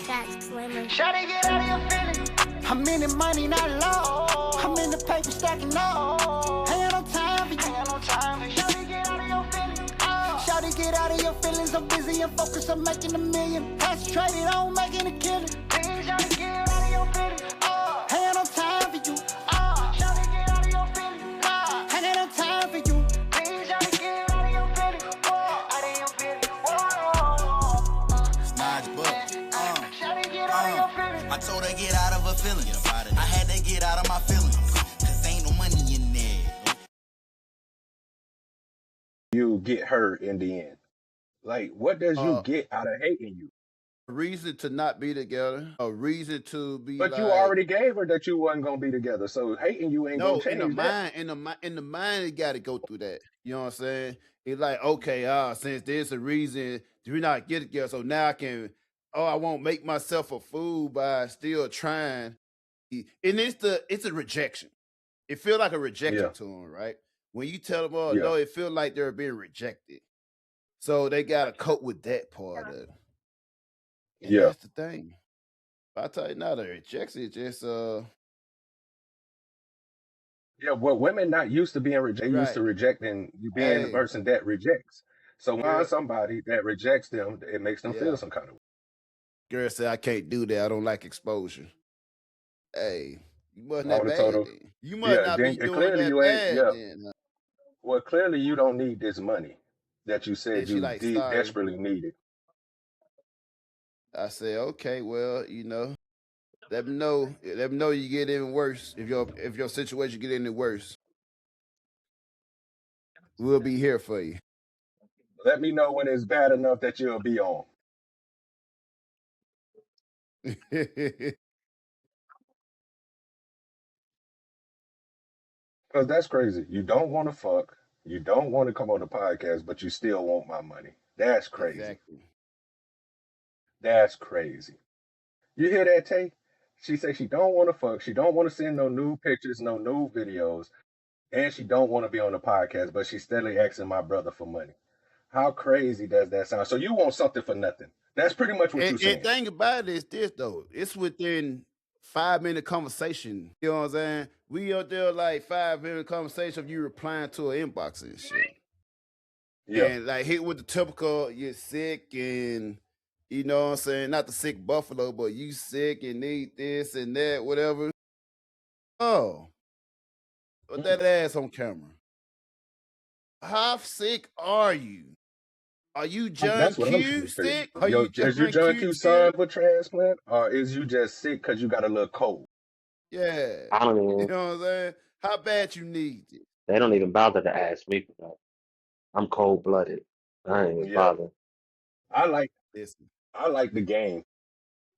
Jack Slimmer. Shawty, get out of your feelings. I'm in the money, not law. I'm in the paper stacking up. Ain't got no time for you. Shawty, get out of your feelings. Shawty, get out of your feelings. I'm busy and focused on making a million. Concentrated on making a killing. Please, shawty, get out of your feelings. Ain't got no time for you. Shawty, get out of your feelings. Ain't got no time for you. Please, shawty, get out of your feelings. Out of your feelings. Snodge book. Shawty, get out of your feelings. I told her get out of her feelings. I had to get out of my feelings. Cause ain't no money in there. You get hurt in the end. Like, what does you get out of hating you? A reason to not be together. A reason to be. But like, you already gave her that you wasn't gonna be together. So hating you ain't gonna change in the that. mind, in the mind, it got to go through that. You know what I'm saying? It's like, okay, since there's a reason we're not get together, so now I can. I won't make myself a fool by still trying. And it's a rejection. It feels like a rejection Yeah. to them, right? When you tell them, Yeah. no, it feels like they're being rejected. So they got to cope with that part of it. And Yeah. that's the thing. But I tell you now, the rejection is just Yeah, well, women not used to being rejected. They used to Right. rejecting you being the Hey. person that rejects. So when Girl. somebody that rejects them, it makes them Yeah. feel some kind of way. Girl said, I can't do that. I don't like exposure. Hey, you must I not would've bad. told her, Then. You must not then be doing clearly that you ain't. bad. Yeah. Then, huh? Well, clearly you don't need this money that you said And she you like, sorry. desperately needed. I said, okay, well, let me know. Let me know you get even worse. If your situation get any worse, we'll be here for you. Let me know when it's bad enough that you'll be on. Because that's crazy. You don't want to fuck. You don't want to come on the podcast, but you still want my money. That's crazy. Exactly. That's crazy. You hear that, Tay? She said she don't want to fuck. She don't want to send no new pictures, no new videos, and she don't want to be on the podcast, but she's steadily asking my brother for money. How crazy does that sound? So you want something for nothing. That's pretty much what you're saying. And thing about it is this though, it's within 5-minute conversation. You know what I'm saying? We out there like 5-minute conversation of you replying to an inbox and shit. Yeah. And like hit with the typical, you're sick and you know what I'm saying? Not the sick buffalo, but you sick and need this and that, whatever. Oh. Put that ass on camera. How sick are you? Are you John That's what I'm Q trying to figure. sick? Are Yo, you is you John John Q Q's sick? son for transplant, or is you just sick because you got a little cold? Yeah. I don't You even. know what I'm saying? How bad you need it? They don't even bother to ask me for that. I'm cold blooded. I ain't even Yeah. bother. I like Listen, the game.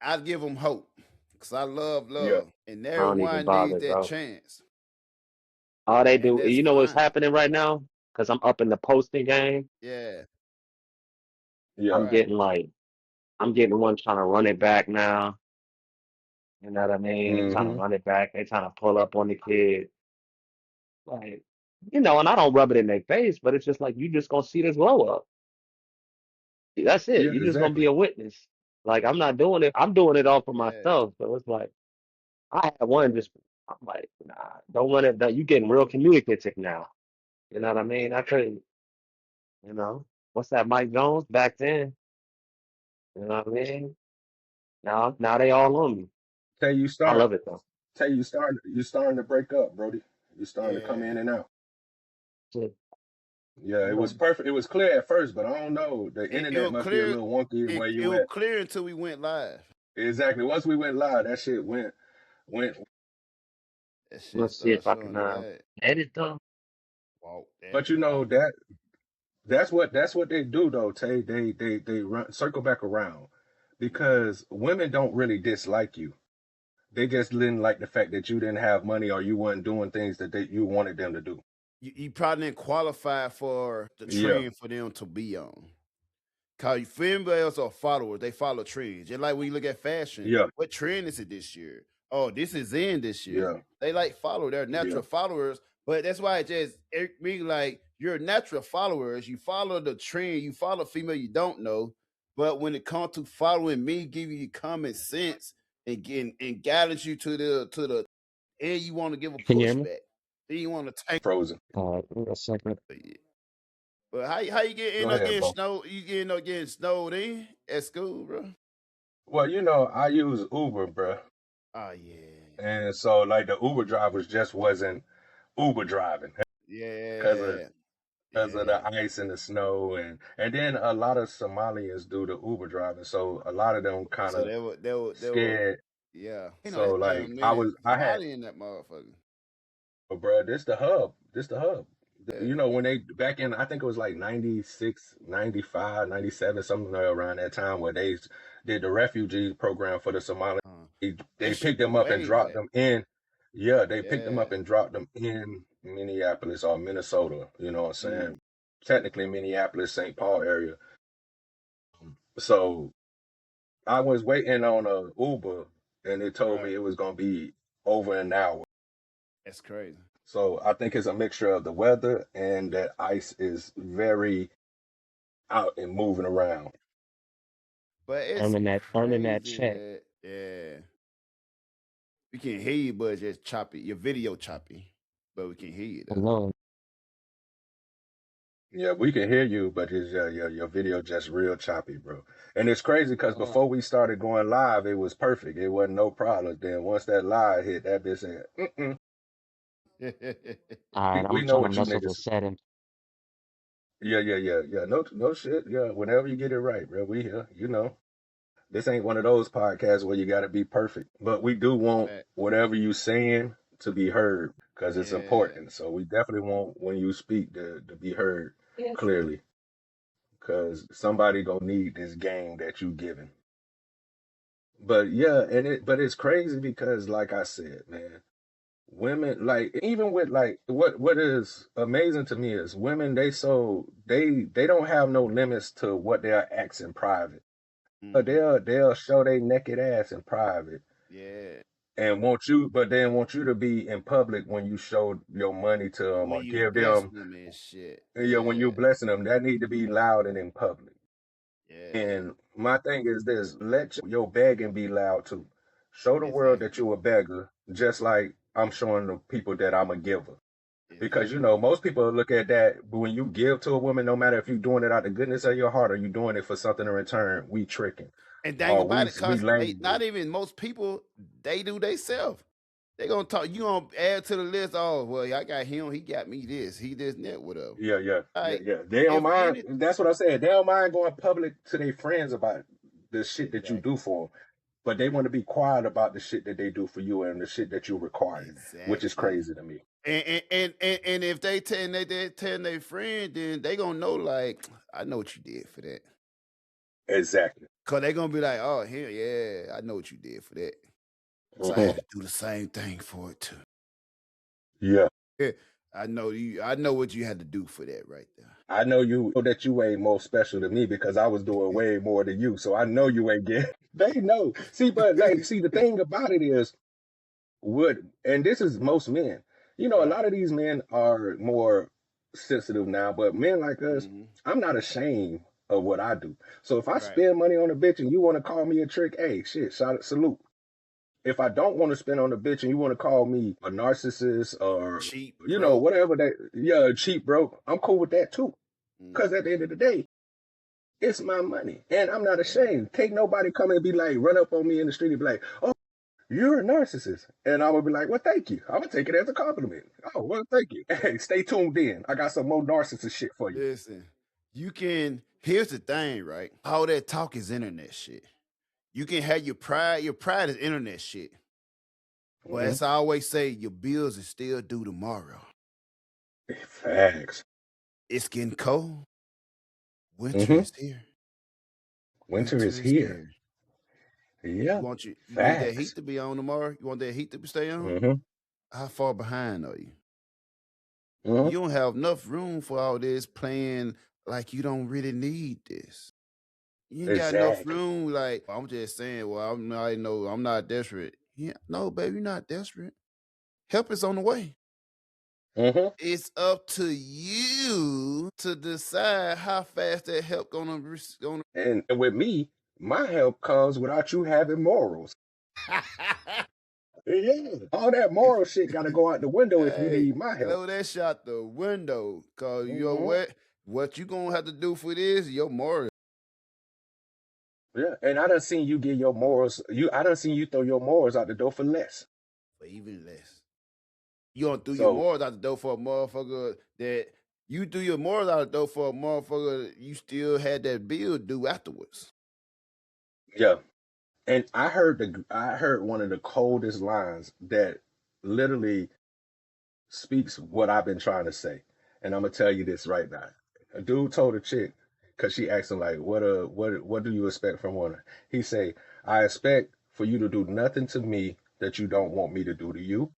I'd give them hope because I love love, Yeah. and I don't even everyone bother, needs that bro. chance, All they and do, that's you know what's fine. happening right now? Because I'm up in the posting game. Yeah, Yeah. I'm right. getting one trying to run it back now. You know what I mean? They trying to Mm-hmm. run it back. They trying to pull up on the kid. Like, and I don't rub it in their face, but it's just like you just gonna see this blow up. That's it. Yeah, You're just gonna be exactly. a witness. Like I'm not doing it. I'm doing it all for Yeah, myself. So it's like I had one just. I'm like, nah, don't run it. You getting real communicative now. You know what I mean? I couldn't. What's that? Mike Jones back then. You know what I mean? Now they all on me. Tay, I love it though. you starting to break up, Brody. You starting to come in yeah. and out. Shit. Yeah, it was perfect. It was clear at first, but I don't know. The It internet was must be a clear. little wonky where It you was at. clear until we went live. Exactly. Once we went live, that shit went. That shit Let's see started if I can showing lag. edit though. Walk that But you know walk. that's what they do though, Tay. They run circle back around because women don't really dislike you. They just didn't like the fact that you didn't have money or you weren't doing things that you wanted them to do. You probably didn't qualify for the Yeah. trend for them to be on. Cause females are followers, they follow trends. Just like when you look at fashion, Yeah. what trend is it this year? Oh, this is in this year. Yeah. They like follow, they're natural Yeah. followers, but that's why it just me like you're natural followers. You follow the trend, you follow female you don't know, But when it comes to following me, giving you common sense and getting and guiding you to the and you want to give a Can you hear me? pushback, then you want to take Frozen. Give me a second. it. But how you get Go end up ahead, getting bro. snowed? You end up getting snowed in at school, bro? Well, you know, I use Uber, bro. Oh yeah, And so like the Uber drivers just wasn't Uber driving because of yeah, because of yeah. the ice and the snow and then a lot of Somalians do the Uber driving. So a lot of them kind So of they were scared. yeah. You know, So it's been a like I minute. was I had Somebody in that motherfucker. bro, this the hub. This the hub. Yeah. You know, when they back in I think it was like 96, 95, 97, something around that time where they did the refugee program for the Somali. They They picked shipped them up and away, dropped right? them in. Yeah, they picked them up Yeah. and dropped them in Minneapolis or Minnesota. You know what I'm saying? Technically Minneapolis, St. Paul area. So I was waiting on a Uber and it told me Right. it was gonna be over an hour. That's crazy. So I think it's a mixture of the weather and that ice is very out and moving around. But it's Earning that crazy check. that we can hear you, but it's just choppy. Your video choppy, but we can hear you though. Alone. Yeah, we can hear you, but it's your video just real choppy, bro. And it's crazy because before we started going live, it was perfect. It wasn't no problem. Then once that live hit, that bitch said, mm-mm. All right, We I'm know trying to what you mess with the niggas. setting. Yeah. No shit. Yeah, whenever you get it right, bro, we here. You know, this ain't one of those podcasts where you got to be perfect, but we do want Fact. whatever you saying to be heard because it's Yeah. important. So we definitely want when you speak to be heard clearly because somebody gonna need this game that you giving. But yeah, but it's crazy because like I said, man, women like even with like what is amazing to me is women they don't have no limits to what they'll ask in private. But they'll show their naked ass in private Yeah. and then want you to be in public when you show your money to them or When you give bless them them and shit. when you blessing them, that need to be loud and in public. Yeah. And my thing is this: let your begging be loud too. Show the world that you're a beggar, just like I'm showing the people that I'm a giver. Because you know, most people look at that when you give to a woman, no matter if you're doing it out the goodness of your heart or you're doing it for something in return, we tricking. And dang Or about it, we cause lame. not even most people they do they self. They gonna talk. You gonna add to the list. Oh well, I got him. He got me this. He this and that. Whatever. Yeah. Like, They don't if mind. any- That's what I said. They don't mind going public to their friends about the shit that you do for them, but they want to be quiet about the shit that they do for you and the shit that you require, which is crazy to me. And if they tell their friend, then they gonna know like I know what you did for that. Exactly. Cause they gonna be like, oh hell yeah, I know what you did for that. So I had to do the same thing for it too. Yeah. I know you. I know what you had to do for that right there. I know that you ain't more special than me because I was doing way more than you. So I know you ain't getting. They know. See, but like, the thing about it is, and this is most men. You know, a lot of these men are more sensitive now, but men like us, I'm not ashamed of what I do. So if I spend money on a bitch and you want to call me a trick, hey, shit, salute. If I don't want to spend on a bitch and you want to call me a narcissist or cheap, know, whatever cheap broke, I'm cool with that too. Because at the end of the day, it's my money. And I'm not ashamed. Can't nobody come and be like, run up on me in the street and be like, oh, you're a narcissist. And I would be like, well, thank you. I'm going to take it as a compliment. Oh, well, thank you. Hey, stay tuned in. I got some more narcissist shit for you. Listen, here's the thing, right? All that talk is internet shit. You can have your pride. Your pride is internet shit. But as I always say, your bills is still due tomorrow. Facts. It's getting cold. Winter is here. Winter is here. Yeah. You want that heat to be on tomorrow? You want that heat to stay on? How far behind are you? You don't have enough room for all this playing like you don't really need this. You ain't got enough room. Like, I'm just saying, well, I'm not desperate. Yeah, no, baby, you're not desperate. Help is on the way. Mm-hmm. It's up to you to decide how fast that help gonna. And with me, my help comes without you having morals. Yeah, all that moral shit got to go out the window if you Hey, need my help. throw that shot the window, cause you know Mm-hmm. what you gonna have to do for this, your moral. Yeah, and I done seen you get your morals. I done seen you throw your morals out the door for less. For even less. You don't do your So morals out the door for a motherfucker that you do your morals out the door for a motherfucker you still had that bill due afterwards. yeah, and I heard one of the coldest lines that literally speaks what I've been trying to say, and I'm gonna tell you this right now. A dude told a chick, cause she asked him like, what do you expect from one? He say, I expect for you to do nothing to me that you don't want me to do to you.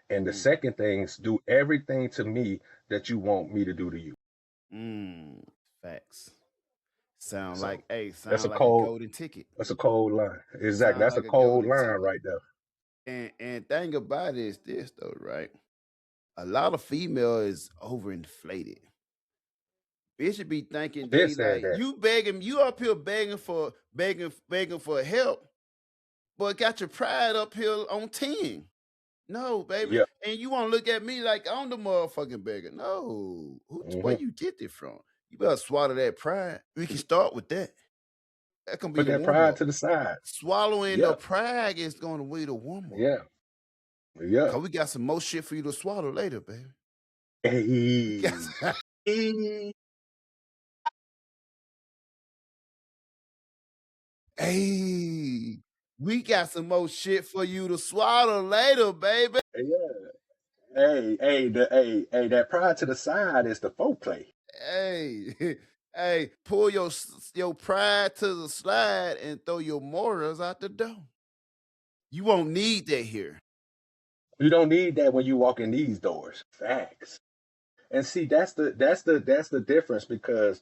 And the second thing is do everything to me that you want me to do to you. Facts. Sound So like that's a a cold golden ticket. that's a cold line. Exactly. Sound That's a like a cold golden line ticket. right there. And thing about it is this though, right? A lot of female is overinflated. Bitch should be thinking Been they said like that. you up here begging for help, but got your pride up here on 10. No, baby. Yeah. And you want to look at me like I'm the motherfucking beggar. No. Where Mm-hmm. you get this from? You better swallow that pride. We can start with that. That can be Put the that warm pride up. to the side. Swallowing Yeah. the pride is going to be the warm up. Yeah. Yeah. Cause we got some more shit for you to swallow later, baby. Hey. Hey. Hey, we got some more shit for you to swallow later, baby. Yeah. Hey, that pride to the side is the foreplay. Hey, hey, pull your pride to the slide and throw your morals out the door. You won't need that here. You don't need that when you walk in these doors. Facts. And see, that's the difference because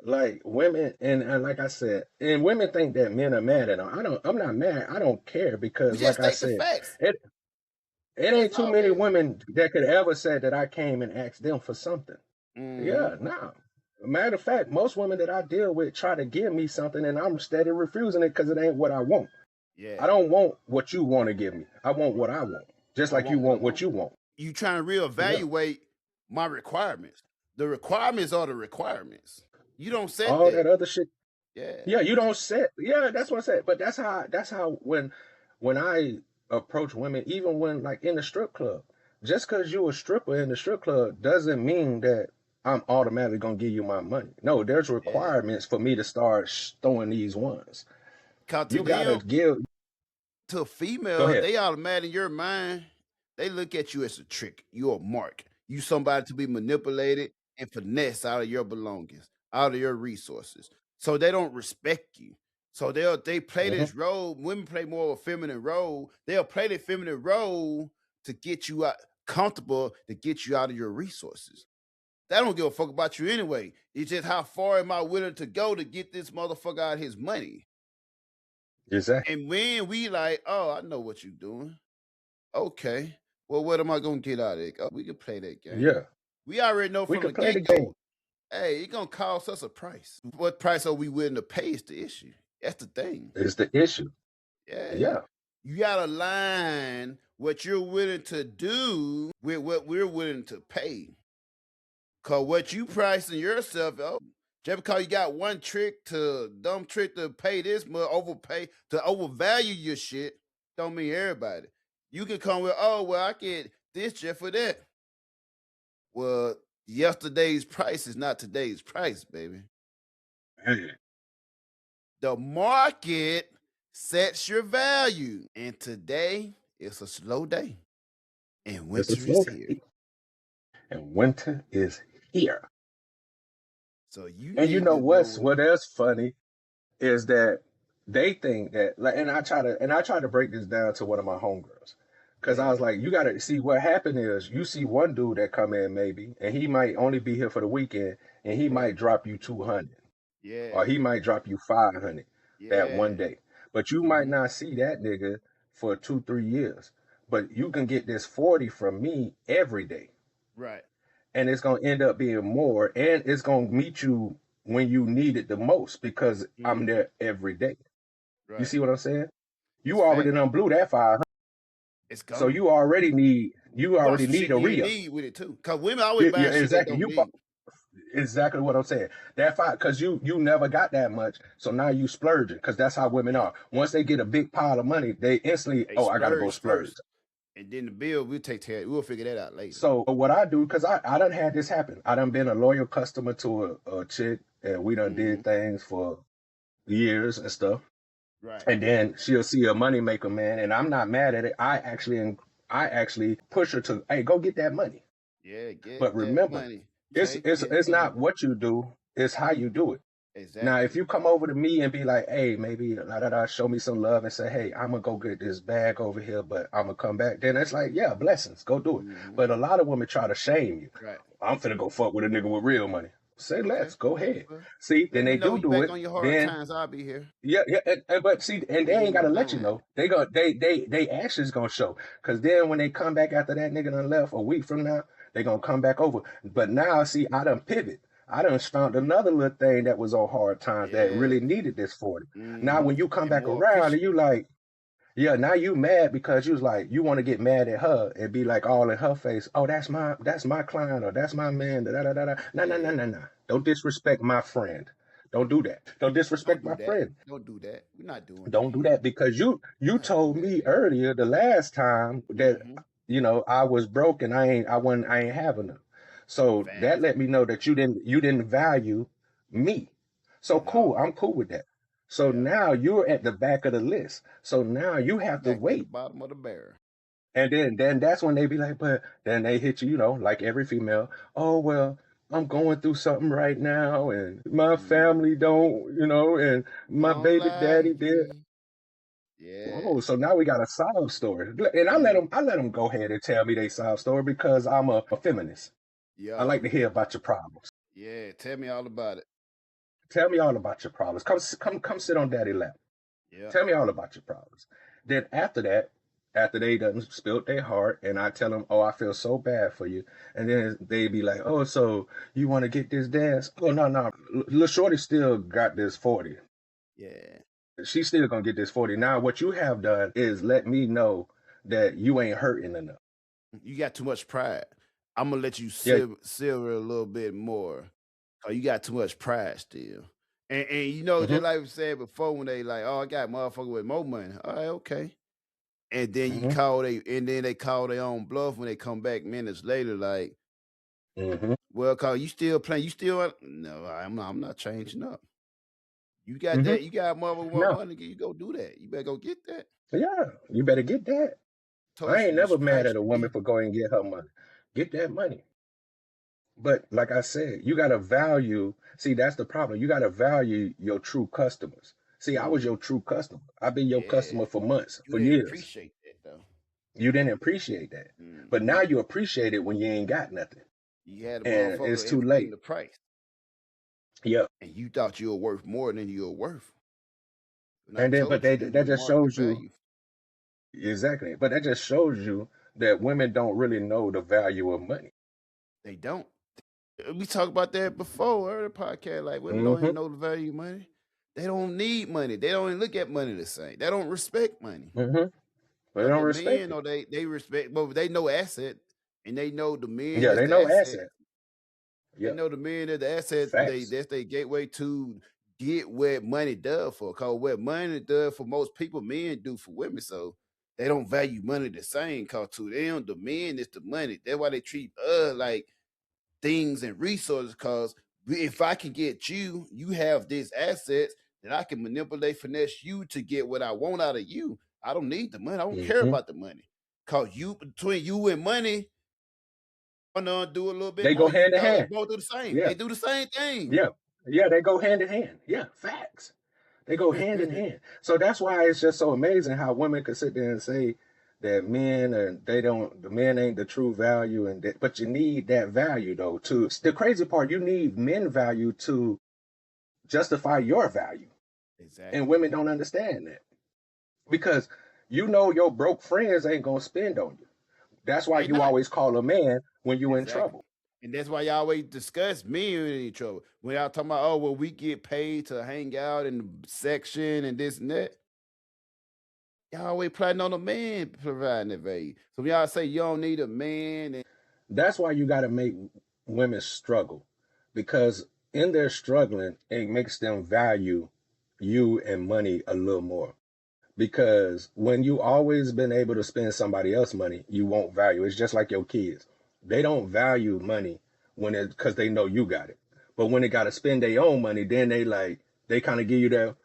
like women and like I said, and women think that men are mad at them. I'm not mad. I don't care We because just like I state the said, facts. it That's ain't too all, many baby. women that could ever say that I came and asked them for something. Mhm. Yeah, no. Matter of fact, most women that I deal with try to give me something and I'm steady refusing it because it ain't what I want. Yeah. I don't want what you want to give me. I want what I want. Just I like you want want what you want. You trying to reevaluate my requirements. The requirements are the requirements. You don't set All that other shit. Yeah. Yeah, you don't set. Yeah, that's what I said. But that's how when I approach women, even when like in the strip club, just because you a stripper in the strip club doesn't mean that I'm automatically gonna give you my money. No, there's requirements for me to start throwing these ones. You gotta give to a female. They automatic in your mind. They look at you as a trick. You're a mark. You somebody to be manipulated and finesse out of your belongings, out of your resources. So they don't respect you. So they play this role. Women play more of a feminine role. They'll play the feminine role to get you out comfortable, to get you out of your resources. They don't give a fuck about you anyway. It's just how far am I willing to go to get this motherfucker out of his money. Exactly. And when we like, oh, I know what you're doing. Okay. Well, what am I gonna get out of it? Oh, we can play that game. Yeah. We already know We from the can play the get-go. game. Hey, it's gonna cost us a price. What price are we willing to pay is the issue. That's the thing. It's the issue. Yeah. You gotta line what you're willing to do with what we're willing to pay. Cause what you pricing yourself, just because you got one dumb trick to pay this much, to overvalue your shit, don't mean everybody. You can come with, oh, well, I get this just for that. Well, yesterday's price is not today's price, baby. The market sets your value. And today, it's a slow day. And winter is here. And winter is here. So you know what else funny is that they think that like, and I try to break this down to one of my homegirls. Cause I was like, you gotta see what happened is you see one dude that come in maybe, and he might only be here for the weekend, and he might drop you 200. Yeah. Or he might drop you 500 that one day. But you might not see that nigga for 2-3 years. But you can get this 40 from me every day. Right. and it's gonna end up being more, and it's gonna meet you when you need it the most because I'm Mm-hmm. there every day. You Right. see what I'm saying? That's You already fact. done blew that 500, It's so gone. you already need You bought some shit a you ain't re-up. need with it too. Cause women always Yeah, buying shit they exactly. don't need. Exactly what I'm saying. That five, because you never got that much, so now you splurging, because that's how women are. Once they get a big pile of money, they instantly, They oh, I gotta go splurge splurge. first, and then the bill we'll take care. We'll figure that out later. So what I do, because I done had this happen. I done been a loyal customer to a chick, and we done did things for years and stuff. Right. And then she'll see a moneymaker, man, and I'm not mad at it. I actually push her to, hey, go get that money. Yeah, get But that remember, money. it's Take it's it it's in. not what you do, it's how you do it. Exactly. Now, if you come over to me and be like, hey, maybe show me some love and say, hey, I'm gonna go get this bag over here, but I'm gonna come back, then it's like, yeah, blessings, go do it. But a lot of women try to shame you. Right. I'm finna go fuck with a nigga with real money. Say less, go ahead. Well, See, then let me they know do you back it. on your hard Then times. I'll be here. yeah, but see, and they ain't gotta let you know. They actions gonna show. Cause then when they come back after that nigga done left a week from now, they gonna come back over. But now, see, I done pivot. I done found another little thing that was on hard times that really needed this 40. Now when you come And back more around and you like, yeah, now you mad because you was like, you want to get mad at her and be like all in her face. Oh, that's my client or that's my man. Da, da, da, da. No. Don't disrespect my friend. Don't do that. Don't disrespect Don't do my that. friend. Don't do that. We're not doing Don't do that because you told me earlier the last time that you know I was broke and I ain't having them. So that let me know that you didn't value me. So cool, I'm cool with that. So now you're at the back of the list. So now you have to back to the wait. bottom of the barrel. And then that's when they be like, but then they hit you, you know, like every female. Oh, well, I'm going through something right now, and my family don't, you know, and my Don't baby daddy like did. me. Yeah. Oh, so now we got a sob story, and I let them go ahead and tell me they sob story because I'm a feminist. Yeah. I like to hear about your problems. Yeah. Tell me all about it. Tell me all about your problems. Come sit on daddy lap. Yeah. Tell me all about your problems. Then after that, after they done spilled their heart, and I tell them, oh, I feel so bad for you, and then they be like, oh, so you want to get this dance? Oh, no, Lil Shorty still got this 40. Yeah. She's still gonna get this 40. Now, what you have done is let me know that you ain't hurting enough. You got too much pride. I'm gonna let you silver a little bit more. Oh, you got too much pride still. And you know, just like we said before, when they like, oh, I got motherfucker with more money. All right, okay. And then you they call their own bluff when they come back minutes later, like, well, cause you still playing, no, I'm not changing up. You got that, you got motherfucker money, you go do that. You better go get that. Yeah, you better get that. I ain't never mad at a woman for going and get her money. Get that money. But like I said, you got to value. See, that's the problem. You got to value your true customers. See, I was your true customer. I've been your customer for months, for years. Appreciate that though. You didn't appreciate that. But now you appreciate it when you ain't got nothing. You had a and motherfucker it's too late. The price. Yeah. And you thought you were worth more than you were worth. And then, but that just shows you. Exactly. But that just shows you that women don't really know the value of money. They don't. We talked about that before, earlier podcast. Like, women don't even know the value of money. They don't need money. They don't even look at money the same. They don't respect money. But they don't respect it. They respect, but they know asset, and they know the men. Yeah, they know asset. They know the men that the asset. That's their gateway to get what money does for. Cause what money does for most people, men do for women. So they don't value money the same. Cause to them, the men is the money. That's why they treat us like things and resources. Cause if I can get you, you have these assets that I can manipulate, finesse you to get what I want out of you. I don't need the money. I don't care about the money. Cause between you and money, do a little bit. They go hand in hand. Both do the same. Yeah. They do the same thing. Yeah, they go hand in hand. Yeah, facts. They go hand in hand. So that's why it's just so amazing how women can sit there and say that the men ain't the true value, but you need that value though. The crazy part, you need men value to justify your value. Exactly. And women don't understand that because you know your broke friends ain't gonna spend on you. That's why They you not. always call a man when you in Exactly. trouble. And that's why y'all always discuss me in trouble. When y'all talking about, oh, well, we get paid to hang out in the section and this and that. Y'all always planning on a man providing that value. So when y'all say you don't need a man, and That's why you got to make women struggle, because in their struggling, it makes them value you and money a little more. Because when you always been able to spend somebody else's money, you won't value. It's just like your kids. They don't value money when it because they know you got it. But when they got to spend their own money, then they kind of give you that.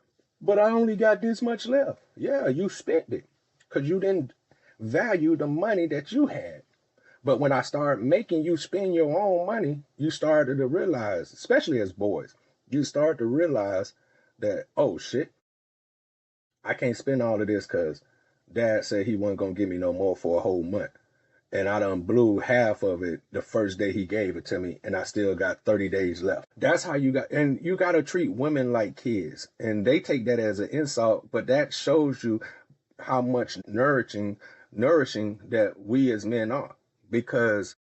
But I only got this much left. Yeah, you spent it because you didn't value the money that you had. But when I start making you spend your own money, you started to realize, especially as boys, you start to realize that, oh shit, I can't spend all of this because dad said he wasn't going to give me no more for a whole month. And I done blew half of it the first day he gave it to me, and I still got 30 days left. That's how you got, and you got to treat women like kids. And they take that as an insult, but that shows you how much nourishing that we as men are. Because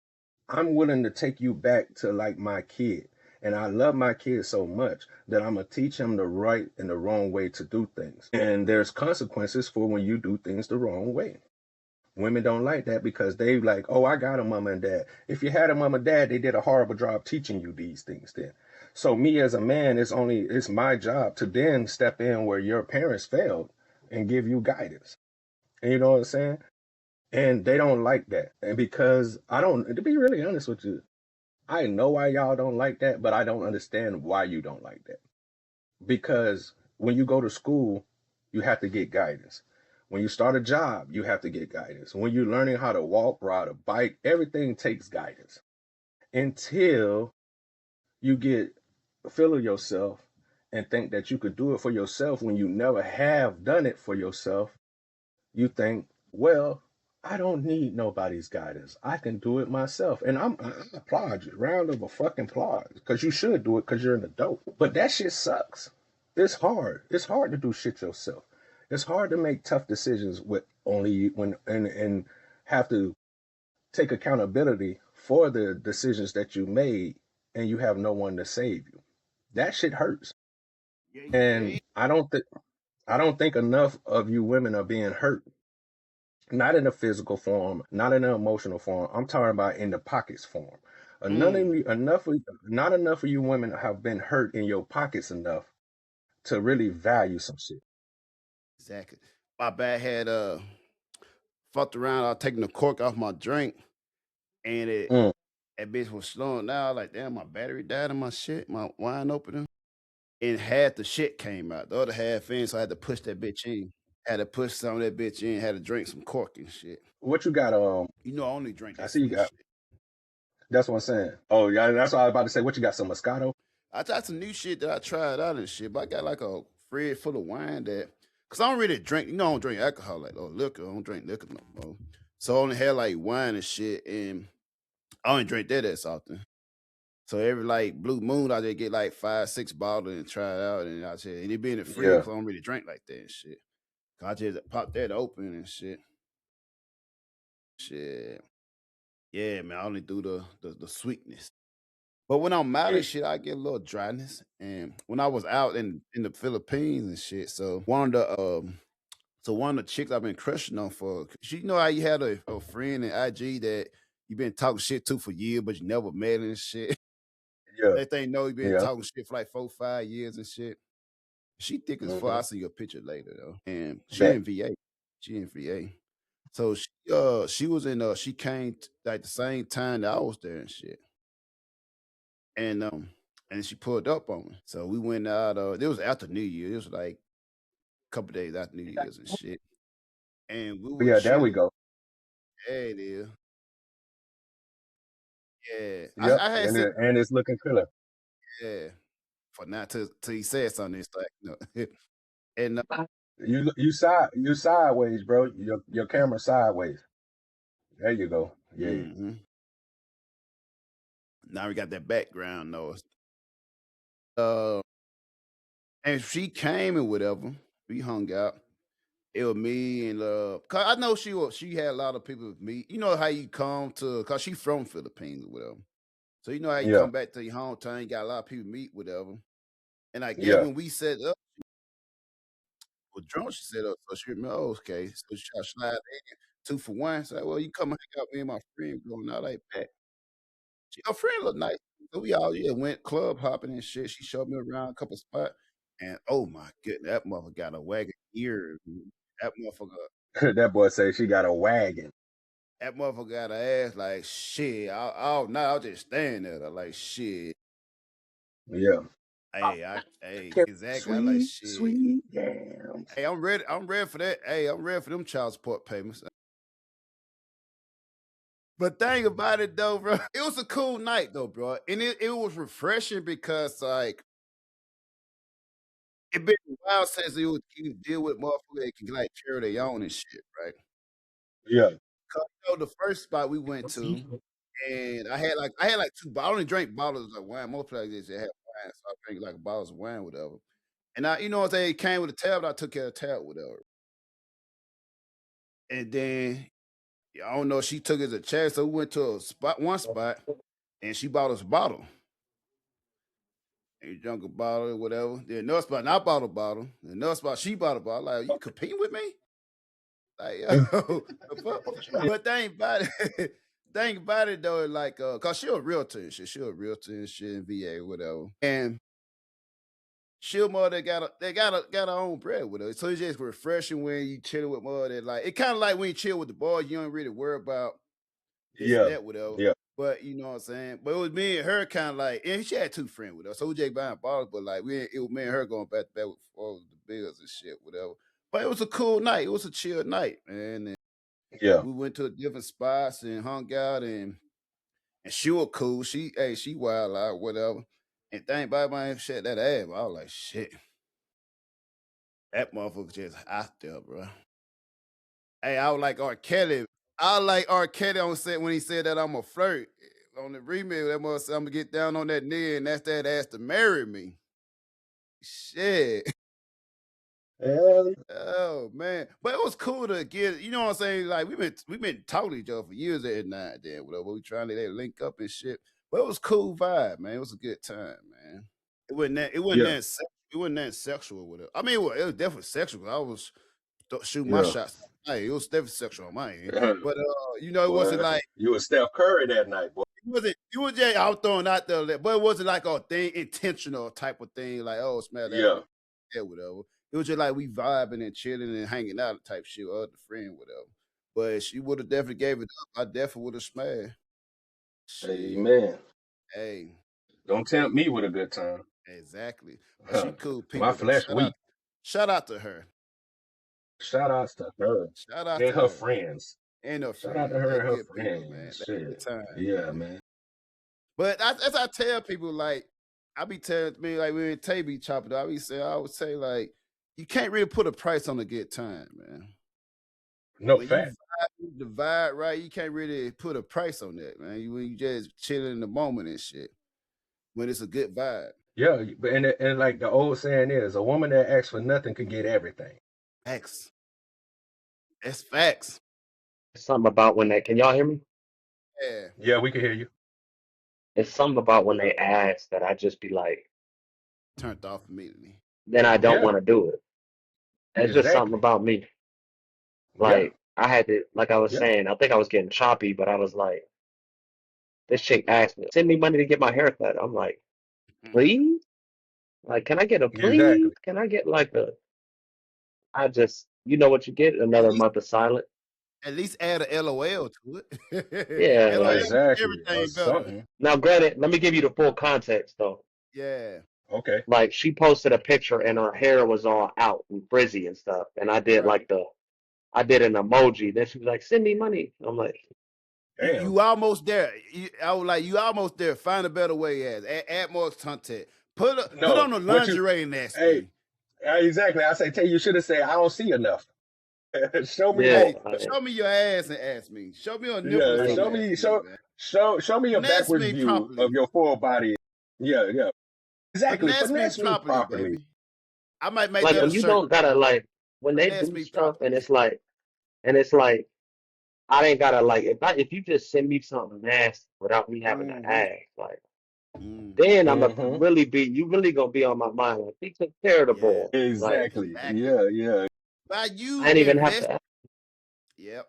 I'm willing to take you back to like my kid. And I love my kid so much that I'm going to teach him the right and the wrong way to do things. And there's consequences for when you do things the wrong way. Women don't like that because they like, oh, I got a mama and dad. If you had a mama and dad, they did a horrible job teaching you these things then. So me as a man, it's my job to then step in where your parents failed and give you guidance. And you know what I'm saying? And they don't like that. And because to be really honest with you, I know why y'all don't like that, but I don't understand why you don't like that. Because when you go to school, you have to get guidance. When you start a job, you have to get guidance. When you're learning how to walk, ride a bike, everything takes guidance. Until you get full of yourself and think that you could do it for yourself when you never have done it for yourself, you think, well, I don't need nobody's guidance. I can do it myself. And I applaud you. Round of a fucking applause. Because you should do it because you're an adult. But that shit sucks. It's hard. It's hard to do shit yourself. It's hard to make tough decisions with only when and have to take accountability for the decisions that you made and you have no one to save you. That shit hurts. And I don't think enough of you women are being hurt. Not in a physical form, not in an emotional form. I'm talking about in the pockets form. Not enough of you women have been hurt in your pockets enough to really value some shit. Exactly. My bad had fucked around. I was taking the cork off my drink, and that bitch was slowing down. Like, damn, my battery died in my shit, my wine opener, and half the shit came out. The other half in, so I had to push that bitch in. Had to push some of that bitch in. Had to drink some cork and shit. What you got? You know, I only drink that. I see you sweet got. shit. That's what I'm saying. Oh yeah, that's what I was about to say. What you got? Some Moscato? I got some new shit that I tried out and shit, but I got like a fridge full of wine that, cause I don't really drink. You know, I don't drink alcohol like liquor. I don't drink liquor no more. So I only had like wine and shit, and I don't drink that as often. So every like blue moon, I just get like 5-6 bottles and try it out, and I said, and it be in the fridge, Yeah. cause I don't really drink like that and shit. I just pop that open and shit. Shit. Yeah, man, I only do the sweetness. But when I'm out and shit, I get a little dryness. And when I was out in the Philippines and shit, so one of the chicks I've been crushing on for, you know how you had a friend in IG that you been talking shit to for years, but you never met and shit. Yeah. They think know you been Yeah. talking shit for like 4-5 years and shit. She thick as fuck. Mhm. I'll see your picture later though. And she Bet. in VA. She in VA. So she was in she came like the same time that I was there and shit. And she pulled up on me. So we went out. It was after New Year. It was like a couple days after New Year's and shit. And we were Yeah, there we chilling. go. Yeah, it is. Yeah, Yep. I had And said it's looking clear. yeah. For now till he said something, it's like no. And You sideways, bro. Your camera sideways. There you go. Yeah. mhm. Now we got that background noise. And she came and whatever. We hung out. It was me and cause I know she had a lot of people with me. You know how you come to cause she from Philippines or whatever. So you know how you Yeah, come back to your hometown, you got a lot of people meet, whatever. And I guess yeah. when we set up with drunk, she set up, so she remember, oh, okay. So she tried to slide in 2 for 1. So well, you come hang out, me and my friend going out like that. Her friend looked nice. So we all went club hopping and shit. She showed me around a couple spots. And oh my goodness, that motherfucker got a wagon ear. That motherfucker That boy say she got a wagon. That motherfucker got her ass like shit. I'll not. I'll just stand there like shit. Yeah. Hey, Kept exactly. I like sweet, shit. sweet yams. Hey, I'm ready. I'm ready for that. Hey, I'm ready for them child support payments. But thing about it though, bro, it was a cool night though, bro, and it was refreshing because like it been a while since you deal with motherfuckers that can like carry their own and shit, right? Yeah. 'Cause, the first spot we went to. And I had like 2 bottles. I only drank bottles of wine. Most places they had wine, so I drank like bottles of wine, whatever. And you know what I'm saying, it came with a tab, I took care of the tab, whatever. And then I don't know, she took it as a chance, so we went to one spot, and she bought us a bottle. And you drank a bottle or whatever. Then another spot, and I bought a bottle. And another spot, she bought a bottle. Like, you competing with me? Like, yo, the fuck? But thing about it though, like, cause she a realtor and shit. She a realtor and shit in VA, whatever. And she mother got her own bread with her. So it's just refreshing when you chilling with mother. Like, it kind of like when you chill with the boys, you don't really worry about this and Yeah. that, whatever. Yeah. But you know what I'm saying? But it was me and her kind of like, and she had 2 friends with her. So we just buying bottles, but like it was me and her going back to back with all the bills and shit, whatever. But it was a cool night. It was a chill night, man. And Yeah. we went to different spots and hung out, and she was cool. She wild out, whatever. And thing about my shit that ass, I was like, shit. That motherfucker just out there, bro. Hey, I was like R. Kelly. I like R. Kelly on set when he said that I'm a flirt. On the remix, that mother said I'm gonna get down on that knee and that's that ass to marry me. Shit. Hell, Oh man. But it was cool to get, you know what I'm saying? Like we've been talking to each other for years at night then, whatever. We trying to link up and shit. But it was cool vibe, man. It was a good time, man. It wasn't yeah. it wasn't that sexual with it. I mean, it was definitely sexual. I was shooting my Yeah. shots. Hey, it was definitely sexual on my end. But it Boy, wasn't like you was Steph Curry that night, boy. it was just I was throwing out there, but it wasn't like a thing intentional type of thing, like, oh, smell that, Yeah. yeah, whatever. It was just like we vibing and chilling and hanging out type shit with other friend, whatever. But if she would have definitely gave it up, I definitely would have smashed. Shit. Amen. Hey, Don't tempt me with a good time. exactly. But she cool people. My though. flesh weak. Shout out to her. Shout outs to her Shout out and to her friends. and her Shout out friends. to her They and her good people, man. friends. They good Shit. time. Yeah, man. But as I tell people, like, I be telling me, like, when Tay be chopping, I would say, like, you can't really put a price on a good time, man. No When fact. you vibe right, you can't really put a price on that, man. When you just chilling in the moment and shit. When it's a good vibe. Yeah, but and like the old saying is, a woman that asks for nothing can get everything. Facts. That's facts. Something about when they can y'all hear me? Yeah. Yeah, we can hear you. It's something about when they ask that I just be like, Turned off immediately. then I don't Yeah. want to do it. It's just something Exactly. about me. Yeah. Like I had to, like I was Yeah. saying, I think I was getting choppy, but I was like, this chick asked me, send me money to get my hair cut. I'm like, please? Like, can I get a please? Exactly. Can I get like I just, you know what you get? Another month of silent. At least add a LOL to it. Yeah, LOL like, makes Exactly. Or everything better. something. now granted, let me give you the full context though. Yeah. Okay. Like she posted a picture and her hair was all out and frizzy and stuff. And I did Right. I did an emoji. Then she was like, send me money. I'm like, Damn. You almost there. I was like, you almost there. Find a better way. Add more content. Put on the what you lingerie and ask hey me. exactly. I say Tay, you should have said I don't see enough. Show me yeah, more. like, Show me your ass and ask me. Show me your nipples. Yeah, and show ask me me, show man. show me a Finesse backwards me view properly. of your full body. Yeah, yeah. Exactly. Finesse me Finesse me properly, properly. baby. I might make like that a when you shirt. don't gotta like when they finesse do me stuff and properly. it's like I ain't gotta like if you just send me something nasty without me having to Mm-hmm. ask, like Mm-hmm. then I'm gonna Mm-hmm. really be you really gonna be on my mind. Like he took care of the Yeah, ball. Like Exactly. exactly. Yeah, yeah. By you I ain't even have invest, to yep.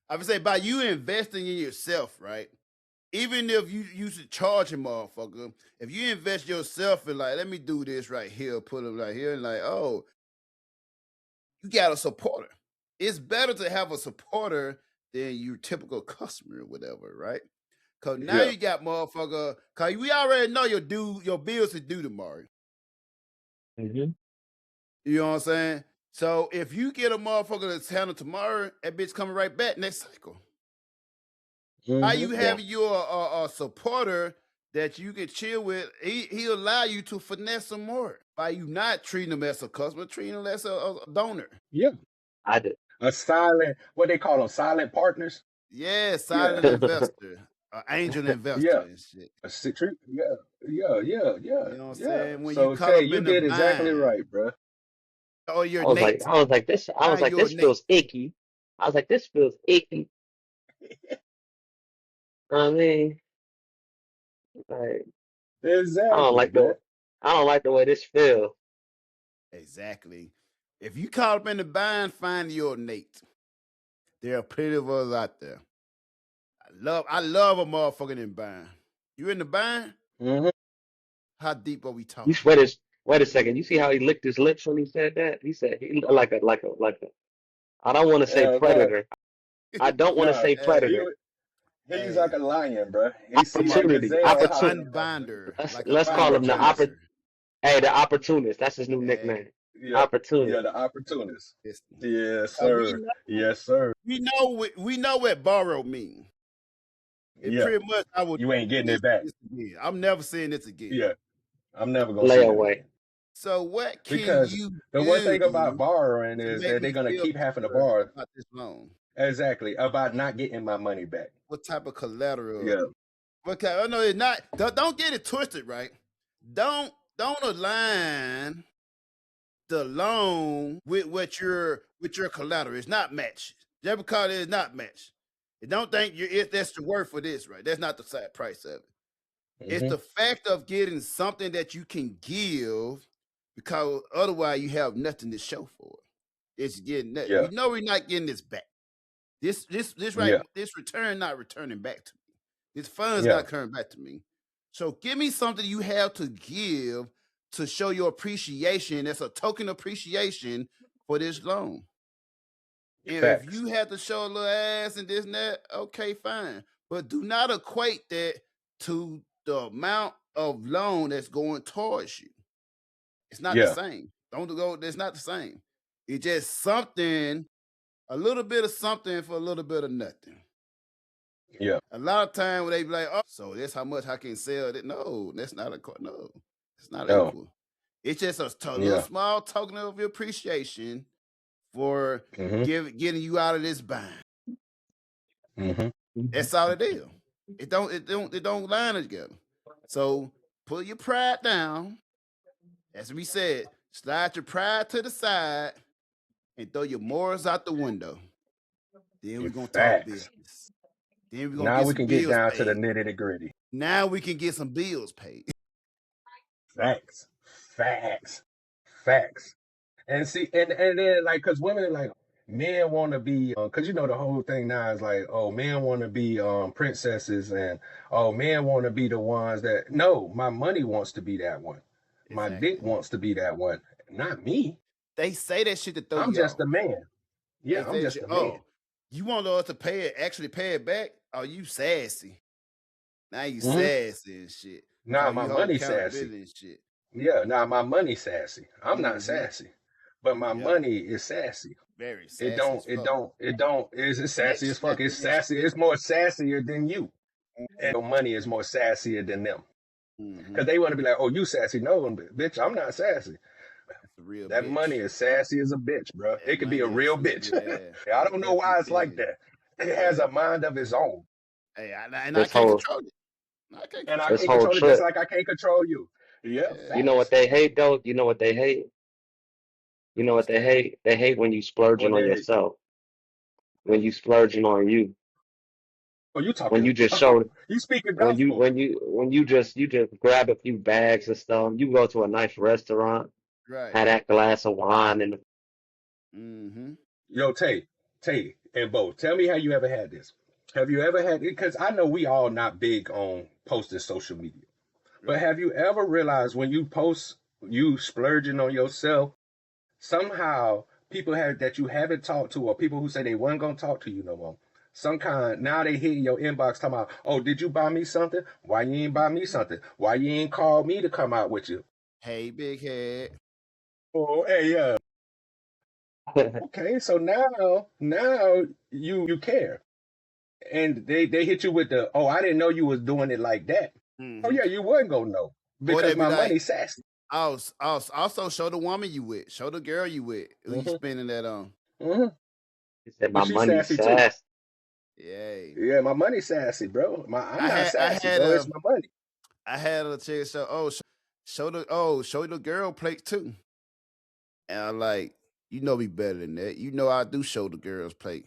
I would say by you investing in yourself, right? Even if you used to charge a motherfucker, if you invest yourself in like, let me do this right here, put it right here, and like, oh, you got a supporter. It's better to have a supporter than your typical customer or whatever, right? Cause now Yeah. you got motherfucker. Cause we already know your bills is due tomorrow. Mhm. You know what I'm saying? So if you get a motherfucker that's handled tomorrow, that bitch coming right back next cycle. By you Mm-hmm. Yeah. having your a supporter that you can chill with, he'll allow you to finesse some more. By you not treating him as a customer, treating him as a donor. Yeah. I did. A silent, what they call them, silent partners. Yeah, Yeah. silent investor, angel investor Yeah. and shit. Yeah. Yeah. Yeah. Yeah. You know what I'm Yeah. saying? When you So caught Tay, up you in the did exactly bind, right, bro. or your I was like Nate. I Now was like you're this Nate. feels icky. I was like this feels icky. I mean, like I don't Exactly, like man. the way this feels. Exactly. If you caught up in the bind, find your Nate. There are plenty of us out there. I love a motherfucker in bind. You in the bind? Mm-hmm. How deep are we You talking? wait a second. You see how he licked his lips when he said that? He said he like a I don't want to say No, predator. I don't want to no. say Hey, predator. He's like hey, a lion, bro. He see that Opportunity. gazelle like hopping. an unbinder, like an Let's call him the Opportunist. unbinder. hey, the opportunist. That's his new Hey, nickname. Yeah. Yeah, Opportunist. the opportunist. listen. Yes, 'Cause sir. Yes, sir. we know what borrow mean. It Yeah. pretty much I would You ain't getting never it back. see this again. I'm never seeing this again. Yeah. I'm never gonna see that Layaway. again. So what can Because you the one thing about do borrowing to is make that me they're gonna feel keep having to better borrow. about this loan? Exactly. About not getting my money back. What type of collateral? Yeah. Okay, I know it's not. Don't get it twisted, right? Don't align the loan with what your collateral. It's not matched. Just because it is not matched. You don't think that's the word for this, right? That's not the side price of it. It's Mm-hmm. the fact of getting something that you can give, because otherwise you have nothing to show for it. It's getting that Yeah. we know we're not getting this back. This Yeah. return not returning back to me. This fund's Yeah. not coming back to me. So give me something you have to give to show your appreciation. That's a token appreciation for this loan. And if Facts. you have to show a little ass and this and that, okay, fine. But do not equate that to the amount of loan that's going towards you. It's not the Yeah. same. Don't go, it's not the same. It's just something, a little bit of something for a little bit of nothing. Yeah. A lot of time when they be like, oh, so that's how much I can sell it. No, that's not no, it's not No. equal. It's just a little Yeah. small token of appreciation for Mm-hmm. getting you out of this bind. Mm-hmm. That's all it is. It don't line together. So put your pride down. As we said, slide your pride to the side and throw your morals out the window. Then we're gonna talk Facts. business. Then we're gonna Now get we some can get bills down to the paid. nitty gritty. Now we can get some bills paid. Facts. Facts. Facts. And see, and then like, cause women are like, men want to be, cause you know the whole thing now is like, oh, men want to be princesses, and oh, men want to be the ones that. No, my money wants to be that one. My dick Exactly. wants to be that one, not me. They say that shit to throw I'm you just off. a man. They Yeah, say I'm that just shit. a man. Oh, you want us to pay it, actually pay it back? Oh, you sassy. Now you Mhm. sassy and shit. Now Cause my you hold money sassy. accountability and shit. Yeah, now my money sassy. I'm not Mhm. sassy, but my Yeah. money is sassy. Very It sassy don't. as It fuck. don't. It don't. It's sassy as fuck. It's sassy. It's more sassier than you, and your money is more sassier than them. Mhm. Cause they want to be like, oh, you sassy. No, bitch, I'm not sassy. That's a real That bitch. money is sassy as a bitch, bro. That It could be a money is real true, bitch. yeah. I don't know why it's like Definitely. that. It has Yeah. a mind of its own, Hey, I This can't whole control it. I can't and I control this can't it. whole control it just trip. like I can't control you. Yeah, Yeah. You know what facts. they hate though? You know what they hate? You know what What's they that? hate? They hate when you What splurging on they hate? yourself, when you splurging on you, Oh, you when talking? you just show, You speaking when you gospel? when you when you just grab a few bags and stuff. You go to a nice restaurant, Right. have that glass of wine, and Mm-hmm. Yo, Tay, and Bo, tell me how you ever had this. Have you ever had it? Because I know we all not big on posting social media, but Right. have you ever realized when you post, you splurging on yourself, somehow people have that you haven't talked to, or people who say they weren't gonna talk to you no more. Some kind now they hit your inbox talking about, oh, did you buy me something? Why you ain't buy me something? Why you ain't call me to come out with you? Hey, big head. Oh, hey, yeah. Okay, so now you care. And they hit you with the, oh, I didn't know you was doing it like that. Oh Mm-hmm. yeah, you wasn't gonna know Or they because be my like, money sassy. also show the woman you with, show the girl you with, who you Hmm. spending that on. Hmm. he said, But "My she money's sassy too. fast." Yay. Yeah, my money sassy, bro. I'm I not had I sassy, had bro. It's a my money. I had a chick show, show the girl plate too. And I like, you know me better than that. You know I do show the girls plate.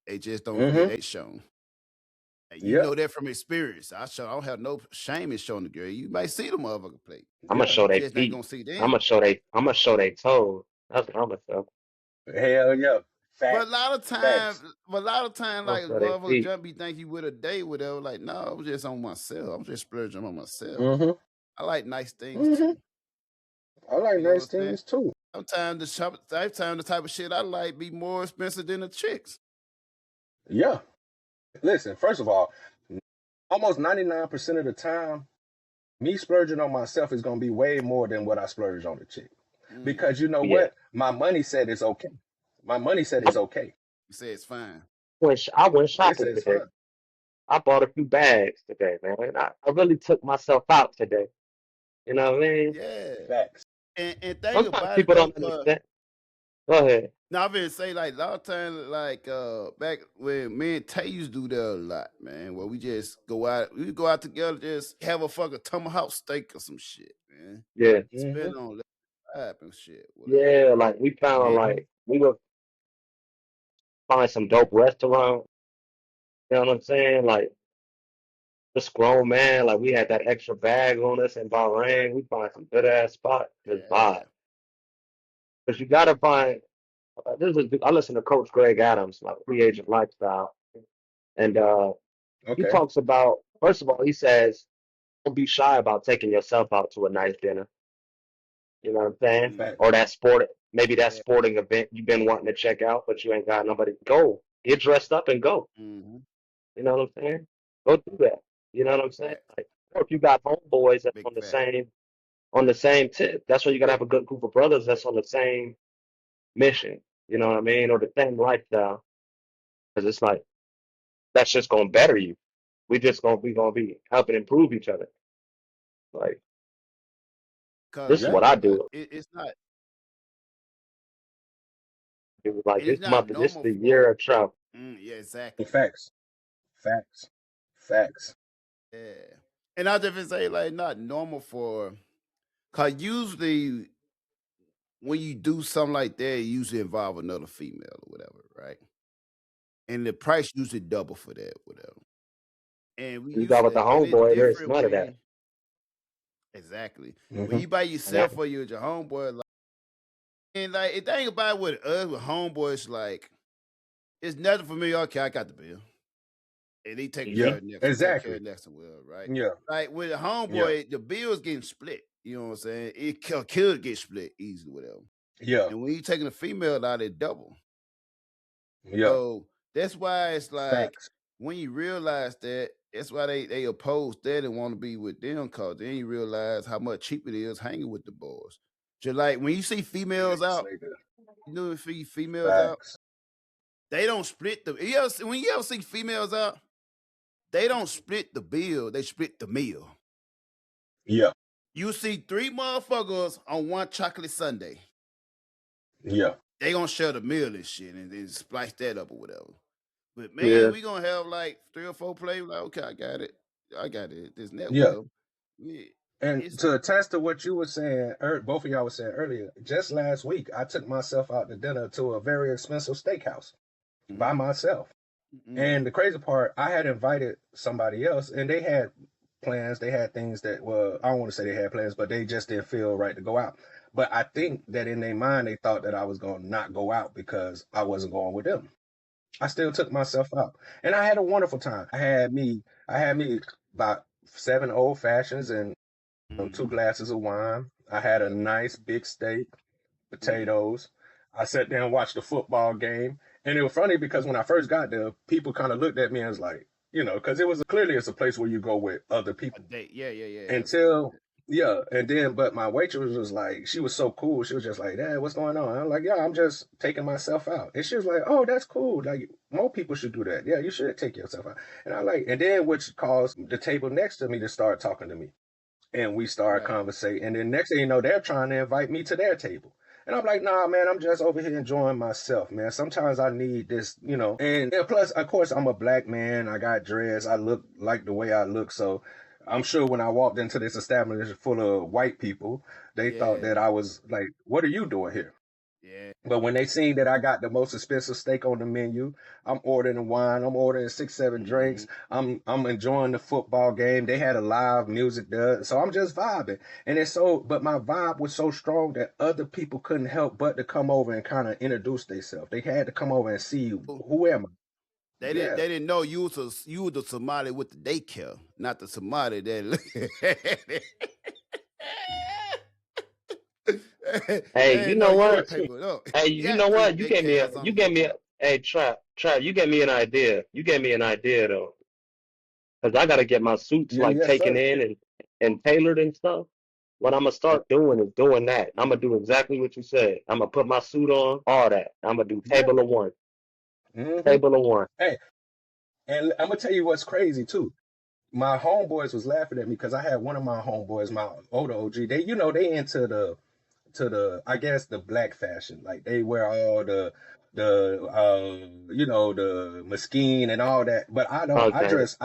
They just don't get Hmm. it shown. And you Yeah, know that from experience. I don't have no shame in showing the girl. You might see the motherfucker plate. I'm gonna yeah. show You they just ain't feet. gonna see them. I'm gonna show they toes. That's what I'm gonna show. Hell yeah. But a Facts. lot of times, Facts. I'm like gonna show they motherfuckers feet. jump be think you with a date, whatever. Like, no, I was just on myself. I'm just splurging on myself. Hmm. I like nice things Hmm. too. I like You know what nice I'm saying? things too. Sometimes the type of shit I like be more expensive than the chicks. Yeah. Listen, first of all, almost 99% of the time, me splurging on myself is gonna be way more than what I splurge on the chick. Mm. Because you know Yeah. what? My money said it's okay. My money said it's okay. You say it's fine. I went It shopping says today. fine. I bought a few bags today, man. I really took myself out today. You know what I mean? Yeah. Facts. And think Sometimes about it people though, don't cause understand. Go ahead. now I've been say like a lot of times, like back when me and Tay used to do that a lot, man. Where we just go out together, just have a fucking tomahawk steak or some shit, man. Yeah. Spend Hmm. on that and shit, whatever. Yeah, like we found Hmm. like we would find some dope restaurant. You know what I'm saying? Like this grown man, like we had that extra bag on us in Bahrain. We find some good ass spot, just Yeah. vibe. Because you gotta find. I listen to Coach Greg Adams, like Free Agent Lifestyle, and he Okay. talks about. First of all, he says don't be shy about taking yourself out to a nice dinner. You know what I'm saying? Mm, Facts. Or maybe that yeah. sporting event you've been wanting to check out, but you ain't got nobody. Go get dressed up and go. Mm-hmm. You know what I'm saying? Go do that. You know what I'm saying? Facts. Like, or if you got homeboys that's Big on the fact. same tip, that's why you gotta have a good group of brothers that's on the same mission. You know what I mean? Or the same lifestyle. Because it's like that's just gonna better you. We gonna be helping improve each other. Like Cause this is Yeah. what I do. it's not It was like it's this not month, this is normal the for year of travel. yeah, exactly. Facts. Facts. Facts. Yeah. And I just say like not normal for cause usually when you do something like that, it usually involve another female or whatever, right? And the price usually double for that, whatever. And we You got with the and it's homeboy, there's different none of that. when exactly when Hmm. you by Yeah. yourself or you with your homeboy, like, and like the thing about it with us with homeboys, like it's nothing for me. Okay, I got the bill, and he taking Yeah. care of next. He take care Exactly. of next well, right? Yeah. Like with a Yeah. homeboy, the bill's getting split. You know what I'm saying? It could get split easily, whatever. Yeah. And when you taking a female out, it double. Yeah. So that's why it's like Facts. when you realize that, that's why they oppose that and want to be with them, cause then you realize how much cheaper it is hanging with the boys. Just like when you see females Yes, out, nigga. you know, see females out, Facts. they don't split the. When you ever see females out, they don't split the bill; they split the meal. Yeah. You see 3 motherfuckers on one chocolate sundae. Yeah. They gonna share the meal and shit, and then splice that up or whatever. But man, Yeah. we gonna have like 3 or 4 plays. Like, okay, I got it. This net Yeah. well. Yeah. And It's to attest to what you were saying, both of y'all were saying earlier, just last week I took myself out to dinner to a very expensive steakhouse by mm, myself. mm, And the crazy part, I had invited somebody else, and they had plans. They had things that, well, I don't want to say they had plans, but they just didn't feel right to go out. But I think that in their mind, they thought that I was going to not go out because I wasn't going with them. I still took myself out, and I had a wonderful time. I had me about 7 old fashions and 2 mm, glasses of wine. I had a nice big steak, mm, potatoes. I sat there and watched the football game. And it was funny because when I first got there, people kind of looked at me and was like, because it was clearly it's a place where you go with other a people. date. Yeah. Until, yeah. And then, but my waitress was like, she was so cool. She was just like, Dad, what's going on? I'm like, yeah, I'm just taking myself out. And she was like, oh, that's cool. Like, more people should do that. Yeah, you should take yourself out. And and then which caused the table next to me to start talking to me. And we started Right. conversating. And then next thing you know, they're trying to invite me to their table. And I'm like, nah, man, I'm just over here enjoying myself, man. Sometimes I need this, And plus, of course, I'm a black man. I got dreads. I look like the way I look. So I'm sure when I walked into this establishment full of white people, they thought Yeah. that I was like, what are you doing here? Yeah. But when they seen that I got the most expensive steak on the menu, I'm ordering wine, I'm ordering 6, 7 drinks, Mm-hmm. I'm enjoying the football game. They had a live music there, so I'm just vibing. And but my vibe was so strong that other people couldn't help but to come over and kind of introduce themselves. They had to come over and see who am I. They Yeah. didn't know you was the Somali with the daycare, not the Somali that. Hey, you know You what? got paper. No. Hey, You you got know to what? treat daycare as You gave me a, hey, Trap, you gave me an idea. You gave me an idea though, because I gotta get my suits Yeah, like yes, taken sir. in and tailored and stuff. What I'm gonna start doing is doing that. I'm gonna do exactly what you said. I'm gonna put my suit on, all that. I'm gonna do Yeah. table of one, Hmm. table of one. Hey, and I'm gonna tell you what's crazy too. My homeboys was laughing at me because I had one of my homeboys, my older OG. They into I guess the black fashion. Like they wear all the Moschino and all that. But I don't. I Okay. dress.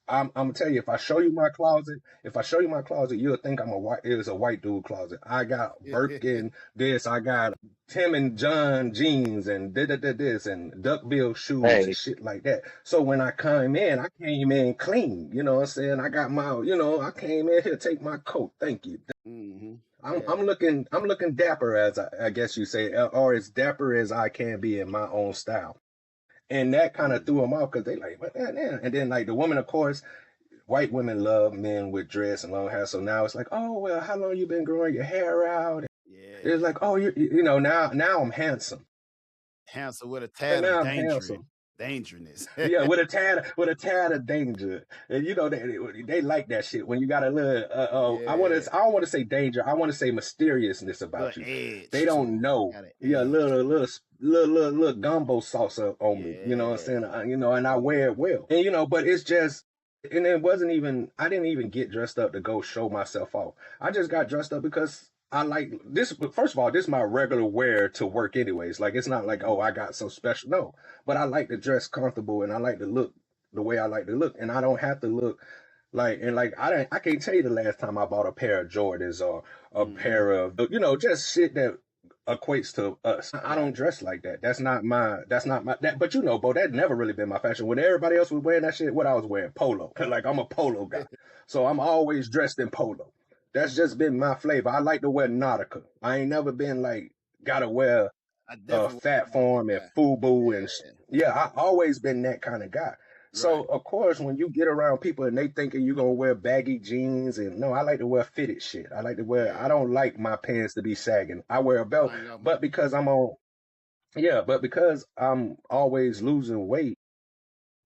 I'm gonna tell you, if I show you my closet, you'll think it was a white dude closet. I got Birkin this. I got Tim and John jeans and this and duckbill shoes and Hey, shit like that. So when I came in clean. You know what I'm saying? I got I came in here, take my coat. Thank you. Mm-hmm. I'm looking dapper, as I guess you say, or as dapper as I can be in my own style. And that kind of threw them off because they like, what that? And then like the woman, of course, white women love men with dreads and long hair. So now it's like, oh well, how long you been growing your hair out? Yeah. It's like, oh, now I'm handsome. Handsome with a And tad now of I'm handsome. dangerousness. Yeah, with a tad of danger, and they like that shit when you got a little. I Yeah. don't want to say danger. I want to say mysteriousness about Little you. They edge to don't him. know. Got an Yeah, edge. little gumbo sauce on me. You know what I'm saying? Yeah. And I wear it well. And but it's just. And it wasn't even. I didn't even get dressed up to go show myself off. I just got dressed up because I like this. First of all, this is my regular wear to work, anyways. Like it's not like, oh, I got so special. No, but I like to dress comfortable and I like to look the way I like to look, and I don't have to look like I can't tell you the last time I bought a pair of Jordans or a Mm-hmm. pair of just shit that equates to us. I don't Right. dress like that. That's not my that. But Bo, that never really been my fashion. When everybody else was wearing that shit, what I was wearing polo. Like I'm a polo guy, so I'm always dressed in polo. That's just been my flavor. I like to wear Nautica. I ain't never been like gotta wear I definitely Fat want to Farm and guy. FUBU and Yeah. yeah, I always been that kind of guy. So Right. of course, when you get around people and they thinking you gonna wear baggy jeans and no, I like to wear fitted shit. I like to wear. I Yeah. don't like my pants to be sagging. I wear a belt, I know. but because I'm always losing weight,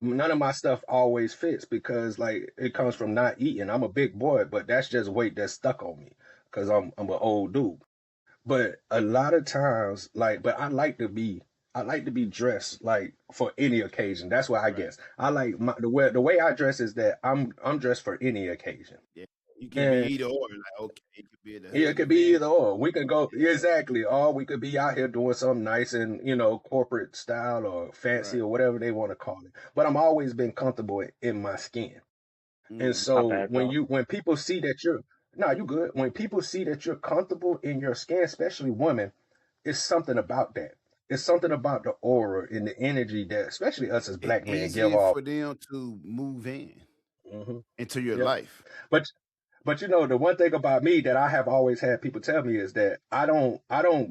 none of my stuff always fits because like it comes from not eating. I'm a big boy, but that's just weight that's stuck on me because I'm an old dude. But a lot of times, but I like to be dressed like for any occasion. That's why I Right. guess I like the way I dress is that I'm dressed for any occasion. Yeah. You can And be either or. Like, okay, you could be the yeah, it hood could be event. either or. We could go Yeah. exactly, or we could be out here doing something nice and corporate style or fancy Right. or whatever they want to call it. But I'm always been comfortable in my skin. And Mm. my so bad, bro. when people see that No, you good. When people see that you're comfortable in your skin, especially women, it's something about that. It's something about the aura and the energy that, especially us as It's black men, give easier off. for them to move Hmm. into your Yep. life. But But you know, the one thing about me that I have always had people tell me is that I don't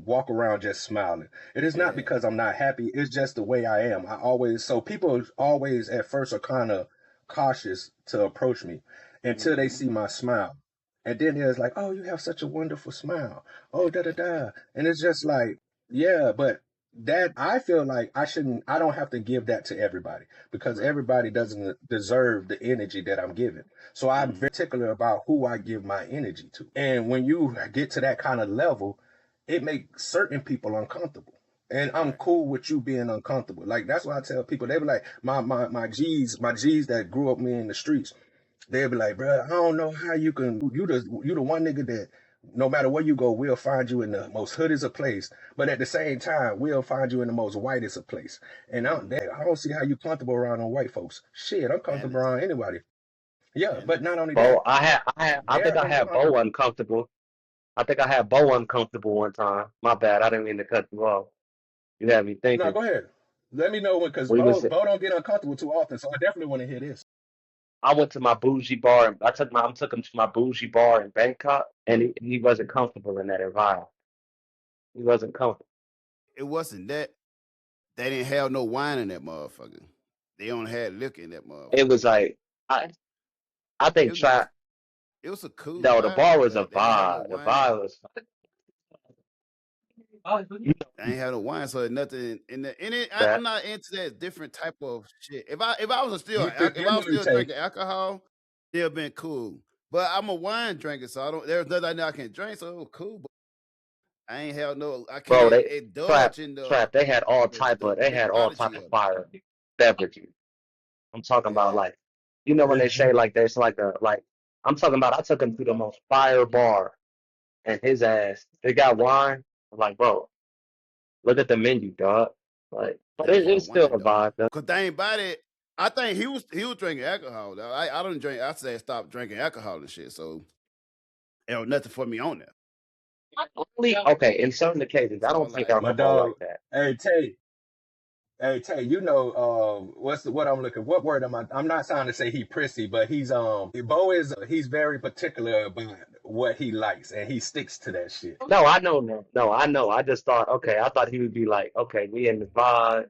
walk around just smiling. It is not Yeah. because I'm not happy, it's just the way I am. I always so people always at first are kind of cautious to approach me until they Hmm. see my smile. And then there's like, "Oh, you have such a wonderful smile." Oh, da da da. And it's just like, yeah, but that I feel like I don't have to give that to everybody because Right. everybody doesn't deserve the energy that I'm giving. So I'm Hmm. very particular about who I give my energy to. And when you get to that kind of level, it makes certain people uncomfortable. And I'm Right. cool with you being uncomfortable. Like that's why I tell people, they be like, my G's that grew up me in the streets, they'll be like, bro, I don't know how you the one nigga that no matter where you go, we'll find you in the most hoodest of place, but at the same time, we'll find you in the most whitest of place. And Hmm. I don't see how you comfortable around on white folks. Shit, I'm comfortable Manners. around anybody. Yeah, but Manners. not only that, Bo, I they're think I had Bo uncomfortable. uncomfortable. I think I had Bo uncomfortable one time. My bad. I didn't mean to cut you off. You had me No, thinking. go ahead. Let me know when, because We was Bo don't get uncomfortable too often, so I definitely want to hear this. I went to my bougie bar and I took him to my bougie bar in Bangkok and he wasn't comfortable in that environment. He wasn't comfortable. It wasn't that they didn't have no wine in that motherfucker. They only had liquor in that It motherfucker. was like I It think was a try it was a cool no the bar vibe, was a but they didn't have no vibe. The wine. vibe was you know They ain't had no wine, so nothing in it. I'm that. not into that different type of shit. If I was still You feel if I was me, still Tay? drinking alcohol, it'd have been cool. But I'm a wine drinker, so I don't. There's nothing I can drink, so it was cool. But I ain't held no. I Bro, can't they indulge in trap. They the had all type prodigy of of it. fire beverages. I'm talking about Yeah, like, you know when they say like there's like a like I'm talking about I took him to the most fire bar and his ass they got wine. I'm like, bro, look at the menu, dog. Like, but they didn't have it's still wine a though. vibe. Though. Cause they ain't about it. I think he was drinking alcohol though. I don't drink. I said stop drinking alcohol and shit. So there was nothing for me on there. Only okay in certain occasions. I So don't I'm drink like, My alcohol dog, like that. hey Tay, you know, what I'm looking, what word am I? I'm not trying to say he prissy, but Bo he's very particular about what he likes and he sticks to that shit. No, I know, no, I know. I just thought, okay, I thought he would be like, okay, we in the vibe.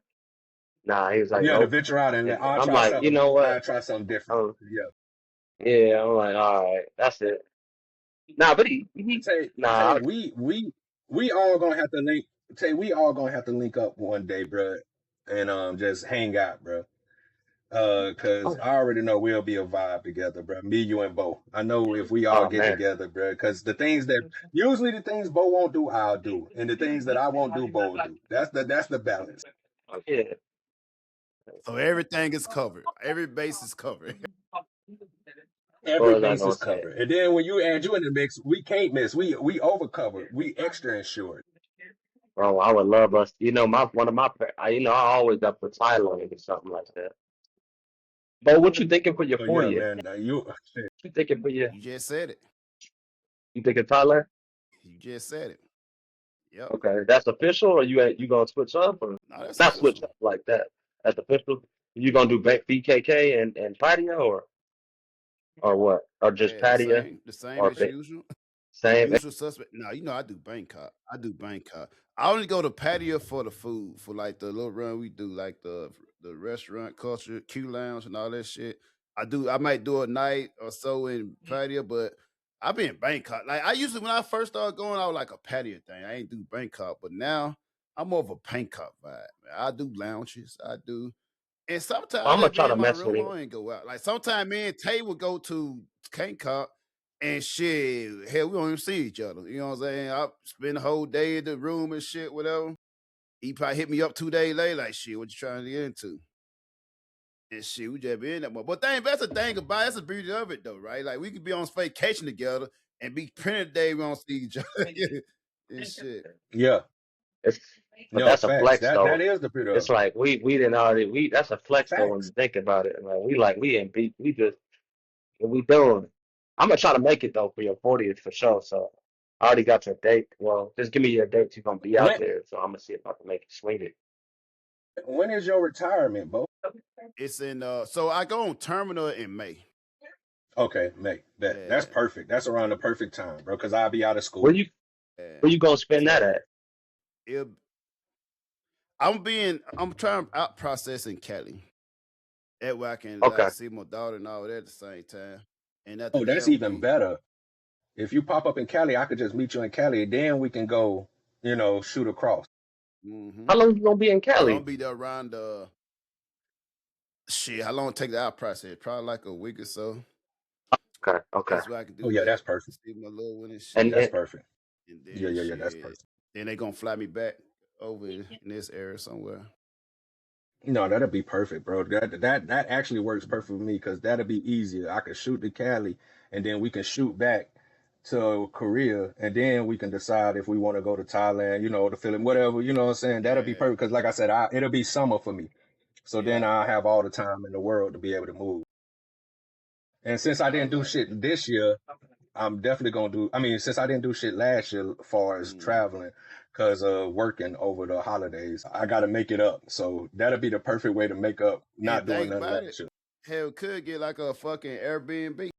Nah, he was like, Yeah, to nope. venture out and And I'm like, you know I'll what? try something different. Um, Yeah. yeah, I'm like, all right, that's it. Nah, but Tay, nah, we all gonna have to link. Tay, we all gonna have to link up one day, bro, and just hang out, bro. Cause I already know we'll be a vibe together, bro. Me, you, and Bo. I know if we all oh get man, together, bro. Cause usually the things Bo won't do, I'll do, and the things that I won't do, Bo will do. That's the balance. yeah. so everything is covered. Every base is covered. What Every was I base gonna is say? covered, and then when you add you in the mix, we can't miss. We over covered. We extra insured. Bro, I would love us. You know, my one of my, I always up for Thailand or something like that. But what you thinking for your So yeah, 40th? man. You thinking for your, You just said it. you thinking Thailand? You just said it. Yep. Okay, that's official, or you gonna switch up, or No, that's not switch official. up like that? That's official. You gonna do BKK and patio, or what? Or just Yeah, the patio, same, the same or as usual. The same? usual suspect. No, I do Bangkok. I only go to patio for the food, for like the little run we do, like the restaurant culture, Q lounge, and all that shit. I might do a night or so in patio, but I be in Bangkok. Like I usually when I first started going, I was like a patio thing. I ain't do Bangkok, but now I'm more of a Bangkok vibe. Man. I do lounges. I do. And sometimes I I'm gonna just try be to in my mess with room. it. I ain't go out. Like sometimes me and Tay would go to Bangkok and shit. Hell, we don't even see each other. You know what I'm saying? I spend the whole day in the room and shit, whatever. He probably hit me up 2 days later, like shit, what you trying to get into? And shit, we just be in that more. But that's the thing about it. That's the beauty of it though, right? Like we could be on vacation together and be printed day we don't see each other. and shit. Yeah. It's but No that's a facts. flex That though. is the beauty It's of it. like we didn't already we that's a flex though when Facts. you think about it. Like we in beat we just what we doing. I'm gonna try to make it though for your 40th for sure. So I already got your date. Well, just give me your date you're gonna be out When there. So I'm gonna see if I can make it swing it. when is your retirement, Bo? It's in so I go on terminal in May. Okay, May. That's Yeah, perfect. That's around the perfect time, bro. Because I'll be out of Where school. you yeah. where you gonna spend that So at? it, I'm trying out processing Cali. That way I can Okay. like see my daughter and all that at the same time. And after Oh, that, that's I'm even be better. If you pop up in Cali, I could just meet you in Cali, and then we can go, shoot across. mm-hmm. How long you gonna be in So I'm Cali? be there around shit. How long it take the out process? Probably like a week or so. Okay, okay. That's why I can Oh do yeah, that. that's perfect. See my little one and And shit. That's and perfect. And Yeah, then that's shit. perfect. Then they gonna fly me back over in this area somewhere. No, that'll be perfect, bro. That actually works perfect for me because that'll be easier. I could shoot to Cali, and then we can shoot back to Korea, and then we can decide if we want to go to Thailand, the Philippines, whatever. You know what I'm saying? That'll be Yeah, perfect because, like I said, it'll be summer for me. So then yeah. I'll have all the time in the world to be able to move. And since I I didn't was do like, shit this year, I'm definitely gonna do. I mean, since I didn't do shit last year, as far as mm, traveling, because of working over the holidays, I got to make it up. So that'll be the perfect way to make up and not doing think nothing about it. last year. Hell, could get like a fucking Airbnb.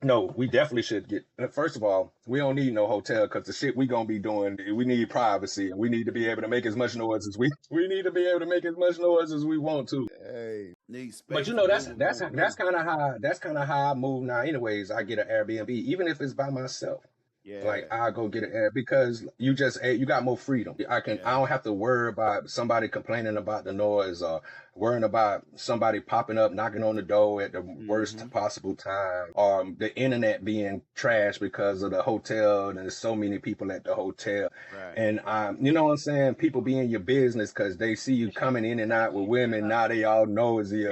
No, we definitely should get. First of all, we don't need no hotel because the shit we gonna be doing, we need privacy, and we need to be able to make as much noise as we need to be able to make as much noise as we want to. Hey, need But space to do what we that's want to that's do. kind of how I move now. Anyways, I get an Airbnb, even if it's by myself. Like Yeah, I'll go get an air because you got more freedom. I yeah. don't have to worry about somebody complaining about the noise or worrying about somebody popping up knocking on the door at the worst Mm-hmm. possible time or the internet being trashed because of the hotel and there's so many people at the hotel. Right. And you know what I'm saying? People be in your business because they see you coming in and out with women. Now they all nosy.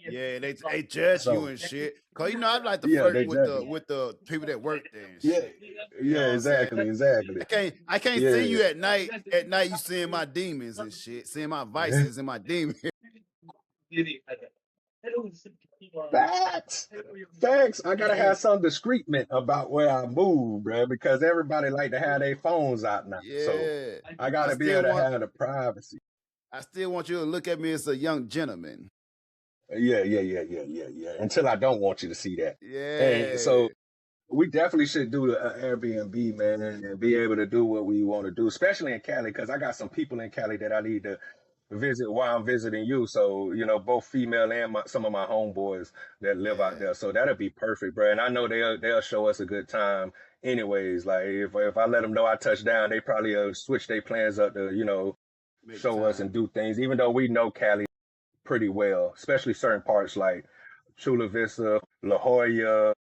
Yeah, they judge you So and shit. Cause I like to yeah, flirt they judge you. with the people that work there and Yeah, shit. You know what I'm saying? exactly. I can't Yeah. see you at night. At night you seeing my demons and shit, seeing my vices and my demons. Facts. Facts. I gotta have some discreetment about where I move, bruh, because everybody like to have their phones out now. So Yeah. I gotta be able to have the privacy. I still want you to look at me as a young gentleman. Yeah. Until I don't want you to see that. And Yeah. so we definitely should do the Airbnb, man, and be able to do what we want to do, especially in Cali, because I got some people in Cali that I need to visit while I'm visiting you. So, both female and some of my homeboys that live out Yeah. there. So that'll be perfect, bro. And I know they'll show us a good time anyways. Like if I let them know I touched down, they probably switch their plans up to, Make show us time. and do things, even though we know Cali pretty well, especially certain parts like Chula Vista, La Jolla,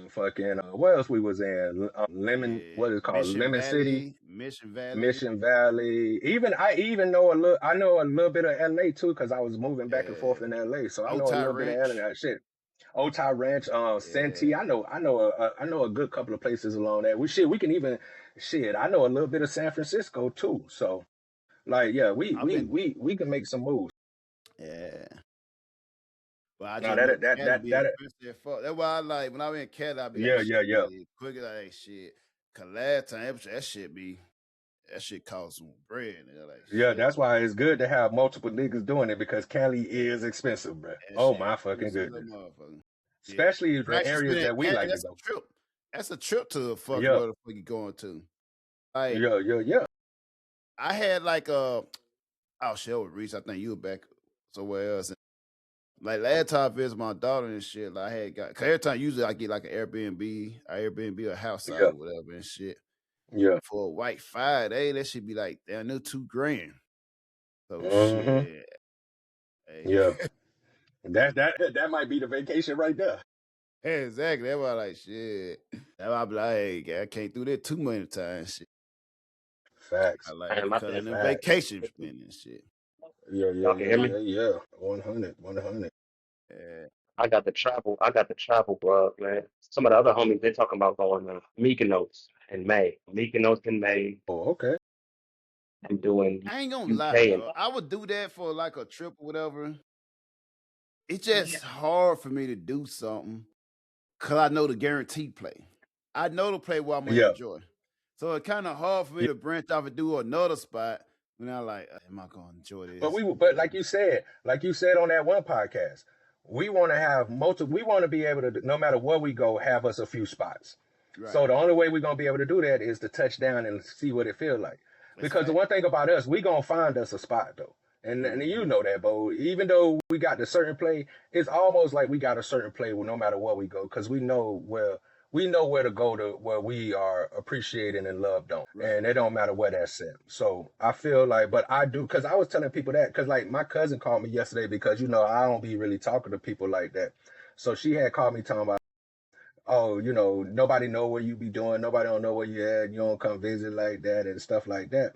fucking what else we was in? Lemon, Yeah. what is it called? Mission Lemon City, Valley. Mission Valley. I even know I know a little bit of LA too, because I was moving back and forth in LA. So I know a Otay little bit of Ranch. LA shit. Otay Ranch, Santee. I know a good couple of places along there. We can even I know a little bit of San Francisco too. So like yeah, we I've been we can make some moves. yeah. But I No, just know that Cali that be that expensive as fuck. That's why I like when I'm in Cali, I be like, yeah, shit, quick like shit. Cause last time that shit cost some bread. And they're like, yeah. shit, That's why it's good to have multiple niggas doing it because Cali is expensive, bro. that Oh shit my fucking expensive as a goodness. motherfucker. Yeah. Especially the Price you areas spend in that we Cali, like to that's go. a trip. That's a trip to the fucking Yeah, where the fuck you going to. Like yeah. I had like oh shit with Reese. I think you were back somewhere else. Like last time I visited my daughter and shit, like I had got cause every time usually I get like an Airbnb or house out Yeah, or whatever and shit. yeah. For a white 5 day, that should be like damn near $2,000. So Mm-hmm. shit. Hey. Yeah. That might be the vacation right there. Exactly. That's why I like shit. That's why I be like, hey, I can't do that too many times. Shit. Facts. I like Man, my cutting thing. the Facts. vacation spending shit. Y'all can hear me? Yeah. 100. Yeah. I got the travel bug, man. Some of the other homies they talking about going to Mykonos in May. Mykonos in May. Oh, okay. I'm doing I ain't gonna UK lie and though. I would do that for like a trip or whatever. It's just hard for me to do something because I know the guaranteed play. I know the play where I'm gonna Yeah. enjoy. So it's kind of hard for me Yeah. to branch off and do another spot when I'm like, am I gonna enjoy But this? but like you said on that one podcast, we want to have we want to be able to, no matter where we go, have us a few spots. Right. So the only way we're gonna be able to do that is to touch down and see what it feels like. That's Because the right. one thing about us, we gonna find us a spot though. And you Mhm. know that, Bo. Even though we got the certain play, it's almost like we got a certain play no matter where we go, because we know where to go to where we are appreciated and loved on. Right. And it don't matter where that's at. So I feel like, but I do, because I was telling people that, because like my cousin called me yesterday, because you know I don't be really talking to people like that. So she had called me talking about, oh, you know, nobody know what you be doing, nobody don't know where you at, you don't come visit like that and stuff like that.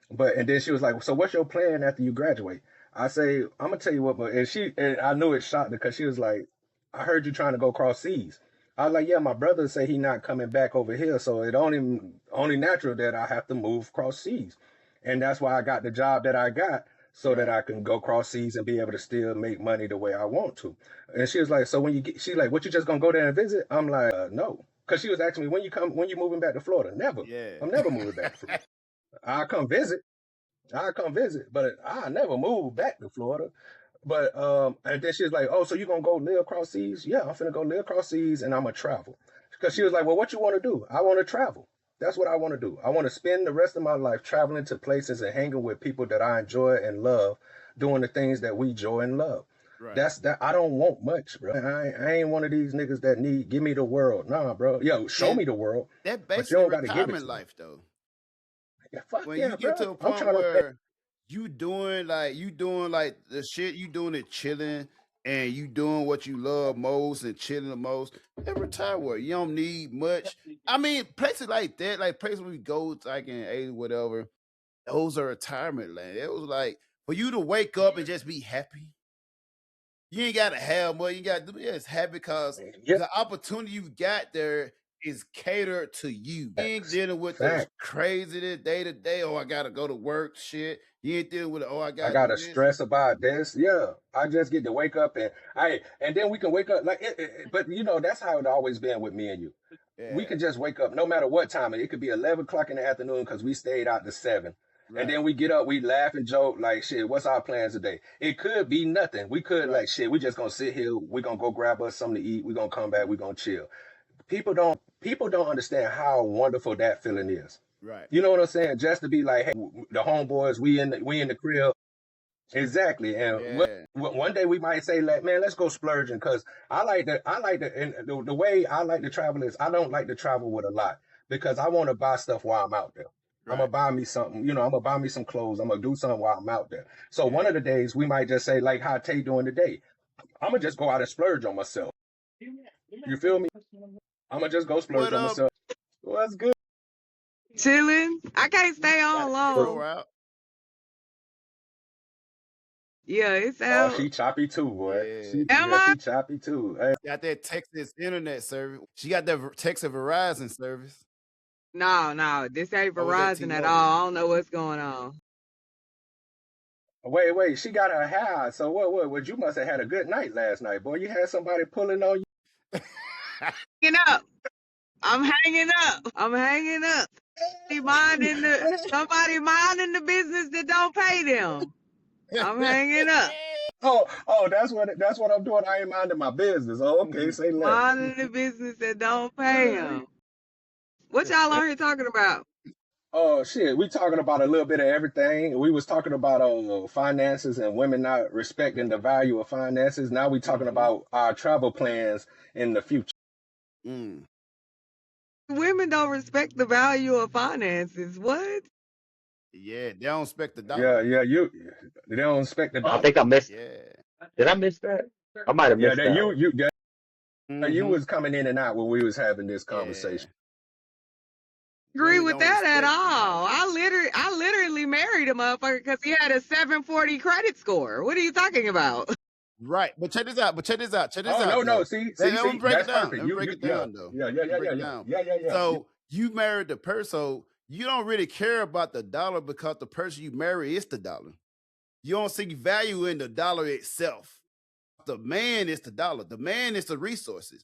And then she was like, so what's your plan after you graduate? I say, I'm gonna tell you what, and I knew it shocked her, because she was like, I heard you trying to go cross seas. I was like, yeah, my brother say he not coming back over here, so it only natural that I have to move cross seas. And that's why I got the job that I got, so that I can go cross seas and be able to still make money the way I want to. And she was like, so she's like, what, you just gonna go there and visit? I'm like, no. Because she was asking me, when you moving back to Florida? Never. Yeah. I'm never moving back to Florida. I'll come visit, but I never move back to Florida. But and then she was like, oh, so you gonna go live across seas? Yeah, I'm finna go live across seas and I'm gonna travel. Because she was like, well, what you want to do? I want to travel. That's what I want to do. I want to spend the rest of my life traveling to places and hanging with people that I enjoy and love, doing the things that we enjoy and love. Right. That's that. I don't want much, bro. I ain't one of these niggas that give me the world. Nah, bro. Yo, show me the world. That But you basically don't got to give it retirement to me. life though. Yeah, fuck When yeah, you bro. get to a I'm point trying to. where you doing like the shit you doing it chilling and you doing what you love most and chilling the most, and retire where you don't need much. I mean, places like that, like places we go like in 80, whatever, those are retirement land. It was like for you to wake up and just be happy. You ain't gotta have much, you gotta do just happy because Yeah, the opportunity you got there is catered to you. You ain't dealing with this fact. crazy day to day. Oh, I gotta go to work shit. You ain't dealing with oh, I I gotta gotta do this. stress about this. Yeah, I just get to wake up and then we can wake up like but you know that's how it always been with me and you. We Yeah, can just wake up no matter what time. It could be 11 o'clock in the afternoon because we stayed out to 7. And right, then we get up, we laugh and joke like shit. What's our plans today? It could be nothing. We could right, like shit. We just gonna sit here. We gonna go grab us something to eat. We gonna come back. We gonna chill. People don't understand how wonderful that feeling is. right. You know what I'm saying? Just to be like, hey, the homeboys, we in the crib. Exactly. And Yeah, one day we might say, like, man, let's go splurging, because and the way I like to travel is I don't like to travel with a lot, because I want to buy stuff while I'm out there. I'm right. gonna buy me something, I'm gonna buy me some clothes. I'm gonna do something while I'm out there. So one Yeah. of the days we might just say, like how Tay doing today, I'm gonna just go out and splurge on myself. You feel me? I'm gonna just go splurge What on up? myself. Well, that's good. Chilling. I can't stay Got on the long. pro out. Yeah, it's Oh, out. she choppy too, boy. Yeah. Am I? She choppy too. Hey, Got that Texas internet service. She got that Texas Verizon service. No, this ain't Or was that Verizon at T-Mobile? all. I don't know what's going on. wait, she got her hair. So what? You must have had a good night last night, boy. You had somebody pulling on you. Hanging up. I'm hanging up. I'm hanging up. Somebody minding the business that don't pay them. I'm hanging up. Oh, that's what I'm doing. I ain't minding my business. Oh, okay, say less. Minding the business that don't pay them. What y'all on here talking about? Oh shit, we talking about a little bit of everything. We was talking about finances and women not respecting the value of finances. Now we talking Mhm. about our travel plans in the future. Mm. Women don't respect the value of finances. What? Yeah, they don't expect the Yeah, dollar. they don't expect the Oh, I dollar. think I missed. Yeah. Did I miss that? I might have Yeah, missed that that one. you Mhm. was coming in and out when we was having this Yeah. conversation. Agree Women with don't that at respect the all. dollar. I literally married a motherfucker because he had a 740 credit score. What are you talking about? Right. But check this out. Check this Oh out no, though. see, Let me break it that's down. perfect. Let me break it down though. Let me break it down. Yeah. So you married the person, so you don't really care about the dollar because the person you marry is the dollar. You don't see value in the dollar itself. The man is the dollar. The man is the resources.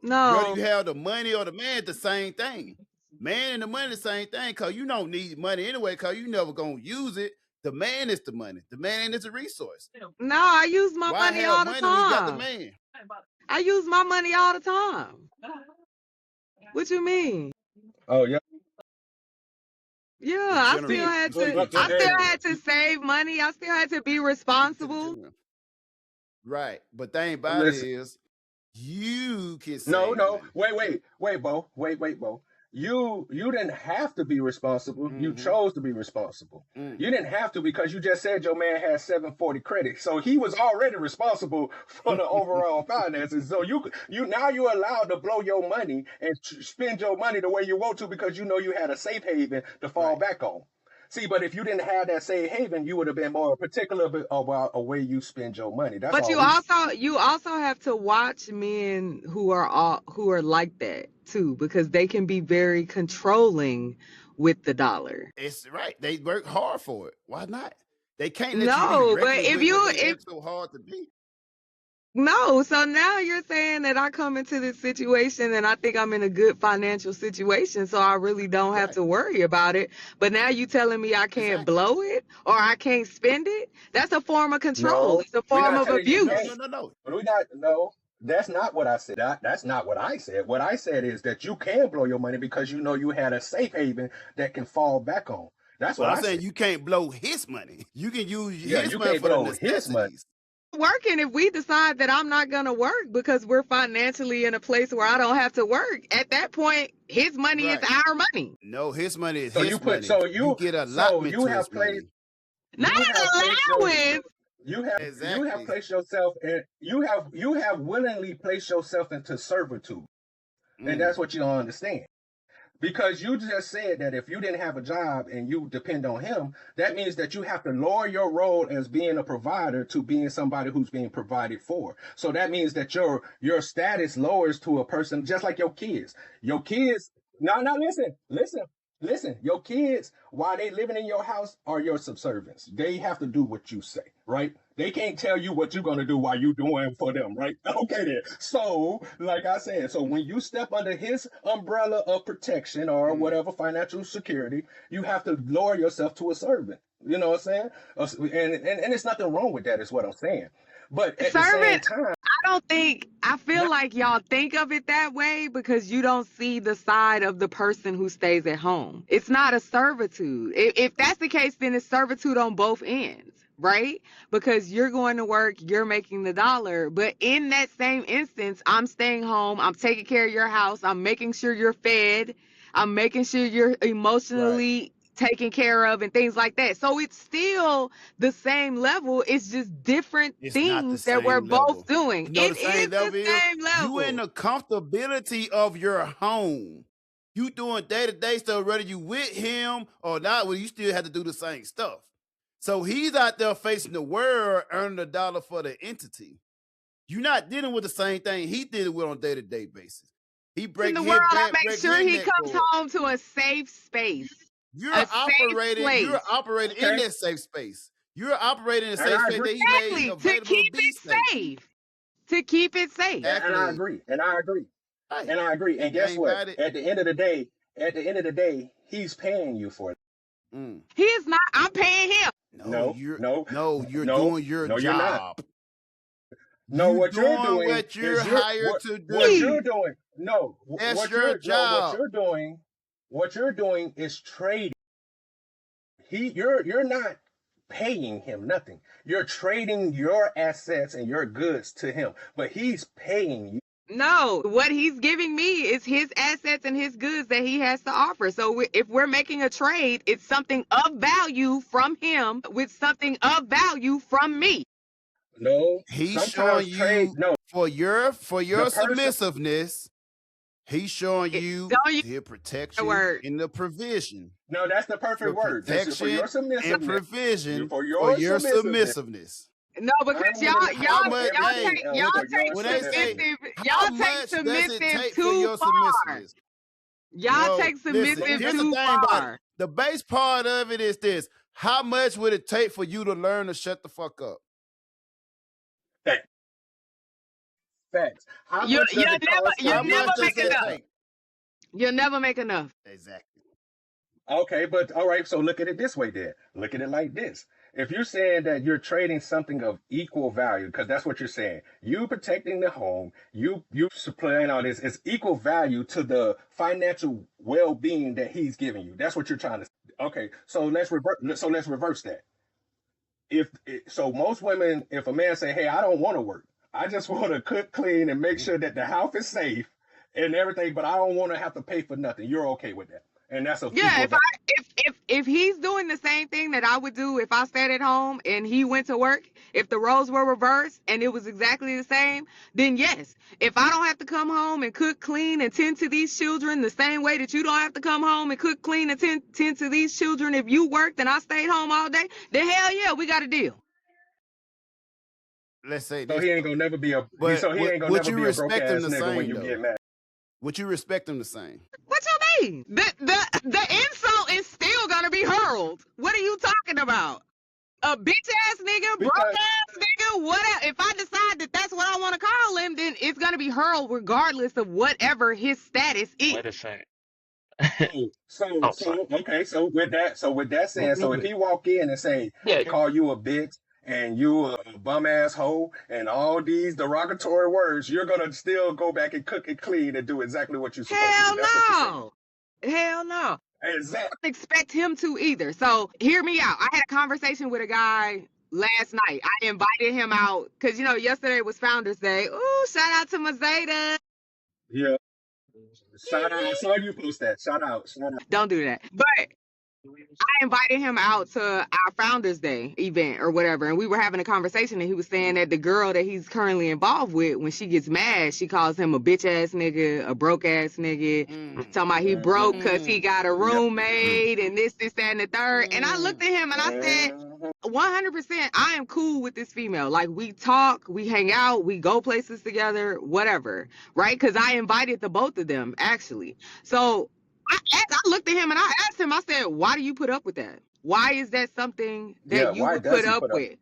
Whether No, you have the money or the man, the same thing. Man and the money, the same thing, because you don't need money anyway, because you never gonna use it. The man is the money. The man is a resource. no, I use my Why money have all the money when you got the time. man? I use my money all the time. What you mean? Oh yeah. Yeah, In I general. still had So, to. but I still then, had to save money. I still had to be In responsible. general. Right. But the thing about it listen. is you can No, save no. money. Wait, Bo. Wait, Bo. You didn't have to be responsible. You Mm-hmm. chose to be responsible. Mm. You didn't have to because you just said your man had 740 credit. So he was already responsible for the overall finances. So you now you're allowed to blow your money and spend your money the way you want to because you know you had a safe haven to fall Right. back on. See, but if you didn't have that safe haven, you would have been more particular about a way you spend your money. That's But all. you also have to watch men who are like that too, because they can be very controlling with the dollar. It's right. They work hard for it. Why not? They can't let you No, be but reckless if with what they you work so hard to be. no, so now you're saying that I come into this situation and I think I'm in a good financial situation, so I really don't have Right. to worry about it. But now you telling me I can't Exactly. blow it or I can't spend it? That's a form of control. No, It's a we're form not of telling you abuse. can't. No. But we not. No, that's not what I said. That's not what I said. What I said is that you can blow your money because you know you had a safe haven that can fall back on. That's But what I'm I saying said. you can't blow his money. You can use Yeah, his you money can't for the blow his money. necessities. Working if we decide that I'm not going to work because we're financially in a place where I don't have to work. At that point, his money is Right. our money. No, his money is So you his put. money. So You you. get So allotment you to have his placed. money. Not You an have placed your. allowance. You have Exactly. placed yourself in. You have willingly placed yourself into servitude, and Mm. that's what you don't understand. Because you just said that if you didn't have a job and you depend on him, that means that you have to lower your role as being a provider to being somebody who's being provided for. So that means that your status lowers to a person just like your kids. Your kids, no, listen. Your kids, while they living in your house, are your subservients. They have to do what you say, right? They can't tell you what you're gonna do while you doing for them, right? Okay then. So, like I said, so when you step under his umbrella of protection or Mm. whatever financial security, you have to lower yourself to a servant. You know what I'm saying? And it's nothing wrong with that, is what I'm saying. But at the same Servant, time, I feel not, like y'all think of it that way because you don't see the side of the person who stays at home. It's not a servitude. If that's the case, then it's servitude on both ends, right? Because you're going to work, you're making the dollar. But in that same instance, I'm staying home, I'm taking care of your house, I'm making sure you're fed, I'm making sure you're Right. emotionally taken care of and things like that. So it's still the same level. It's just different It's not the things that we're same both level. doing. You know It the same is the level is same you in level. the comfortability of your home. You doing day-to-day stuff, whether you with him or not, well, you still have to do the same stuff. So he's out there facing the world, earning a dollar for the entity. You're not dealing with the same thing he dealing with on a day-to-day basis. He In break the his world, I back, make break sure his he neck comes for it. home to a safe space, You're a safe operating in place. that safe space. You're operating in a and safe I space agree. that he made Exactly, to available to keep be it safe. safe. To keep it safe. And I Exactly. agree. And I agree. Right. And I agree. And And guess thing what? about it, At the end of the day, he's paying you for it. mm, He is not. I'm paying him. No, you're no, you're no, doing your no, you're not. job. No, You what you're doing doing what you're is hired to what do. you're doing. No, That's what your you're job. what you're doing is trading. You're not paying him nothing. You're trading your assets and your goods to him, but he's paying you. No, what he's giving me is his assets and his goods that he has to offer. So if we're making a trade, it's something of value from him with something of value from me. No, He's sometimes showing trade. you No, for your the person. submissiveness. He's showing you Don't use the that protection word. and the provision. No, that's the For perfect word. That's for your protection and submissiveness. provision For for your your submissiveness. submissiveness. No, because I'm willing to How do much? everything Hey, y'all else for take your when they say, submissive, how y'all take much does it submissive take for too your far. submissiveness? Y'all No, take listen, submissive here's the too thing about it. far. The base part of it is this. How much would it take for you to learn to shut the fuck up? Thank Facts. How You much you does it cost for you'll How a man never much to does make that enough. sell? take? You'll never make enough. Exactly. Okay, but all right, so look at it this way then. Look at it like this. If you're saying that you're trading something of equal value, because that's what you're saying, you protecting the home, you supplying all this is equal value to the financial well-being that he's giving you. That's what you're trying to say. Okay, so let's reverse that. So most women, if a man say, "Hey, I don't want to work. I just want to cook, clean, and make sure that the house is safe and everything, but I don't want to have to pay for nothing." You're okay with that, and that's of Yeah, equal value. if he's doing the same thing that I would do if I stayed at home and he went to work, if the roles were reversed and it was exactly the same, then yes. If I don't have to come home and cook, clean, and tend to these children the same way that you don't have to come home and cook, clean, and tend to these children if you worked and I stayed home all day, then hell yeah, we got a deal. Let's say So this he ain't though. gonna never be a But so he ain't gonna would never you be a broke respect him ass the nigga when same you though? get mad. Would you respect him the same? What you mean? The insult is still gonna be hurled. What are you talking about? A bitch ass nigga, broke Because ass nigga, whatever. If I decide that that's what I want to call him, then it's gonna be hurled regardless of whatever his status is. Wait a second. so Oh, sorry. okay, so with that saying, so if he walk in and say, Yeah. call you a bitch and you a bum ass hoe and all these derogatory words, you're gonna still go back and cook and clean and do exactly what you're supposed to Hell do. That's what you're saying. no. Hell no. Exactly. I don't expect him to either. So hear me out. I had a conversation with a guy last night. I invited him out because yesterday was Founders Day. Ooh, shout out to Mazeda. Yeah. Shout out. I saw you post that. Shout out. Don't do that. But I invited him out to our Founders Day event or whatever, and we were having a conversation, and he was saying that the girl that he's currently involved with, when she gets mad, she calls him a bitch ass nigga, a broke ass nigga, talking about he broke because he got a roommate and this, that, and the third. And I looked at him and I said, 100%, I am cool with this female. Like, we talk, we hang out, we go places together, whatever, right? Because I invited the both of them, actually. So I looked at him and I asked him, I said, why do you put up with that? Why is that something that you Why would does put he up put up? with?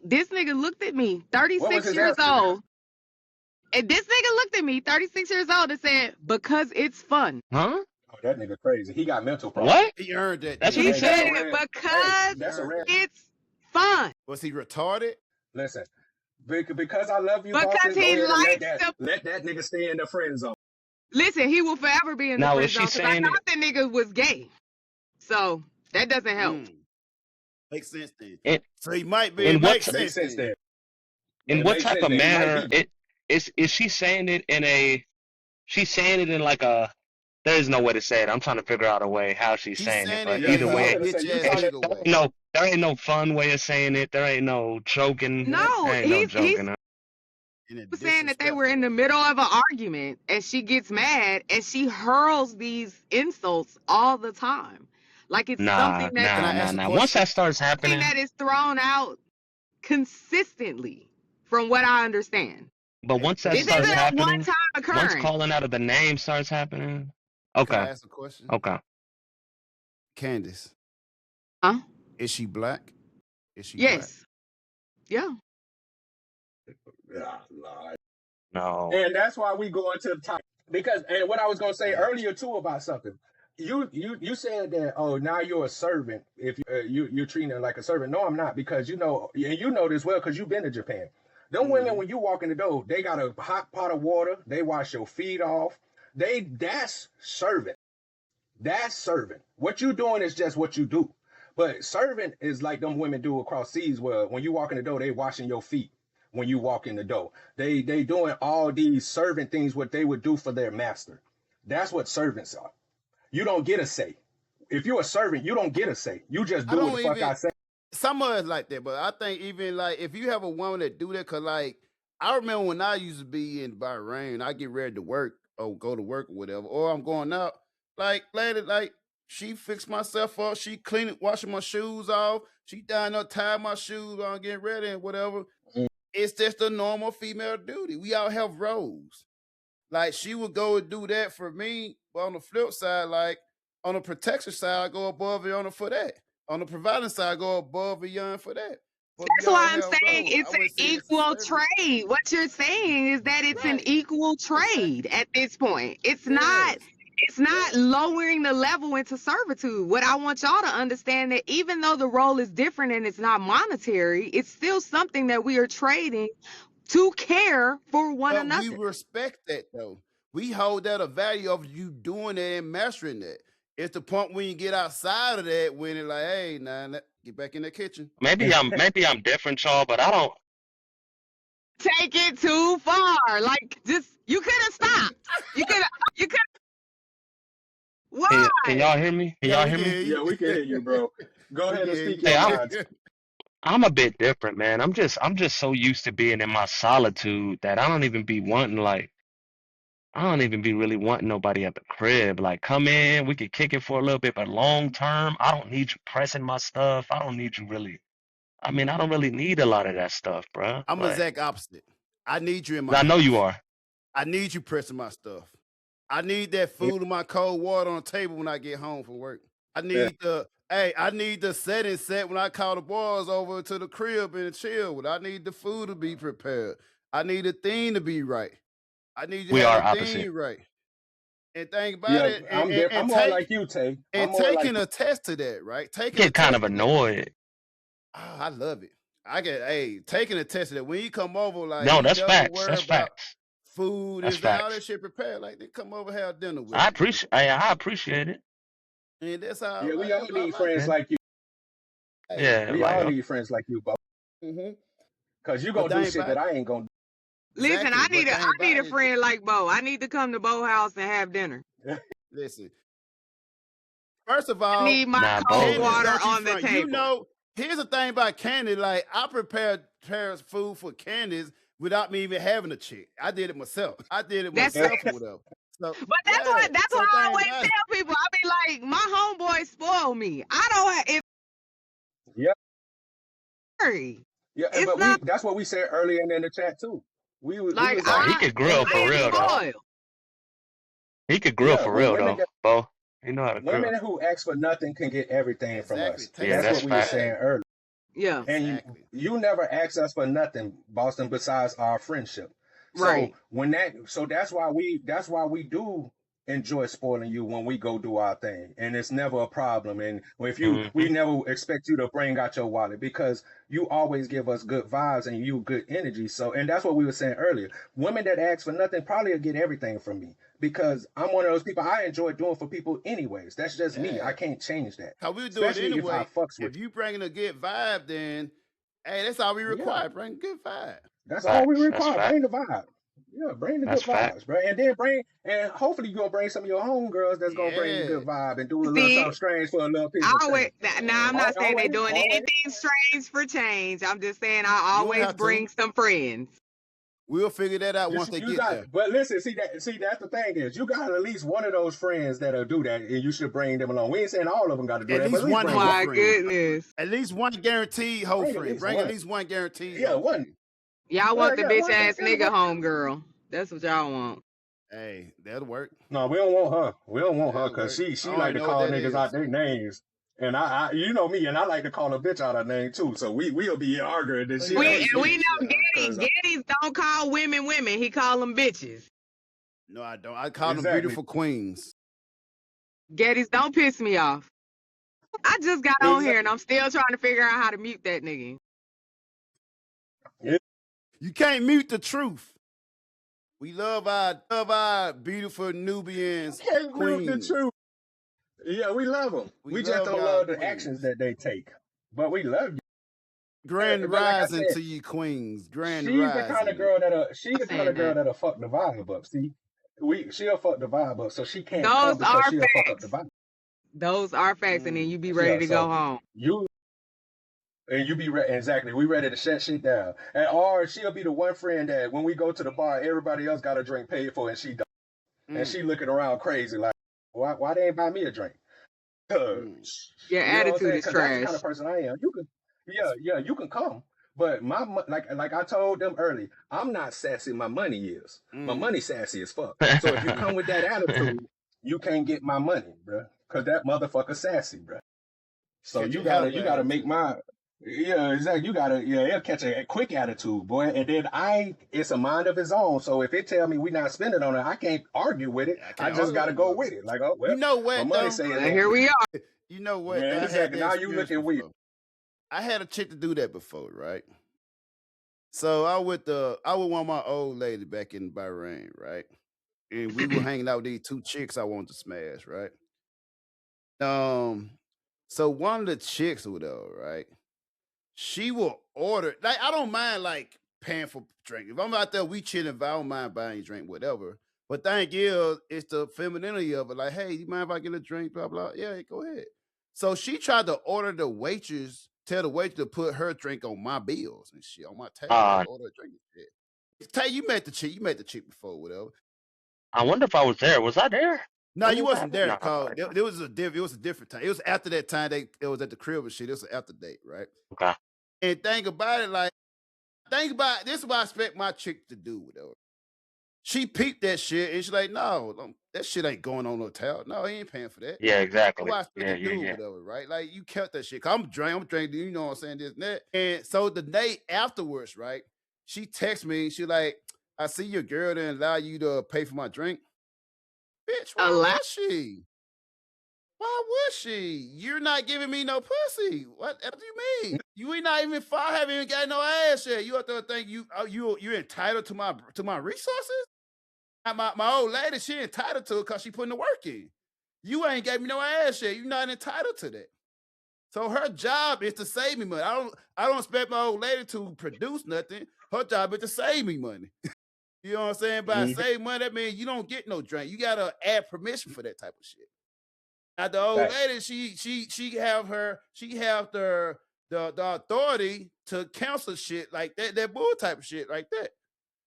This nigga looked at me, What was 36 his years answer? old. And this nigga looked at me, 36 years old, and said, because it's fun. Huh? Oh, that nigga crazy. He got mental problems. What? He earned that. That's didn't what He he he? said, said. because That's a rare. it's fun. Was he retarded? Listen, because I love you, Because bosses, go he ahead and likes to. let that nigga stay in the friend zone. Listen, he will forever be in the Now, friend is she zone because I saying it? thought that nigga was gay. So that doesn't help. Makes sense then. In, So he might be. in It what makes Makes sense sense then. then. in It what makes type sense of then. He might manner be. is she saying it in a? She's saying it in like a. There is no way to say it. I'm trying to figure out a way how she's He's saying it, saying but it Yeah, in either because I'm way, a gonna say bitch you ass trying to. nigga way. no, there ain't no fun way of saying it. There ain't no joking. No, There ain't no he's joking. In a saying that they were disrespectful in the way. middle of an argument and she gets mad and she hurls these insults all the time. Like it's something Can I that ask a Once question? that starts something happening, that is thrown out consistently, from what I understand. but once that This Can starts isn't a happening, one-time once occurrence. calling out of the name starts happening, I okay, ask a question? okay. Candace, Huh? is she black? Is she Yes. Yeah. Ah, Lord. No. And that's why we go into the top. Because and what I was gonna say earlier too about something. You said that, oh, now you're a servant if you're treating her like a servant. No, I'm not, because and you know this well because you've been to Japan. Them women, when you walk in the door, they got a hot pot of water. They wash your feet off. That's servant. That's servant. What you doing is just what you do. But servant is like them women do across seas, where when you walk in the door, they washing your feet. When you walk in the door, they doing all these servant things what they would do for their master. That's what servants are. You don't get a say. If you're a servant, you don't get a say. You just I do what don't the fuck even. I say. Some of us like that, but I think even like if you have a woman that do that, cause like I remember when I used to be in Bahrain, I get ready to work or go to work or whatever, or I'm going out. Like lady, like she fixed myself up, she cleaned it, washing my shoes off, she down up tying my shoes on, getting ready and whatever. Mm. It's just a normal female duty. We all have roles. Like she would go and do that for me, but on the flip side, like on the protection side, I go above and beyond for that. On the providing side, I go above and beyond for that. But That's why y'all I'm have saying both. it's I an would say it's a equal service. trade. What you're saying is that it's an Right. equal trade Exactly. at this point. It's not lowering the level into servitude. What I want y'all to understand that even though the role is different and it's not monetary, it's still something that we are trading to care for one But we another. respect that though. We hold that a value of you doing that and mastering that. It's the point when you get outside of that when it's like, hey, nah, get back in the kitchen. Maybe I'm different, y'all, but I don't. Take it too far. Like, just you could have stopped. You could Why? Can y'all hear me? Can Yeah, y'all we hear can me? hear Yeah, we can hear you, bro. Go We ahead can and hear speak you. Hey, your I'm mind. I'm a bit different, man. I'm just so used to being in my solitude that I don't even be wanting I don't even be really wanting nobody at the crib. Like, come in, we could kick it for a little bit, but long term, I don't need you pressing my stuff. I don't need you really. I mean, I don't really need a lot of that stuff, bruh. I'm Like, exact opposite. I need you in my I know you house. are. I need you pressing my stuff. I need that food and my cold water on the table when I get home from work. I need the setting set when I call the boys over to the crib and chill with. I need the food to be prepared. I need the thing to be right. I need to We have are the opposite. thing right. And think about Yeah, it I'm more like you, Tay. I'm and more like taking a test to that, right? Taking a Get kind test of to that. annoyed. Oh, I love it. Taking a test of that. When you come over, like No, you that's never facts. worry That's about facts. food, That's is that all that facts. shit prepared? Like they come over, have dinner with I me. appreciate. I appreciate it. And that's how Yeah, we all I need like friends Yeah, like you. it. yeah. We Like, all need friends like you, bro. Mm-hmm. Cause you But gonna do dang shit about that I ain't gonna do. Listen, exactly. But dang I need a about it. friend like Bo. I need to come to Bo house and have dinner. Listen, first of I all, need my nah, Bo. cold Candace, water don't you on the front. You table. know, here's the thing about Candace. Like I prepared food for Candace without me even having a chick. I did it myself. I did it That's myself or whatever. So But that's yeah. what So I dang always about tell it. people. I be like, my homeboys spoil me. I don't have it's Yeah, free. yeah, It's but not that's what we said earlier in the chat too. We like was Nah, like he could grill women for I go am do real though. all. spoiled. He could grill Yeah, for real women though, Bo. He know how to grill. women who ask for nothing can get everything from Exactly. us. Take Yeah, That's that's what we were fact. saying earlier. Yeah. And Exactly. you never ask us for nothing, Boston, besides our friendship. Right. So that's why we do enjoy spoiling you when we go do our thing, and it's never a problem. And if we Hmm. never expect you to bring out your wallet because you always give us good vibes and you good energy. So, and that's what we were saying earlier. Women that ask for nothing probably will get everything from me because I'm one of those people. I enjoy doing for people anyways. That's just me. I can't change that. How we do it Especially if I anyway. fucks with If you bringing a good vibe, then hey, that's all we you. Yeah, require. Bring a good vibe. that's all we Facts. That's require. Bring fact. the vibe. Yeah, bring the That's good fact. vibes, bro. And then and hopefully you're gonna bring some of your homegirls that's gonna bring the good Yeah. vibe and do a little See, something strange for a little piece I of always change. now I'm not saying they Always, doing always. anything strange for change. I'm just saying I You don't always have to. bring some friends. We'll figure that out once they You get got, there. but listen, see that's the thing is you got at least one of those friends that'll do that, and you should bring them along. We ain't saying all of them got to do At that, but least at least one bring whole one. My friend. goodness. At least one guaranteed whole Bring at friend. least Bring at one. least one guaranteed Yeah, whole one. friend. Y'all want the Yeah, bitch one. ass That'll nigga work. homegirl. That's what y'all want. Hey, that'll work. No, we don't want her. We don't want her That'll because work. she I like already to know what call that niggas is. out their names. And I you know me, and I like to call a bitch out her name too. So we'll be arguing and shit. Yeah, We know Cause Geddes don't call women women. He call them bitches. No, I don't. I call them Exactly. beautiful queens. Geddes, don't piss me off. I just got on here and I'm still trying to figure out how to mute that nigga. You can't mute the truth. We love our beautiful Nubians, can't mute the queens. truth. Yeah, we love them. We just love don't y'all love the queens. actions that they take. But we love you. Grand But like I rising said, to you, queens. Grand she's rising. the kind of girl that'll fuck the vibe up. See, she'll fuck the vibe up, so she can't come Those because are she'll fuck up facts. the vibe. Those are facts, and then you be ready Yeah, to so go home. you be ready. Exactly, we ready to shut shit down. Or she'll be the one friend that when we go to the bar, everybody else got a drink paid for, and she don't. And she looking around crazy like, why they ain't buy me a drink? Your You know what I'm attitude saying? is 'Cause that's the trash. kind of person I am. You can, you can come, but like I told them early, I'm not sassy. My money is. My money sassy as fuck. So if you come with that attitude, you can't get my money, bro. Cause that motherfucker sassy, bro. So Cause you you have gotta that make attitude. my Yeah, exactly. You gotta, yeah, it'll catch a quick attitude, boy. And then it's a mind of its own. So if it tell me we not spending on it, I can't argue with it. I I can't just argue gotta with go it. with it. Like, oh You well, know my what money though? saying And that. here we are. You know what? Man, I had exactly. that Now you experience looking weird. before. I had a chick to do that before, right? So I with one of my old lady back in Bahrain, right? And we were hanging out with these two chicks I wanted to smash, right? So one of the chicks or whatever, right? She will order, like, I don't mind like paying for drink. If I'm out there, we chilling, I don't mind buying you drink, whatever. But thing is, it's the femininity of it. Like, hey, you mind if I get a drink? Blah blah. Yeah, go ahead. So she tried to order the waitress, tell the waitress to put her drink on my bills and shit, on my tab. Like, order a drink and shit. Tay, you met the chick before, whatever. I wonder if I was there. Was I there? No, When you was wasn't that? there. No, Cause it was a different time. It was after that time it was at the crib and shit. It was an after date, right? okay. And think about it, this is what I expect my chick to do, whatever. She peeped that shit and she's like, no, that shit ain't going on no tab. No, he ain't paying for that. Yeah, That's exactly. what I expect Yeah, to do, whatever, right? Like, you kept that shit. Cause I'm drinking, you know what I'm saying, this and that. And so the day afterwards, right, she texts me, she like, I see your girl didn't allow you to pay for my drink. Bitch, why Allow- was she? Why would she? You're not giving me no pussy. What do you mean? You ain't not even far, haven't even got no ass yet. You out there think you're entitled to my resources? My old lady, she entitled to it because she putting the work in. You ain't gave me no ass yet. You're not entitled to that. So her job is to save me money. I don't expect my old lady to produce nothing. Her job is to save me money. You know what I'm saying? By save money, that means you don't get no drink. You gotta add permission for that type of shit. Now the old lady, she have the authority to cancel shit like that bull type of shit like that.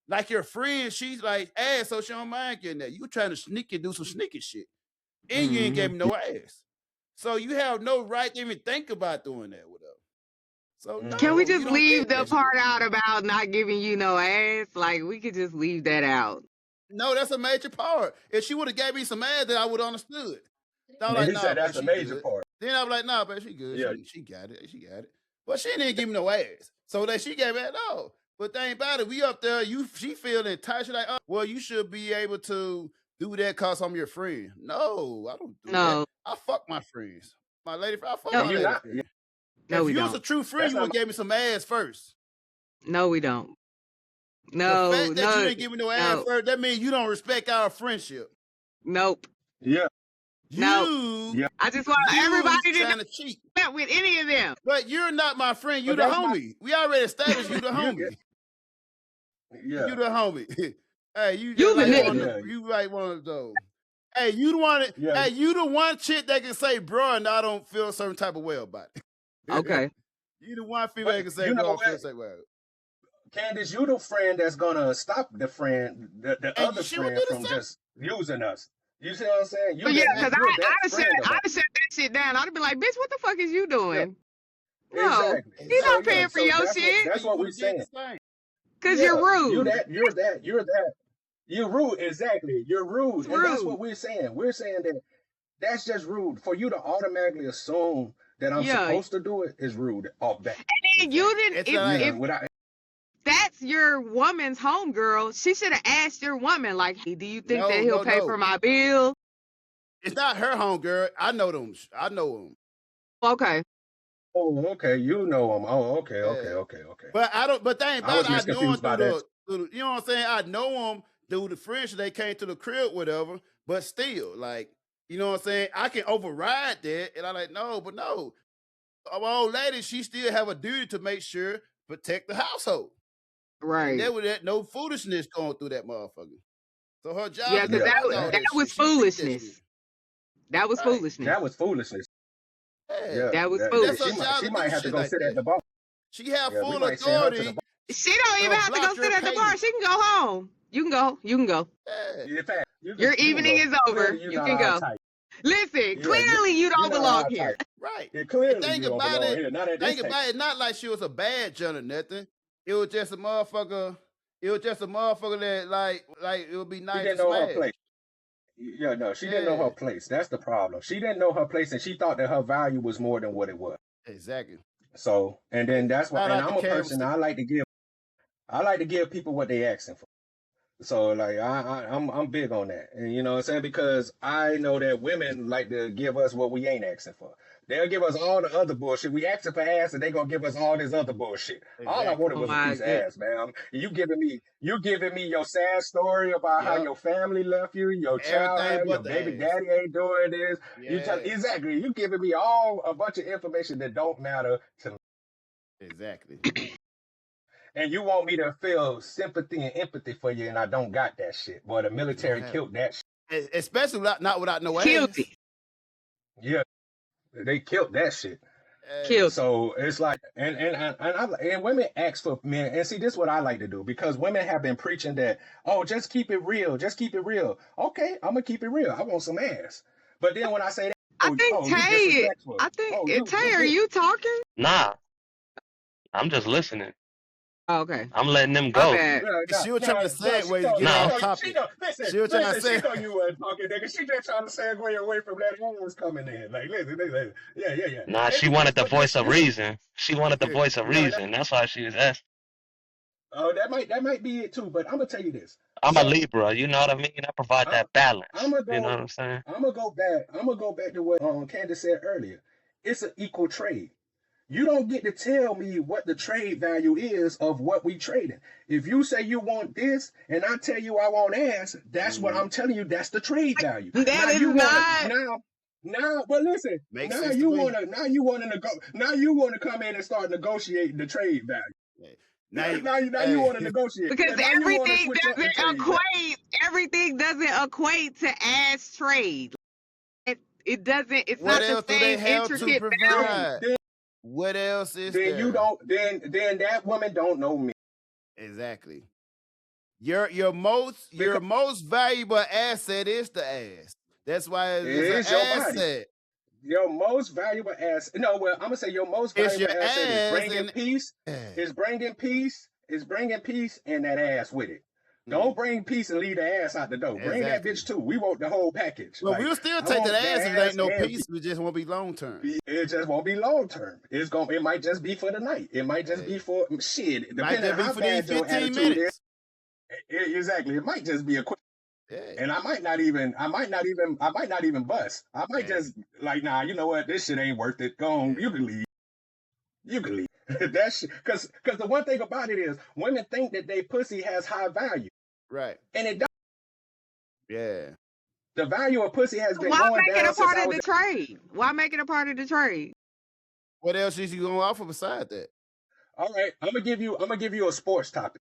Like your friend, she's like ass, so she don't mind getting that. You trying to sneak and do some sneaky shit, and you ain't gave me no ass, so you have no right to even think about doing that with her. So no, Can we you just don't leave get the that part shit. out about not giving you no ass? Like, we could just leave that out. No, that's a major part. If she would have gave me some ass, then I would have understood. I'm And like, he nah, said babe, that's a she major good. part. Then I was like, nah, babe, she good. Yeah. She got it. She got it. But she didn't give me no ass. So that she gave me that, no. But thing about it, we up there, she feeling entitled. She like, oh, well, you should be able to do that because I'm your friend. No, I don't do No. that. I fuck my friends. My lady, I fuck No. my You're lady not. friend. No, If we you was a don't. true friend, That's you not would have gave me some ass first. No, we don't. The No, fact that you no, didn't give me no ass no, first, that means you don't respect our friendship. nope. Yeah. No. You I just want you everybody is to know trying to cheat. that with any of them. But you're not my friend. You But the that's not. homie. We already established you the You, homie. yeah. You the homie. Hey, you You just the like nigga. one of Yeah. you like one of those. Hey, you the one. Yeah. Hey, you the one chick that can say, bro, and I don't feel a certain type of way about it. Okay. You the one female that But can say, you bro, I know don't feel a what, certain way. Candace, you the friend that's gonna stop the And other she would friend do the from same. just using us. You see what I'm saying? But yeah, because You're that I'd friend of have shut that shit down. I'd have been like, bitch, what the fuck is you Yeah, doing? No, exactly. he's So not yeah, paying for so your that's shit what You we're would have did saying. the same. because Yeah, you're rude. you're that. You're rude, exactly. You're rude, It's and that's rude. what we're saying. We're saying that that's just rude. For you to automatically assume that I'm Yeah. supposed to do it is rude off bat. And you Exactly. didn't, It's if like Yeah, if without. that's your woman's homegirl, she should have asked your woman, like, hey, do you think that he'll pay for no. my bill? It's not her home girl. I know them. I know them. Okay. Oh, okay. You know him. Oh, okay, Yeah. okay. But I don't. But thing I was about it, I just know them confused by that. through the. You know what I'm saying? I know them through the friendship. They came to the crib, whatever. But still, like, you know what I'm saying? I can override that, and I'm like, no, but no. My old lady, she still have a duty to make sure protect the household. And Right. there was that no foolishness going through that motherfucker. So her job Yeah, is to because Yeah, watch all that that was shit. She peeped that foolishness. shit. That was Right. foolishness. that was foolishness. Yeah. Yeah, That was That's foolish. her she job to might do have to shit go like sit at that. the bar. She have Yeah, we full might send her to the authority bar. She don't even to have to go block sit your at the bar. payment. She can go home. You can go. You can go. Yeah. In fact, Your evening go. is over. Clearly, you're You not can our go. type. Listen, Yeah, clearly you you're don't not belong our here. type. Right. Yeah, And clearly think you don't about belong it. here. Not at this Think table. about it. Not like she was a bad John or nothing. It was just a motherfucker. It was just a motherfucker that like it would be She nice didn't to know her smash. place. Yeah, no, she didn't know Yeah. her place. That's the problem. She didn't know her place, and she thought that her value was more than what it was. Exactly. So, and then that's why, Shout and out to I'm a Cam. person, I like to give people what they asking for. So like I'm big on that. And you know what I'm saying? Because I know that women like to give us what we ain't asking for. They'll give us all the other bullshit. We asking for ass and they gonna give us all this other bullshit. All I Exactly. wanted Oh was a my piece of goodness. ass, man. You giving me your sad story about how Yep. your family left you, your child, Everything your but the baby ass. daddy ain't doing this. You Yeah. exactly. You giving me all a bunch of information that don't matter to me. Exactly. And you want me to feel sympathy and empathy for you, and I don't got that shit. Boy, the military Yeah. killed that shit. Especially not without no Killed ass. it. Yeah, they killed that shit. Killed it. So it's like, and women ask for men, and see, this is what I like to do, because women have been preaching that, oh, just keep it real, just keep it real. Okay, I'm gonna keep it real. I want some ass. But then when I say that, I think you Tay, disrespectful. I think you Tay, are you talking? Nah, I'm just listening. Oh, okay. I'm letting them My go. bad. She was trying to segue to get Nah. off topic. Listen, She was trying to she say- know you weren't talking, nigga. She just trying to segue away from that ass coming in. Like, listen. Yeah. Nah, she wanted the voice of reason. She wanted the voice of No, that- reason. That's why she was asking. Oh, that might be it too. But I'm gonna tell you this. I'm So, a Libra, you know what I mean? I provide that balance. I'ma go- You know what I'm saying? I'm gonna go back to what Candace said earlier. It's an equal trade. You don't get to tell me what the trade value is of what we trading. If you say you want this and I tell you I want ass, that's what I'm telling you. That's the trade value. That Now is you not- wanna, now, but listen. Makes Now sense to you me. want to come in and start negotiating the trade value. Now you hey, want to negotiate Because Now you wanna everything switch up the doesn't trade value. equate. Everything doesn't equate to ass trade. It doesn't. It's What not else the do they same have to intricate provide? value. What else is Then there? you don't. Then that woman don't know me. Exactly. Your most valuable asset is the ass. That's why It it's is an your body. asset. Your most valuable asset. No, well, I'm gonna say your most It's valuable your asset ass is bringing and- peace. Is bringing peace. Is bringing peace and that ass with it. Don't bring peace and leave the ass out the door. Bring that Exactly. bitch too. We want the whole package. Well, Like, we'll still I take want that ass if there ain't no and peace. We just won't be long term. It just won't be long term. It might just be for the night. It might just be for shit. Might Depending just on be how for these bad your 15 attitude is. minutes. Exactly. It might just be a quick. Yeah. And I might not even bust. I might just like, nah, you know what? This shit ain't worth it. Go on, you can leave. That shit, because the one thing about it is women think that they pussy has high value, Right. and it don't. Yeah. The value of pussy has been Why going make it down a since part I of was. the trade? Why make it a part of the trade? What else is you gonna offer beside that? All right, I'm gonna give you a sports topic.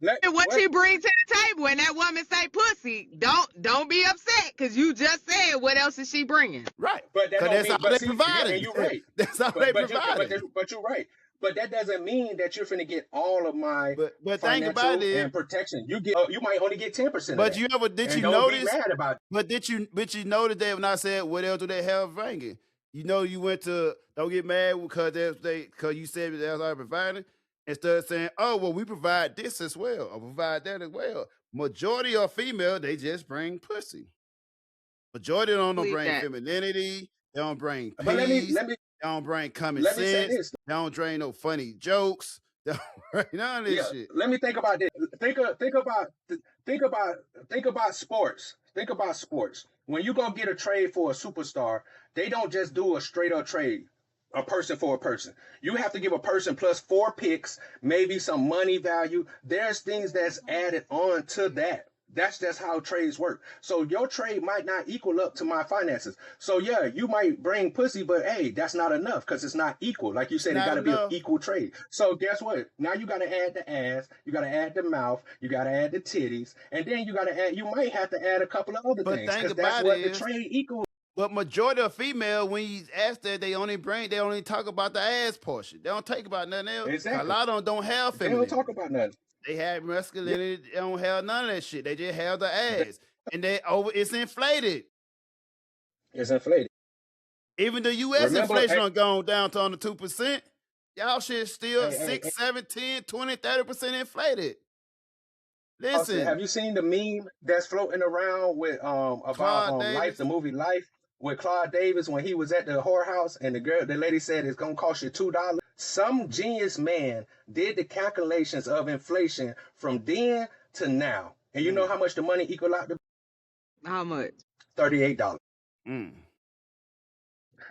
And what she brings to the table, and that woman say pussy, don't be upset because you just said what else is she bringing? Right. But that Because don't that's mean- all but they see, provided. yeah, and you're right. That's all they provided. But you're right. But that doesn't mean that you're finna get all of my But think financial about it. and protection. You might only get 10%. But of you that. ever did And you don't be notice? mad about it. But did you notice that when I said what else do they have ringing? You know, you went to don't get mad because you said that's all providing. Instead of saying, oh well, we provide this as well, or provide that as well. Majority are female, they just bring pussy. Majority don't Believe bring that. femininity, they don't bring peace, But let me they don't bring common let me say sense, this. they don't bring no funny jokes, they don't bring none of this Yeah, shit. let me think about this. Think about sports. Think about sports. When you go get a trade for a superstar, they don't just do a straight up trade, a person for a person. You have to give a person plus 4 picks, maybe some money value. There's things that's added on to that. That's just how trades work. So your trade might not equal up to my finances. So yeah, you might bring pussy, but hey, that's not enough because it's not equal. Like you said, Not it got to be enough. an equal trade. So guess what? Now you got to add the ass, you got to add the mouth, you got to add the titties, and then you got to add. You might have to add a couple of other But things think because that's about what it the is- trade equals. But majority of female, when you ask that, they only talk about the ass portion. They don't talk about nothing else. Exactly. A lot of them don't have They femininity. don't talk about nothing. They have masculinity. They don't have none of that shit. They just have the ass, and it's inflated. It's inflated. Even the U.S. Remember, inflation hey- done gone down to under 2%. Y'all shit still Hey, 6, 7, 10, 20, 30% inflated. Austin, Listen, have you seen the meme that's floating around with about Claude Life, Davis? the movie Life, with Claude Davis when he was at the whorehouse and the lady said it's gonna cost you $2 Some genius man did the calculations of inflation from then to now. And you know how much the money equal out to? How much? $38. Mm.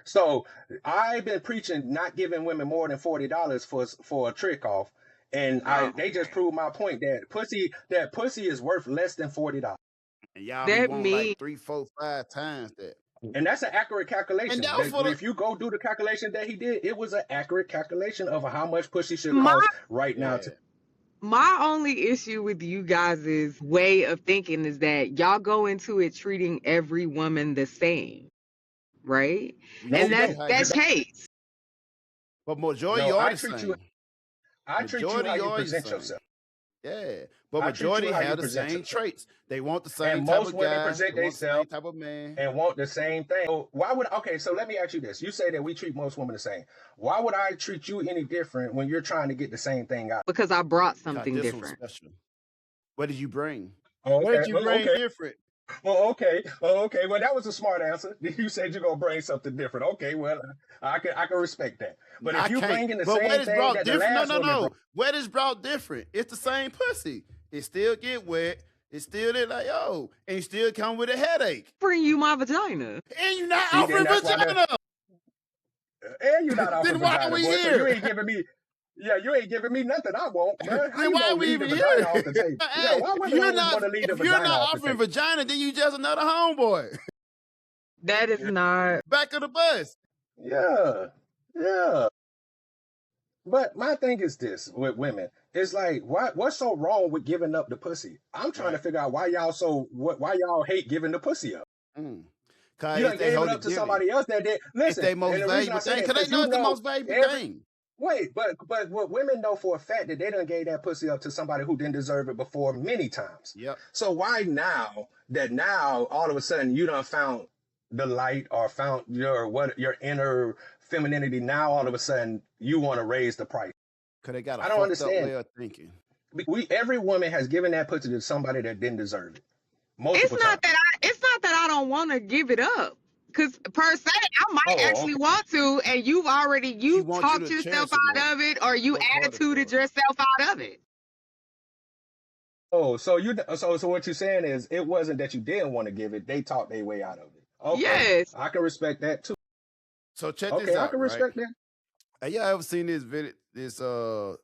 So I've been preaching not giving women more than $40 for a trick off. And they just proved my point that pussy is worth less than $40. And y'all That want mean- like 3, 4, 5 times that. And that's an accurate calculation. And that was for the- If you go do the calculation that he did, it was an accurate calculation of how much pussy should My- cost right now. Yeah. My only issue with you guys' way of thinking is that y'all go into it treating every woman the same, right? No, And we that's don't. that's case. But majority No, are I the treat same. you- I treat you Majority how you are the present same. yourself. Yeah, but I treat you majority how you have the present same yourself. traits. They want the same And type most of women guy. present They want the same themselves type of man. and want the same thing. So so let me ask you this. You say that we treat most women the same. Why would I treat you any different when you're trying to get the same thing out? Because I brought God, something this different. one's special. What did you bring? Oh, What did you bring okay. different? Oh, okay. Oh, okay. Well, that was a smart answer. You said you're gonna bring something different. Okay, well, I can respect that. But if I you can't. bringing the But same what is thing brought that the different? last No. woman brought, What is brought different? It's the same pussy. It still get wet. It's still there like, oh, and you still come with a headache. Offering you my vagina. And you're not See, then offering that's why vagina. and you're not offering Then why vagina, we boy, so here? you ain't giving me. Yeah, you ain't giving me nothing I want. Man. How Then you why gonna we leave the even vagina here? off the table? Hey, Yeah, why if would you're always not, want to leave the if you're vagina not off the offering table? vagina, then you just another homeboy. That is not. Back of the bus. Yeah. But my thing is this with women. It's like, what's so wrong with giving up the pussy? I'm trying to figure out why y'all hate giving the pussy up. Cause You it's done they gave it hold up it to giving. somebody else that did. It's Listen, their most and the reason I valuable say thing. that, Cause they 'cause know you it's the know most valuable every, thing. wait, but what women know for a fact that they done gave that pussy up to somebody who didn't deserve it before many times. Yep. So why now all of a sudden you done found the light or found your inner femininity, now all of a sudden you want to raise the price? Cause they got a I don't fucked understand. up way of thinking. Every woman has given that pussy to somebody that didn't deserve it. It's Multiple times. not that I don't want to give it up. Cause per se, I might Oh, actually okay. want to, and you She talked wants you to yourself cherish it out more. of it, or you Work harder for attituded it. yourself out of it. Oh, so what you're saying is it wasn't that you didn't want to give it, they talked their way out of it. Okay. Yes. I can respect that too. So check Okay, this I out, can right? respect that. Have y'all ever seen this video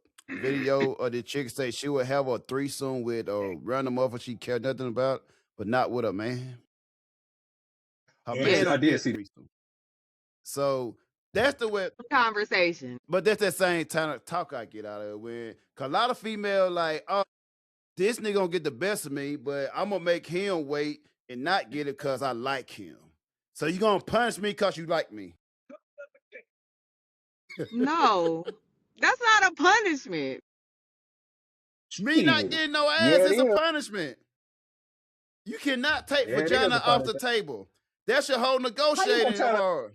of the chick say she would have a threesome with a random motherfucker she cared nothing about, but not with a man? Her Yes, man I don't did get see that. threesome. So that's the way. Conversation. But that's that same kind of talk I get out of it. When, cause a lot of female like, oh, this nigga gonna get the best of me, but I'm gonna make him wait and not get it cause I like him. So you gonna punish me cause you like me. No, that's not a punishment. Me not Shit. getting no ass Yeah, it is a is. punishment. You cannot take Yeah, it is vagina a off the punishment. table. That's your whole How you negotiating gonna tell part.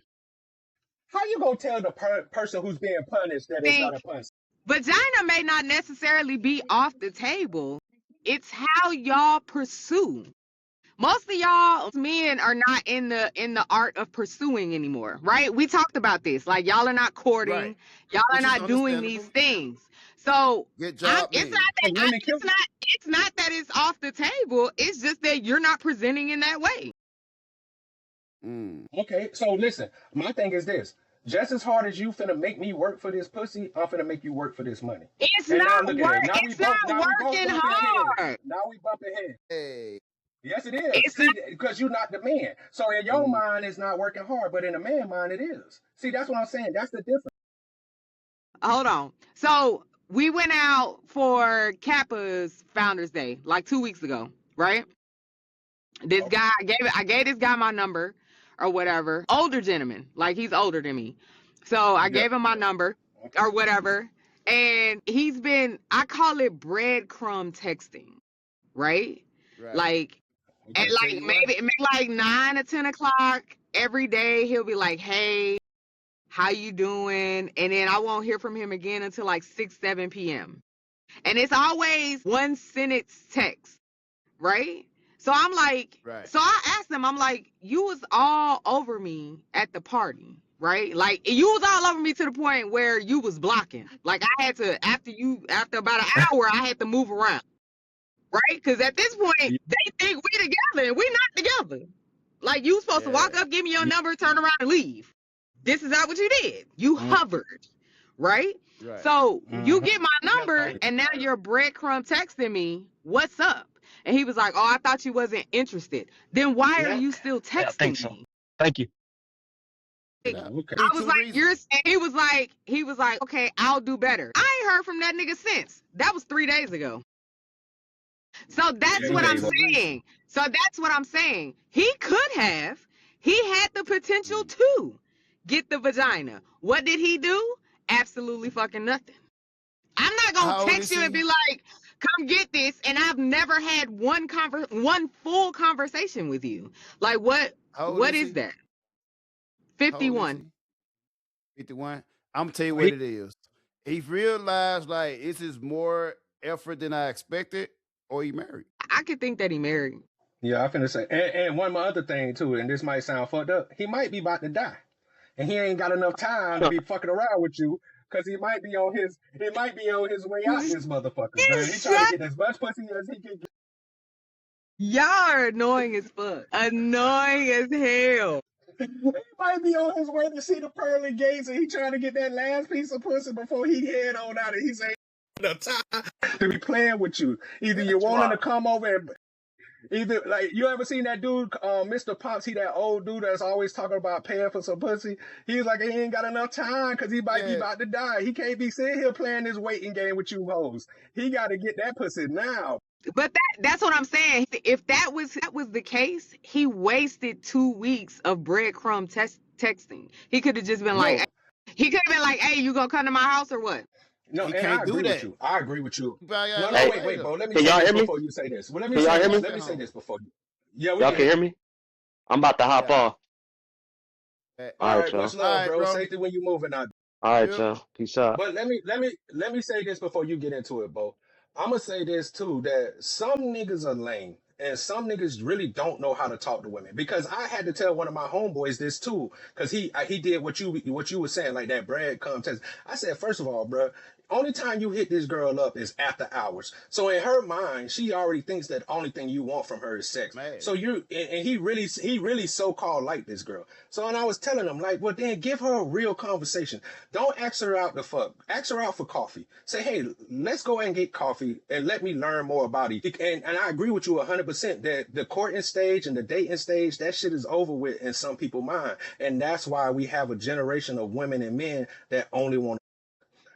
How you gonna tell the person who's being punished that it's not a punishment? Vagina may not necessarily be off the table. It's how y'all pursue. Most of y'all men are not in the art of pursuing anymore, right? We talked about this. Like y'all are not courting, Right. y'all are Which is not doing these understandable. things. So Good job, it's man. not that Women kill- it's not that it's off the table. It's just that you're not presenting in that way. Mm. Okay, so listen, my thing is this. Just as hard as you finna make me work for this pussy, I'm finna make you work for this money. It's And now not look at it. Now we It's both- not now we both working bumping hard. heads. Now we bumping heads. Hey. Yes, it is. It's See, because you're not the man. So in your Mhm. mind, it's not working hard, but in a man's mind, it is. See, that's what I'm saying. That's the difference. Hold on. So we went out for Kappa's Founders Day like 2 weeks ago, right? This Okay. guy I gave this guy my number or whatever. Older gentleman, like he's older than me. So I Yeah. gave him my number or whatever. And he's been, I call it breadcrumb texting, right? Right. Like I'll at tell like you what. maybe like 9 or 10 o'clock every day, he'll be like, hey, how you doing? And then I won't hear from him again until like 6, 7 p.m. And it's always one sentence text, right? So I'm like, Right. so I asked him, I'm like, you was all over me at the party, right? Like you was all over me to the point where you was blocking. Like I had to after about an hour, I had to move around, right? Because at this point, they think we together and we not together. Like you supposed to walk up, give me your number, turn around and leave. This is not what you did. You hovered, right? Right. So you get my number and now you're breadcrumb texting me, what's up? And he was like, oh, I thought you wasn't interested. Then why are you still Yeah, I think texting so. me? Thank you. Okay. I was like, he was like, okay, I'll do better. I ain't heard from that nigga since. That was 3 days ago. So that's what I'm saying. He could have. He had the potential to get the vagina. What did he do? Absolutely fucking nothing. I'm not How gonna old text is you and he? be like, come get this. And I've never had one full conversation with you. Like what? How old What is is he? that? How old is 51. he? 51. I'm gonna tell you what it is. He realized like this is more effort than I expected, or he married. I could think that he married. Yeah, I finna say, and one more other thing too, and this might sound fucked up. He might be about to die, and he ain't got enough time to be fucking around with you, cause he might be on his way out. This motherfucker, man. He trying to get as much pussy as he can get. Y'all are annoying as fuck. Annoying as hell. He might be on his way to see the pearly gates, and he trying to get that last piece of pussy before he head on out, and he's ain't enough time to be playing with you. Either you want him to come over and. Either like you ever seen that dude, Mr. Pops? He that old dude that's always talking about paying for some pussy. He's like he ain't got enough time because he might be about to die. He can't be sitting here playing this waiting game with you hoes. He got to get that pussy now. But that's what I'm saying. If that was the case, he wasted 2 weeks of breadcrumb texting. He could have just been like, he could have been like, hey, you gonna come to my house or what? No, He and can't I do agree that. with you. I agree with you. But No, hey, wait, bro. Let me Can say y'all this hear me? before you say this. Well, let me Can y'all hear me? say this before you. Yeah, we Y'all can can hear me? I'm about to hop Yeah. off. All right, y'all. much love, All right, bro. bro. Safety when you moving out. All right, Yep. y'all. Peace out. But let me say this before you get into it, Bo. I'm gonna say this too, that some niggas are lame and some niggas really don't know how to talk to women. Because I had to tell one of my homeboys this too, because he did what you were saying, like that bread contest. I said, first of all, bro, only time you hit this girl up is after hours. So in her mind, she already thinks that only thing you want from her is sex. Man. So he really so-called like this girl. So and I was telling him, like, well then give her a real conversation. Don't ask her out to fuck. Ask her out for coffee. Say, hey, let's go and get coffee and let me learn more about you. And I agree with you 100% that the courting stage and the dating stage, that shit is over with in some people's mind. And that's why we have a generation of women and men that only want,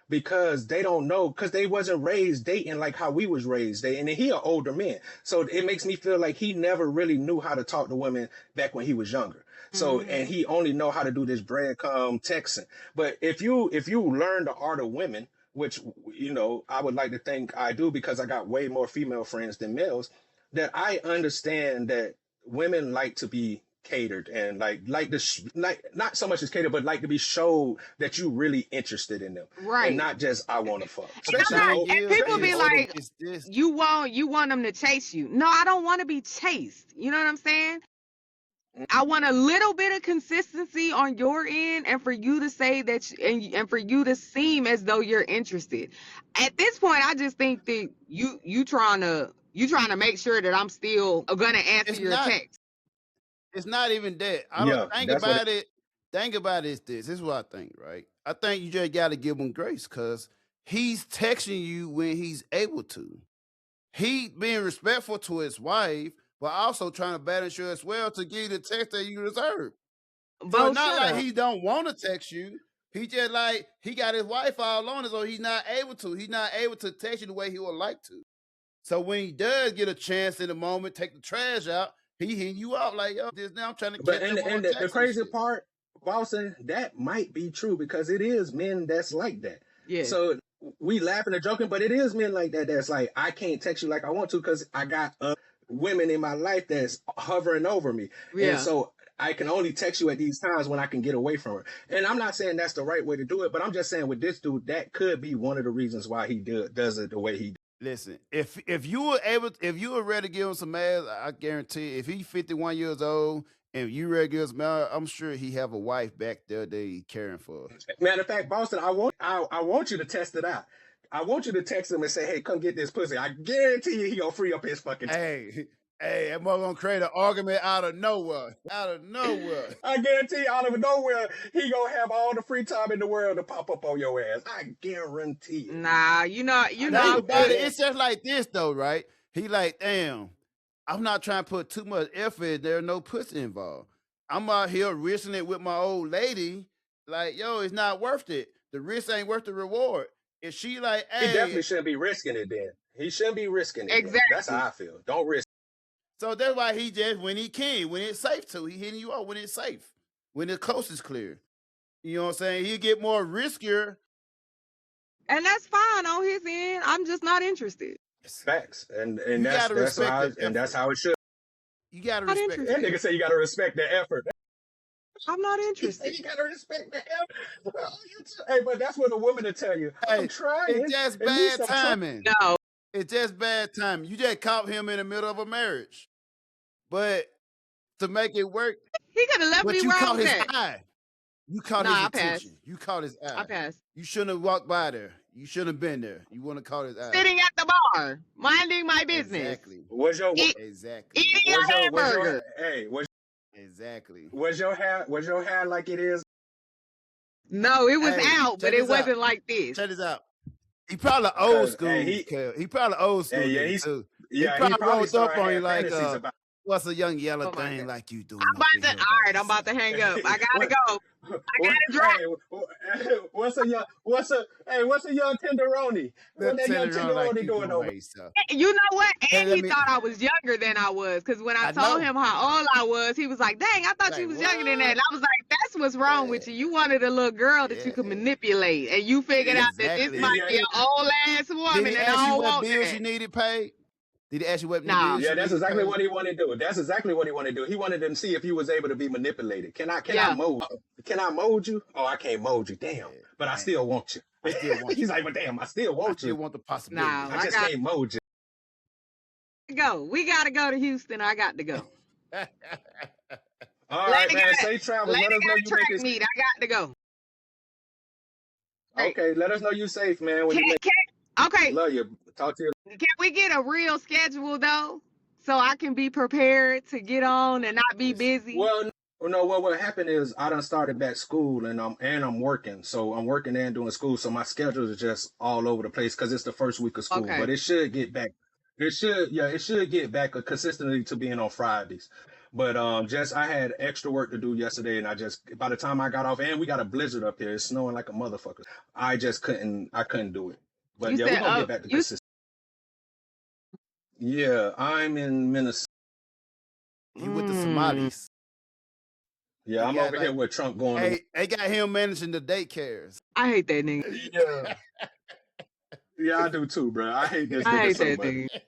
because they don't know, because they wasn't raised dating like how we was raised. And he an older man. So it makes me feel like he never really knew how to talk to women back when he was younger. So, and he only know how to do this breadcrumb texting. But if you learn the art of women, which, you know, I would like to think I do because I got way more female friends than males, that I understand that women like to be catered and like not so much as catered, but like to be showed that you really interested in them, Right. and not just I want to fuck. And I'm not- and people be like, it's this. you want them to chase you. No, I don't want to be chased. You know what I'm saying? I want a little bit of consistency on your end, and for you to say that, and for you to seem as though you're interested. At this point, I just think that you trying to make sure that I'm still gonna answer It's your not- text. It's not even that. I Yeah, don't think that's what about it. Think about it. This is what I think, right? I think you just got to give him grace because he's texting you when he's able to. He being respectful to his wife, but also trying to balance you as well to give you the text that you deserve. So Bo, it's not shut like up. he don't want to text you. He just like he got his wife all on it, so he's not able to. He's not able to text you the way he would like to. So when he does get a chance in the moment, take the trash out, he hitting you up like, yo, this now I'm trying to But catch and, up on and text the and crazy shit. part, Boston, that might be true because it is men that's like that. Yeah. So we laughing and joking, but it is men like that that's like, I can't text you like I want to because I got women in my life that's hovering over me. Yeah. And so I can only text you at these times when I can get away from her. And I'm not saying that's the right way to do it, but I'm just saying with this dude, that could be one of the reasons why he does it the way he does. Listen, if you were ready to give him some ass, I guarantee if he's 51 years old And you regulars, man, I'm sure he have a wife back there that he caring for. Matter of fact, Boston, I want you to test it out. I want you to text him and say, "Hey, come get this pussy." I guarantee you, he gonna free up his fucking. Hey, that mother gonna create an argument out of nowhere. Out of nowhere. I guarantee you, out of nowhere, he gonna have all the free time in the world to pop up on your ass. I guarantee you. Nah, you know, Think I'm about it. good. It's just like this though, right? He like, damn, I'm not trying to put too much effort in. There's no pussy involved. I'm out here risking it with my old lady. Like, yo, it's not worth it. The risk ain't worth the reward. If she like, He definitely hey, shouldn't be risking it then. He shouldn't be risking it. then. Exactly. That's how I feel. Don't risk. so that's why he just when he can, when it's safe to, he hitting you up when it's safe, when the coast is clear. You know what I'm saying? He get more riskier. And that's fine on his end. I'm just not interested. Facts, and You gotta respect the that's effort. how it should. You gotta Not respect interested. That nigga say you gotta respect the effort. I'm not He say interested. you gotta respect the effort. Hey, but that's what a woman will tell you. I'm Hey, trying. it's just At least bad I'm trying. timing. No. It's just bad timing. You just caught him in the middle of a marriage. But to make it work, He could have left but me you where I caught was his at. eye. You caught Nah, his I passed. attention. You caught his I eye. passed. You shouldn't have walked by there. You shouldn't have been there. You want to caught his eye. Sitting at the bar, minding my business. Exactly. Was your Exactly. Eating a hamburger. Exactly. was your hair like it is? No, it was Hey, out, but check it this out. wasn't like this. Check this out. He probably old Because, school. hey, He probably old school. Hey, yeah, nigga, he's- too. Yeah, he probably rolled up started on you having like, fantasies about. what's a young yellow Oh my thing God. like you doing? I'm about up in to. here All by right, I'm about to yourself? hang up. I gotta go. What- drive. what's a young tenderoni? What that young tenderoni doing over? You know what? Hey, And let he me- thought I was younger than I was. Because when I I told know. him how old I was, he was like, dang, I thought you Like, was younger than that. what? And I was like, that's what's wrong with you. You wanted a little girl that you could Yeah. manipulate. And you figured out that this Exactly. might be an old ass woman. Did he And I ask you don't what want bills that. you needed paid? Did he ask you what Nah. bills Yeah, you that's needed exactly paid? what he wanted to do. That's exactly what he wanted to do. He wanted to see if he was able to be manipulated. Can I Yeah. mold? Can I mold you? Oh, I can't mold you. Damn. But I Man. still want you. I still want He's you. like, but damn, I still I want still you. want the possibility. Nah. I I just got- can't mold you. Go. We got to go to Houston. I got to go. All right, Lady man. got- Safe travels. Lady Let us know got a you make track this. meet. I got to go. Okay, let us know you safe, man. When you make. Okay. Love you. Talk to you. Can we get a real schedule though, so I can be prepared to get on and not be busy? Well, no. What happened is I done started back school and I'm working. So I'm working and doing school. So my schedule is just all over the place because it's the first week of school. Okay. But it should get back. It should get back consistently to being on Fridays. But I had extra work to do yesterday, and by the time I got off, and we got a blizzard up here, it's snowing like a motherfucker. I couldn't do it. But You yeah, we're said, gonna get back to you- consistent. Yeah, I'm in Minnesota. He with the Mm. Somalis. Yeah, They I'm got, over like- here with Trump going. Hey, they got him managing the daycares. I hate that nigga. Yeah. Yeah, I do too, bro. I hate this I nigga hate so that much. nigga.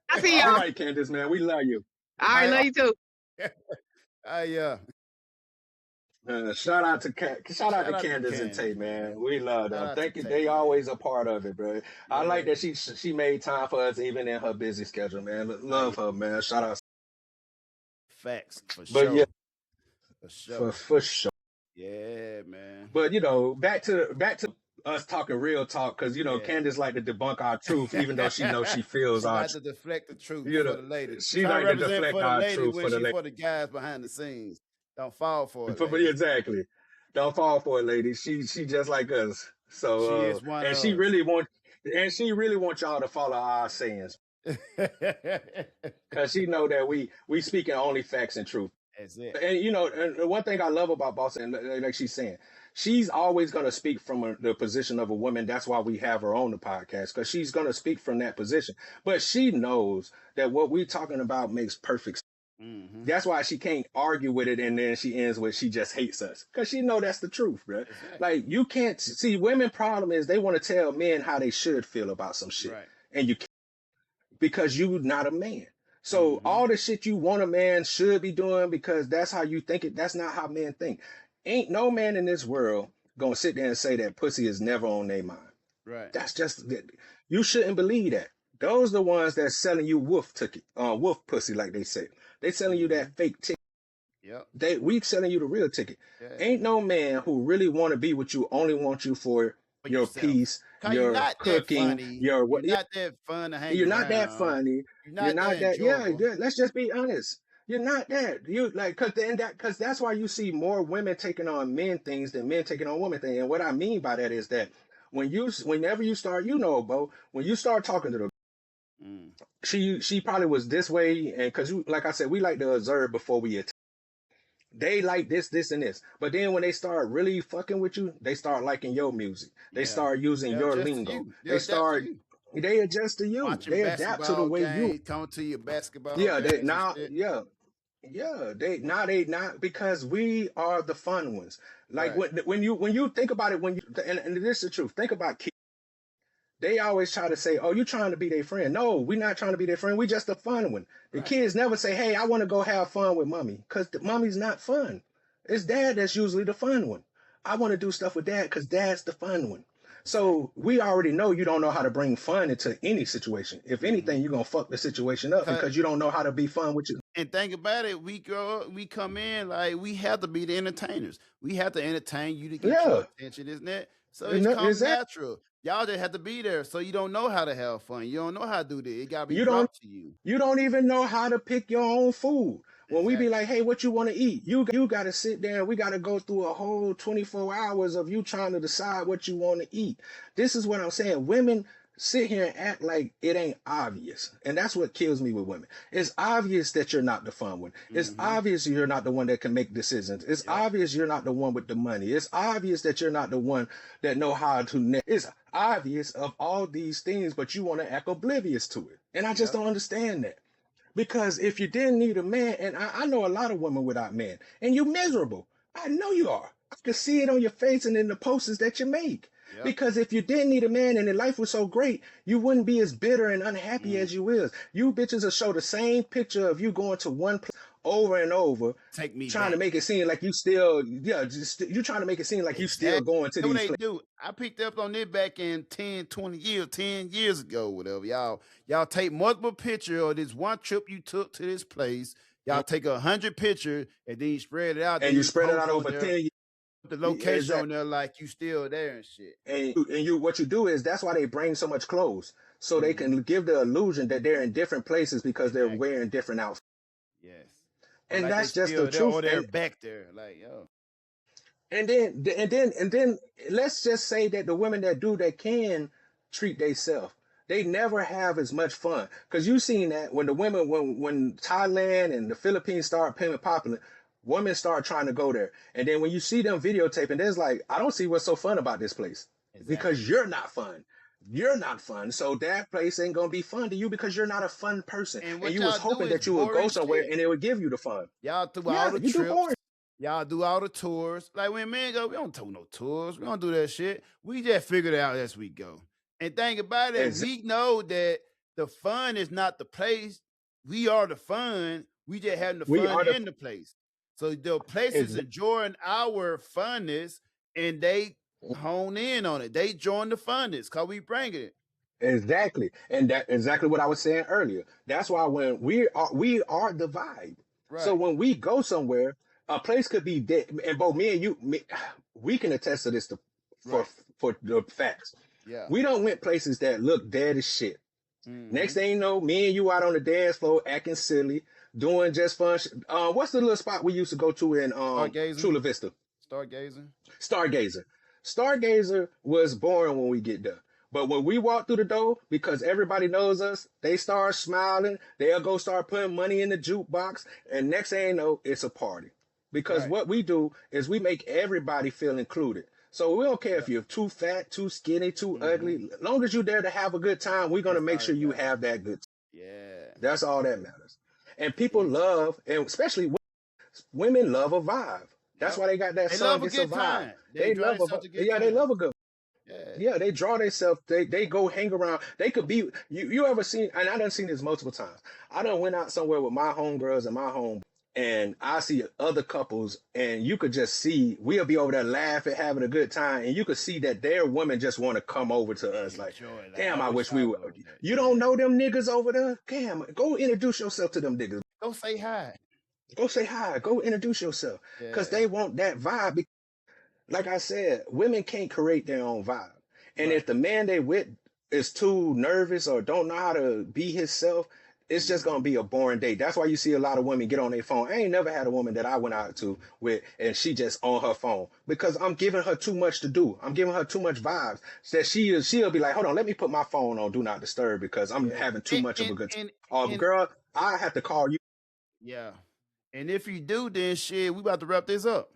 I see All y'all. right, Candace, man, we love you. All right, love you too. Shout out to Shout out to Candace and Candace, Tay, man. We love Shout them. out to Thank you. Tay, They man. always a part of it, bro. I like Yeah. that she made time for us even in her busy schedule, man. Love her, man. Shout out. Facts for But sure. yeah, For sure. for sure. Yeah, man. But back to us talking real talk, because Yeah. Candace like to debunk our truth, even though she knows she feels She our like to deflect the truth You know, for the ladies. she Try like to represent deflect for the our lady truth when for the she lady. for the guys behind the scenes. Don't fall for it. But ladies. exactly. Don't fall for it, lady. She just like us. So She is one and of she us. really want y'all to follow our sayings, because she know that we speaking only facts and truth. That's it. And and one thing I love about Boss, and like she's saying, she's always gonna speak from the position of a woman. That's why we have her on the podcast, because she's gonna speak from that position. But she knows that what we're talking about makes perfect sense. Mm-hmm. That's why she can't argue with it, and then she ends with she just hates us, because she know that's the truth, bro. Exactly. Like, you can't see, women problem is they want to tell men how they should feel about some shit, Right. and you can't, because you not a man. So all the shit you want a man should be doing because that's how you think it. That's not how men think. Ain't no man in this world gonna sit there and say that pussy is never on their mind. Right. That's just, you shouldn't believe that. Those are the ones that's selling you wolf pussy, like they say. They selling you that fake ticket. Yep. We selling you the real ticket. Yeah. Ain't no man who really want to be with you only want you for For your yourself. peace, Cause you're your not that cooking, funny. your You're what. not that fun to hang You're not that around. funny. You're You're not not that that. Yeah, enjoyable. yeah. Let's just be honest. You're not that. You like because that's why you see more women taking on men things than men taking on women things. And what I mean by that is that whenever you start, Bo, when you start talking to the Mm. she probably was this way, and because you, like I said, we like to observe before we attack. They like this, this, and this, but then when they start really fucking with you, they start liking your music. They Yeah. start using They'll your adjust to lingo. you. They'll They adapt to start. you. They adjust to you. Watching They adapt to the basketball way you. games, coming to your basketball Yeah, they games and now. shit. Yeah. They not because we are the fun ones. Like Right. when you think about it, and this is the truth. Think about kids. They always try to say, "Oh, you trying to be their friend?" No, we're not trying to be their friend. We just the fun one. The Right. kids never say, "Hey, I want to go have fun with mommy," because mommy's not fun. It's dad that's usually the fun one. I want to do stuff with dad because dad's the fun one. So we already know you don't know how to bring fun into any situation. If anything, you're gonna fuck the situation up Cause because you don't know how to be fun with you. and think about it, we grow up, we come in like we have to be the entertainers. We have to entertain you to get your Yeah, attention, isn't it? So it comes exactly. natural. Y'all just have to be there. So you don't know how to have fun. You don't know how to do this. It gotta be You don't brought to you. you don't even know how to pick your own food. When we be Exactly. like, "Hey, what you want to eat?" You got to sit there and we got to go through a whole 24 hours of you trying to decide what you want to eat. This is what I'm saying. Women sit here and act like it ain't obvious. And that's what kills me with women. It's obvious that you're not the fun one. It's Mm-hmm. obvious you're not the one that can make decisions. It's Yep. obvious you're not the one with the money. It's obvious that you're not the one that know how to it's obvious of all these things, but you want to act oblivious to it. And I just Yep. don't understand that. Because if you didn't need a man, and I know a lot of women without men, and you're miserable. I know you are. I can see it on your face and in the posters that you make. Yep. Because if you didn't need a man and your life was so great, you wouldn't be as bitter and unhappy Mm. as you is. You bitches will show the same picture of you going to one place over and over, Take me trying to back. make it seem like you still, you trying to make it seem like you still Exactly. going to That's what these they places. do. I picked up on it back in 10, 20 years, 10 years ago, whatever. Y'all take multiple pictures of this one trip you took to this place. Y'all take 100 pictures and then you spread it out. Then And you you spread it post out on over there 10 years. the location Exactly. on there like you still there and shit. And you what you do is that's why they bring so much clothes. So they can give the illusion that they're in different places because they're Exactly. wearing different outfits. Yes. Or And like they that's just still the there or truth. they're back there. Like, yo. And then let's just say that the women that can treat themselves, they never have as much fun. Because you seen that when the women when Thailand and the Philippines start becoming popular, women start trying to go there. And then when you see them videotaping, there's like, I don't see what's so fun about this place. Exactly. Because you're not fun. You're not fun. So that place ain't gonna be fun to you because you're not a fun person. And And what you was y'all do hoping is that you would go boring somewhere shit. and it would give you the fun. Y'all do all Yeah, the you do trips. boring. Y'all do all the tours. Like when men go, we don't do no tours. We don't do that shit. We just figure it out as we go. And think about it, Exactly. we know that the fun is not the place. We are the fun. We just having the We fun are the in the place. So the place is Exactly. enjoying our funness and they hone in on it. They join the funness because we bring it. Exactly. And that exactly what I was saying earlier. That's why when we are the vibe. So Right. when we go somewhere, a place could be dead. And both me and you, we can attest to this Right. for the facts. Yeah. We don't went places that look dead as shit. Next Mhm. thing you know, me and you out on the dance floor acting silly, doing just fun. What's the little spot we used to go to in Stargazing. Chula Vista? Stargazing. Stargazer. Stargazer was boring when we get there. But when we walk through the door, because everybody knows us, they start smiling. They'll go start putting money in the jukebox. And next thing you know, it's a party. Because Right. what we do is we make everybody feel included. So we don't care if you're too fat, too skinny, too ugly. As long as you're there to have a good time, we're going to That's make all sure that you matters. have that good time. Yeah. That's all that matters. And people love, and especially women love a vibe. That's Yep. why they got that They song, love a It's a good Vibe. time. They They enjoy love themselves a good yeah, they time. love a good. Yeah. Yeah, they draw themselves. They go hang around. They could be. You ever seen? And I done seen this multiple times. I done went out somewhere with my homegirls and my home, and I see other couples, and you could just see we'll be over there laughing, having a good time, and you could see that their women just want to come over to us. Like, Enjoy it. Like, damn, I wish I we was would. there. You don't know them niggas over there? Damn, go introduce yourself to them niggas. Go say hi. Go say hi. Go introduce yourself. Because Yeah. they want that vibe. Like I said, women can't create their own vibe. And if Right. the man they with is too nervous or don't know how to be himself, it's just gonna be a boring date. That's why you see a lot of women get on their phone. I ain't never had a woman that I went out to with and she just on her phone because I'm giving her too much to do. I'm giving her too much vibes. So that she'll be like, hold on, let me put my phone on do not disturb because I'm Yeah. having too much of a good time. And Girl, I have to call you. yeah. And if you do, then shit, we about to wrap this up.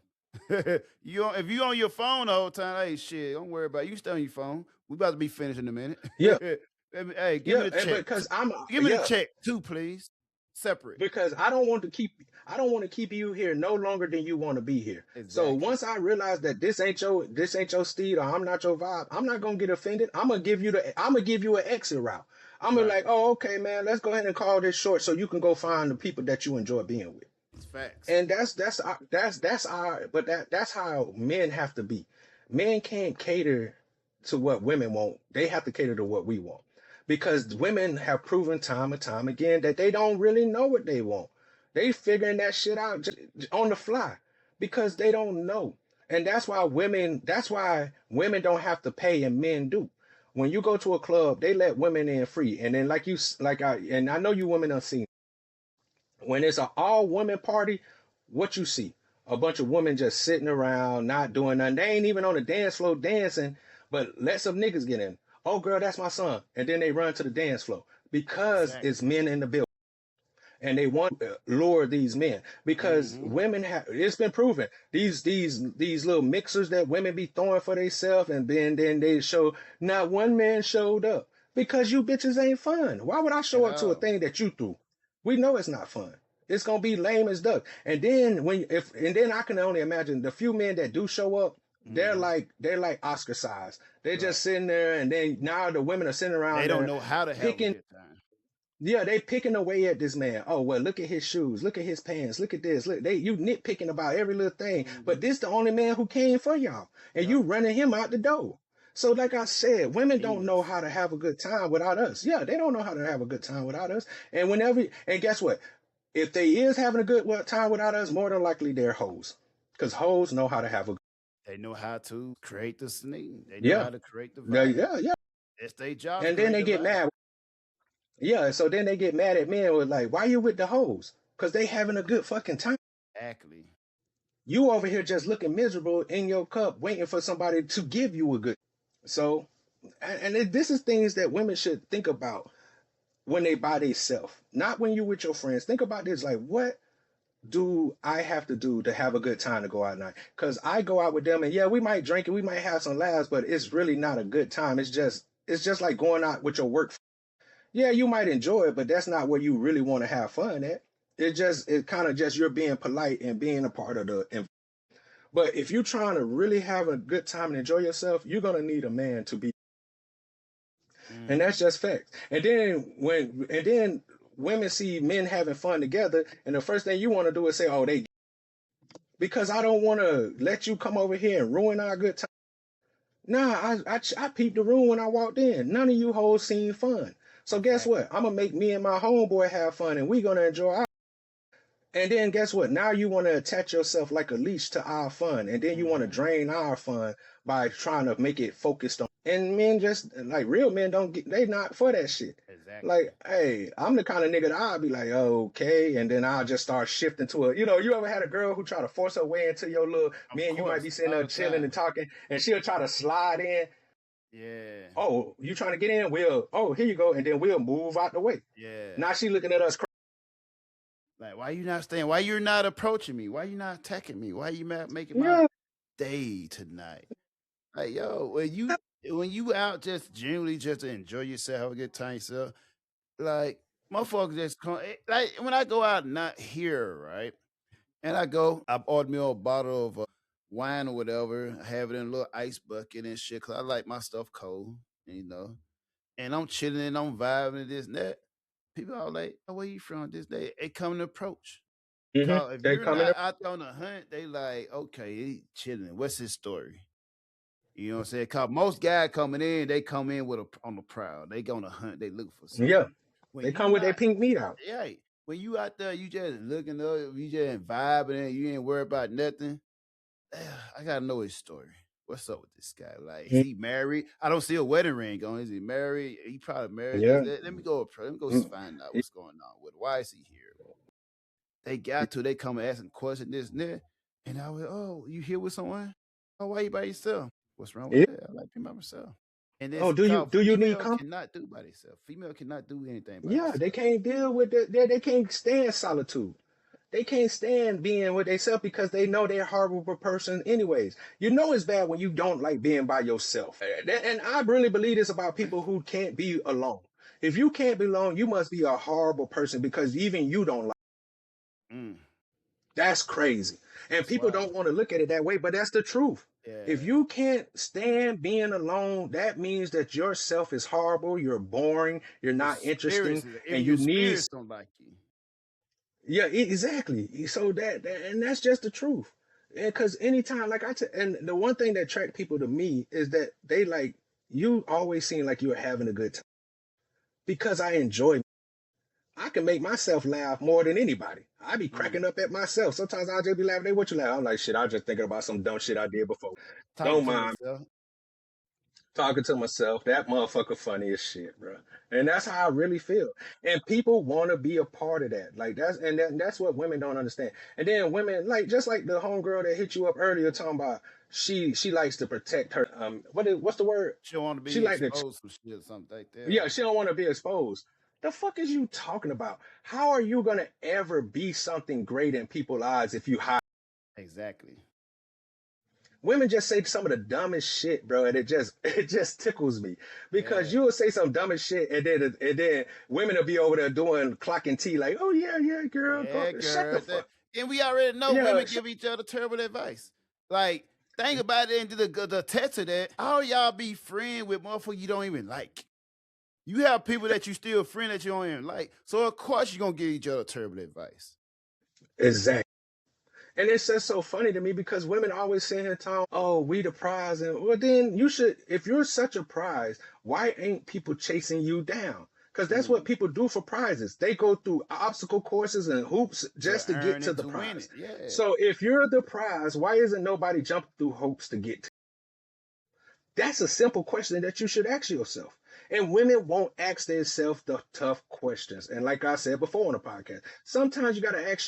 If you on your phone the whole time, hey shit, don't worry about it. You stay on your phone. We about to be finished in a minute. Yeah, Hey, give yeah, me the and check. because I'm Give me the yeah. check too, please. Separate. Because I don't want to keep you here no longer than you want to be here. So Exactly. once I realize that this ain't your steed or I'm not your vibe, I'm not gonna get offended. I'm gonna give you an exit route. I'm gonna be Right. like, oh, okay, man, let's go ahead and call this short so you can go find the people that you enjoy being with. It's facts. And that's how men have to be. Men can't cater to what women want. They have to cater to what we want. Because women have proven time and time again that they don't really know what they want. They figuring that shit out just on the fly because they don't know. And that's why women don't have to pay and men do. When you go to a club, they let women in free. And then I know you women have seen when it's an all women party, what you see? A bunch of women just sitting around, not doing nothing. They ain't even on the dance floor dancing, but let some niggas get in. Oh, girl, that's my son. And then they run to the dance floor because Exactly. it's men in the building. And they want to lure these men because Mhm. women have. It's been proven these little mixers that women be throwing for themselves, and then they show not one man showed up because you bitches ain't fun. Why would I show At up to a all. thing that you threw? We know it's not fun. It's gonna be lame as duck. And then I can only imagine the few men that do show up. They're Mhm. like Oscar size. They're Right. just sitting there, and then now the women are sitting They around don't there know how to have a picking. good time. Yeah, they picking away at this man. Oh well, look at his shoes, look at his pants, look at this. Look, you nitpicking about every little thing, but Mhm. this the only man who came for y'all, and Yep. you running him out the door. So like I said, women don't know Genius. how to have a good time without us. Yeah, they don't know how to have a good time without us. And guess what? If they is having a good time without us, more than likely they're hoes, because hoes know how to have a. They know how to create the scene. They know Yeah, how to create the yeah, vibe. yeah, yeah. It's their job to And then create they the get vibe. mad. Yeah, so then they get mad at men with like, why you with the hoes? Because they having a good fucking time. Exactly. You over here just looking miserable in your cup, waiting for somebody to give you a good. So, this is things that women should think about when they buy themselves, not when you with your friends. Think about this, like, what do I have to do to have a good time to go out at night? Because I go out with them, and yeah, we might drink and we might have some laughs, but it's really not a good time. It's just like going out with your work. Yeah, you might enjoy it, but that's not where you really want to have fun at. It kind of just you're being polite and being a part of the. But if you're trying to really have a good time and enjoy yourself, you're gonna need a man to be, and that's Mhm. just facts. And then women see men having fun together, and the first thing you want to do is say, "Oh, they," because I don't want to let you come over here and ruin our good time. Nah, I peeped the room when I walked in. None of you hoes seen fun. So guess Exactly. what? I'm gonna make me and my homeboy have fun, and we gonna enjoy our. And then guess what? Now you want to attach yourself like a leash to our fun, and then you want to Mhm. drain our fun by trying to make it focused on. And men just like real men don't get. They not for that shit. Exactly. Like, hey, I'm the kind of nigga that I'll be like, okay, and then I'll just start shifting to a. You ever had a girl who try to force her way into your little Of man? You might course, be sitting all there the chilling and time. talking, and she'll try to slide in. Yeah. Oh, you trying to get in? Here you go, and then we'll move out the way. Yeah. Now she looking at us. Like, why you not staying? Why you're not approaching me? Why you not attacking me? Why you making my Yeah, day tonight? Like, yo, when you out just generally just to enjoy yourself, have a good time yourself, like motherfuckers just come like when I go out not here, right? And I order me a bottle of wine or whatever, have it in a little ice bucket and shit, cause I like my stuff cold, you know. And I'm chilling and I'm vibing and this and that. People are like, oh, where you from? This day, they come to approach. Cause if They you're coming not up. out there on a hunt, they like, okay, he chilling. What's his story? You know what I'm saying? Cause most guys coming in, they come in with on the prowl. They go on a hunt. They look for something. Yeah, When they you come with their not, pink meat out. yeah. when you out there, you just looking up, you just vibing, and you ain't worried about nothing. I gotta know his story. What's up with this guy? Like, is he married? I don't see a wedding ring on. Is he married? He probably married. Yeah. Let me go. Let me go find out what's going on with. Why is he here? They they come and asking questions, this and that. And I went, oh, you here with someone? Oh, why you by yourself? What's wrong with Yeah. that? I like being by myself. And Oh, do you need female cannot do by themselves. Female cannot do anything by Yeah, themselves. they can't deal with it. They can't stand solitude. They can't stand being with themselves because they know they're a horrible person anyways. You know it's bad when you don't like being by yourself. And I really believe this about people who can't be alone. If you can't be alone, you must be a horrible person because even you don't like. That's crazy. And people don't want to look at it that way, but that's the truth. Yeah. If you can't stand being alone, that means that yourself is horrible, you're boring, you're not interesting, and you need. Don't like you. Yeah, exactly. So and that's just the truth. Because anytime, like and the one thing that attract people to me is that they like you always seem like you're having a good time because I enjoy. I can make myself laugh more than anybody. I be cracking up at myself. Sometimes I'll just be laughing. Hey, what you laugh? I'm like, shit, I was just thinking about some dumb shit I did before. Don't mind. Talking to myself. That motherfucker funny as shit, bro. And that's how I really feel. And people want to be a part of that. Like that's what women don't understand. And then women, like just like the homegirl that hit you up earlier talking about she likes to protect her what's the word? She don't want to be exposed to shit or something like that. Yeah, she don't want to be exposed. The fuck is you talking about? How are you gonna ever be something great in people's eyes if you hide? Exactly. Women just say some of the dumbest shit, bro, and it just tickles me because you will say some dumbest shit, and then women will be over there doing clocking tea like, oh yeah, girl, shut the fuck. And we already know women give each other terrible advice. Like, think about it, and the test of that, how y'all be friends with motherfuckers you don't even like? You have people that you still friend that you don't even like. So of course you're gonna give each other terrible advice. Exactly. And it's just so funny to me because women always say in town, oh, we the prize. And well, then you should, if you're such a prize, why ain't people chasing you down? Because that's what people do for prizes. They go through obstacle courses and hoops just to get to the prize. Yeah. So if you're the prize, why isn't nobody jumping through hoops to get to? That's a simple question that you should ask yourself. And women won't ask themselves the tough questions. And like I said before on the podcast, sometimes you got to ask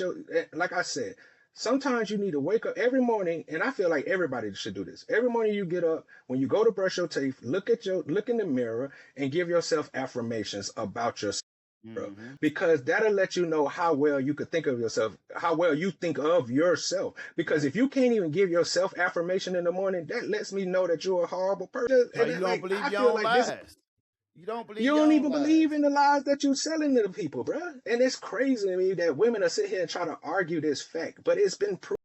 like I said, sometimes you need to wake up every morning, and I feel like everybody should do this. Every morning you get up, when you go to brush your teeth, look in the mirror and give yourself affirmations about yourself. Bro. Because that'll let you know how well you could think of yourself, how well you think of yourself. Because if you can't even give yourself affirmation in the morning, that lets me know that you're a horrible person. And you don't believe your own lies. You don't believe. You don't even believe in the lies that you're selling to the people, bro. And it's crazy to me that women are sitting here and try to argue this fact, but it's been proven.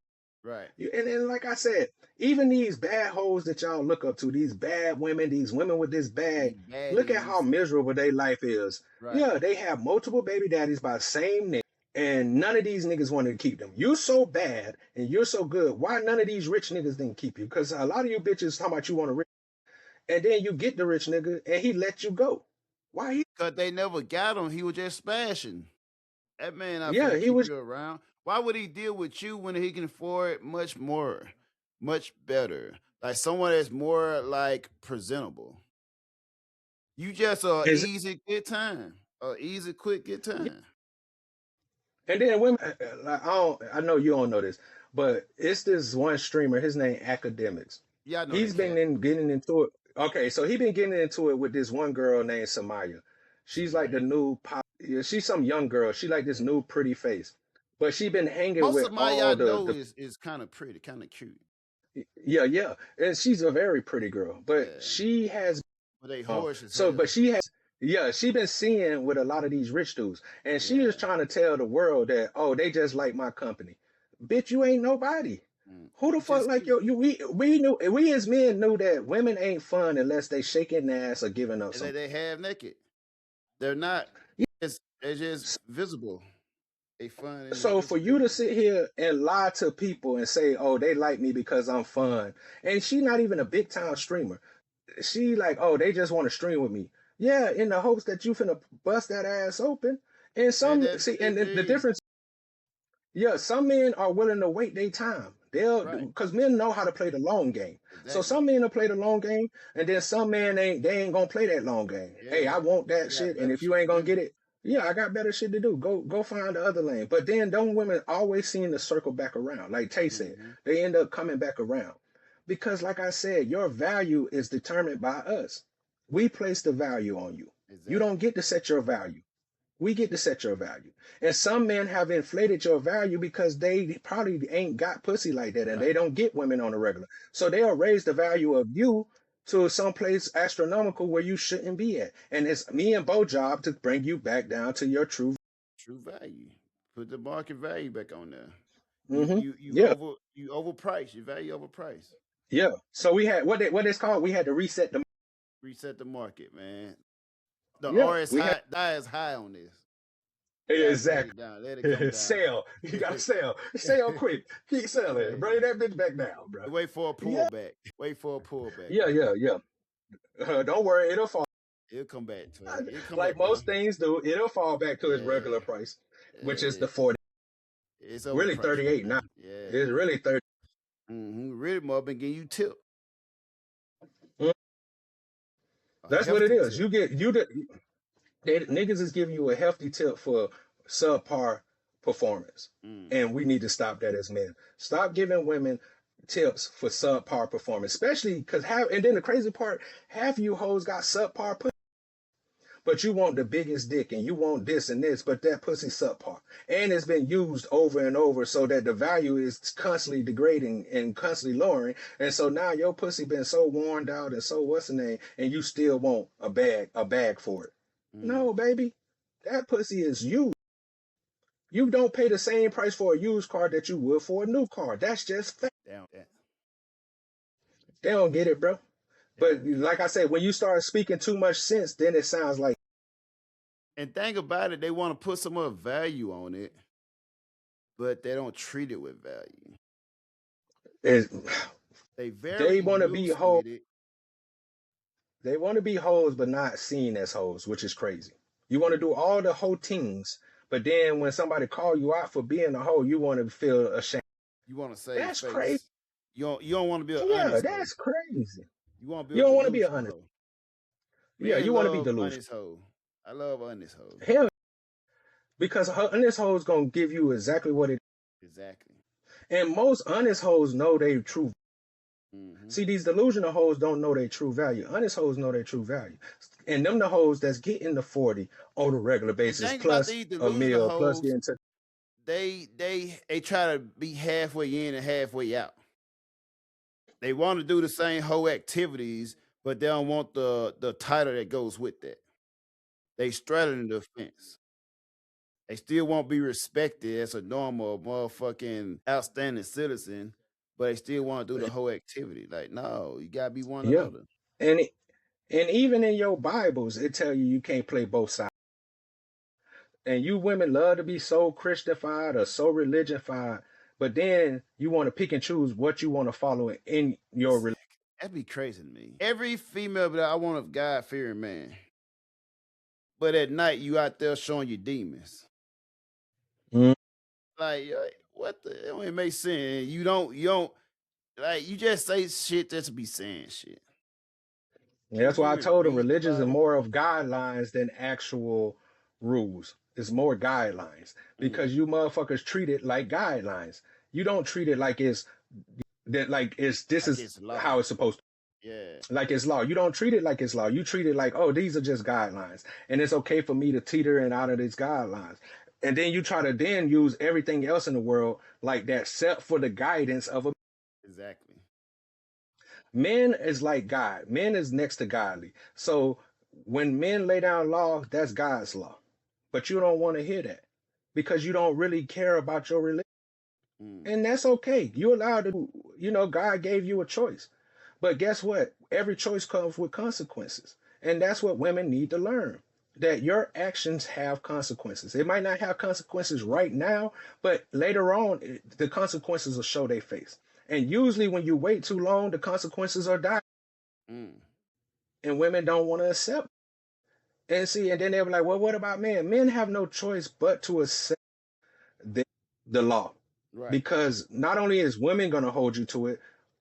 Right. And then, like I said, even these bad hoes that y'all look up to, these bad women, these women with this bag, look at how miserable their life is. Right. Yeah, they have multiple baby daddies by the same nigga, and none of these niggas wanted to keep them. You're so bad and you're so good. Why none of these rich niggas didn't keep you? Because a lot of you bitches talking about you want a rich, and then you get the rich nigga and he let you go. Why? Because they never got him. He was just smashing. That man, he was you around. Why would he deal with you when he can afford much more, much better? Like someone that's more like presentable. You just easy good time, easy quick good time. And then women, like I know you don't know this, but it's this one streamer. His name Academics. Yeah, I know. He's been getting into it. Okay, so he been getting into it with this one girl named Samaya. She's like the new pop. She's some young girl. She like this new pretty face. But she been hanging with all the is kind of pretty, kind of cute. Yeah. And she's a very pretty girl. But she has they horses. But she has she been seeing with a lot of these rich dudes. And she is trying to tell the world that, oh, they just like my company. Bitch, you ain't nobody. Who the fuck like we as men knew that women ain't fun unless they shaking ass or giving up something. They half naked. They're not. They're just visible. They fun. So for you to sit here and lie to people and say, oh, they like me because I'm fun, and she not even a big time streamer. She like, oh, they just want to stream with me. Yeah, in the hopes that you finna bust that ass open. And some That see, it and the is difference, yeah, some men are willing to wait their time. They'll right. because men know how to play the long game. So Exactly. some men will play the long game, and then some men ain't gonna play that long game. Yeah, Hey, I want they that got shit, and better if you shit ain't to gonna do. get it, yeah, I got better shit to do. Go find the other lane. But then don't women always seem to circle back around? Like Tay said, Mm-hmm. they end up coming back around. Because like I said, your value is determined by us. We place the value on you. You Exactly. don't get to set your value. We get to set your value. And some men have inflated your value because they probably ain't got pussy like that and Right. they don't get women on a regular. So they'll raise the value of you to some place astronomical where you shouldn't be at. And it's me and Bo's job to bring you back down to your true. Value. Put the market value back on there. Mm-hmm. You Yeah. overprice. Your value overpriced. Yeah. So we had what it's called. We had to reset the. Reset the market, man. The Yeah. We had RSI is high on this. You gotta exactly. take it down. Let it come down. Sell. You gotta sell. Sell quick. Keep selling. Bring that bitch back down, bro. Wait for a Yeah. pullback. Wait for a pullback. Yeah. Don't worry, it'll fall. It'll come back to it. It'll come Like back most down. things do, it'll fall back to its Yeah. regular price, which is Yeah. the 40. It's Really overpriced 38 right now. Yeah. It's really 30. Really more been getting you tip. Mm. A That's what it hefty is. tip. Niggas is giving you a hefty tip for subpar performance. And we need to stop that as men. Stop giving women tips for subpar performance, especially because and then the crazy part, half you hoes got subpar pussy. But you want the biggest dick and you want this and this, but that pussy subpar. And it's been used over and over so that the value is constantly degrading and constantly lowering. And so now your pussy been so worn out and so what's the name, and you still want a bag for it. No, baby. That pussy is used. You don't pay the same price for a used car that you would for a new car. That's just fact. They don't get it, bro. But like I said, when you start speaking too much sense, then it sounds like. And think about it, they want to put some more value on it, but they don't treat it with value. They want to be loose hoes. with it. They want to be hoes, but not seen as hoes, which is crazy. You want to do all the hoe things, but then when somebody call you out for being a hoe, you want to feel ashamed. You want to say That's face. crazy. You don't want to be an Yeah, honest that's hoe. crazy. You want to be You don't want to be an honest. hoe. Yeah, Men you want to be love delusional. honest hoe. I love honest hoe. Hell, because honest hoes gonna give you exactly what it. Exactly. And most honest hoes know their true. See, these delusional hoes don't know their true value. Honest hoes know their true value. And them the hoes that's getting the 40 on a regular basis, plus a meal, plus getting to. They try to be halfway in and halfway out. They want to do the same hoe activities, but they don't want the title that goes with that. They straddling the fence. They still won't be respected as a normal motherfucking outstanding citizen, but they still want to do the whole activity. Like, no, you gotta be one or the other. And even in your Bibles, it tell you can't play both sides. And you women love to be so Christianified or so religionified, but then you want to pick and choose what you want to follow in your religion. That'd be crazy to me. Every female that I want a God-fearing man. But at night, you out there showing your demons. Like, what the? It don't even make sense. You don't, like, you just say shit just to be saying shit. Yeah, that's why I told them religion is more of guidelines than actual rules. It's more guidelines because you motherfuckers treat it like guidelines. You don't treat it like it's how it's supposed to. Yeah. Like it's law. You don't treat it like it's law. You treat it like, oh, these are just guidelines. And it's okay for me to teeter and out of these guidelines. And then you try to then use everything else in the world like that, except for the guidance of a. Exactly. Men is like God. Men is next to godly. So when men lay down law, that's God's law. But you don't want to hear that because you don't really care about your religion. And that's okay. You're allowed to, God gave you a choice. But guess what? Every choice comes with consequences. And that's what women need to learn, that your actions have consequences. It might not have consequences right now, but later on, the consequences will show their face. And usually when you wait too long, the consequences are dire. And women don't want to accept. And see, and then they were like, well, what about men? Men have no choice but to accept the law. Right. Because not only is women going to hold you to it,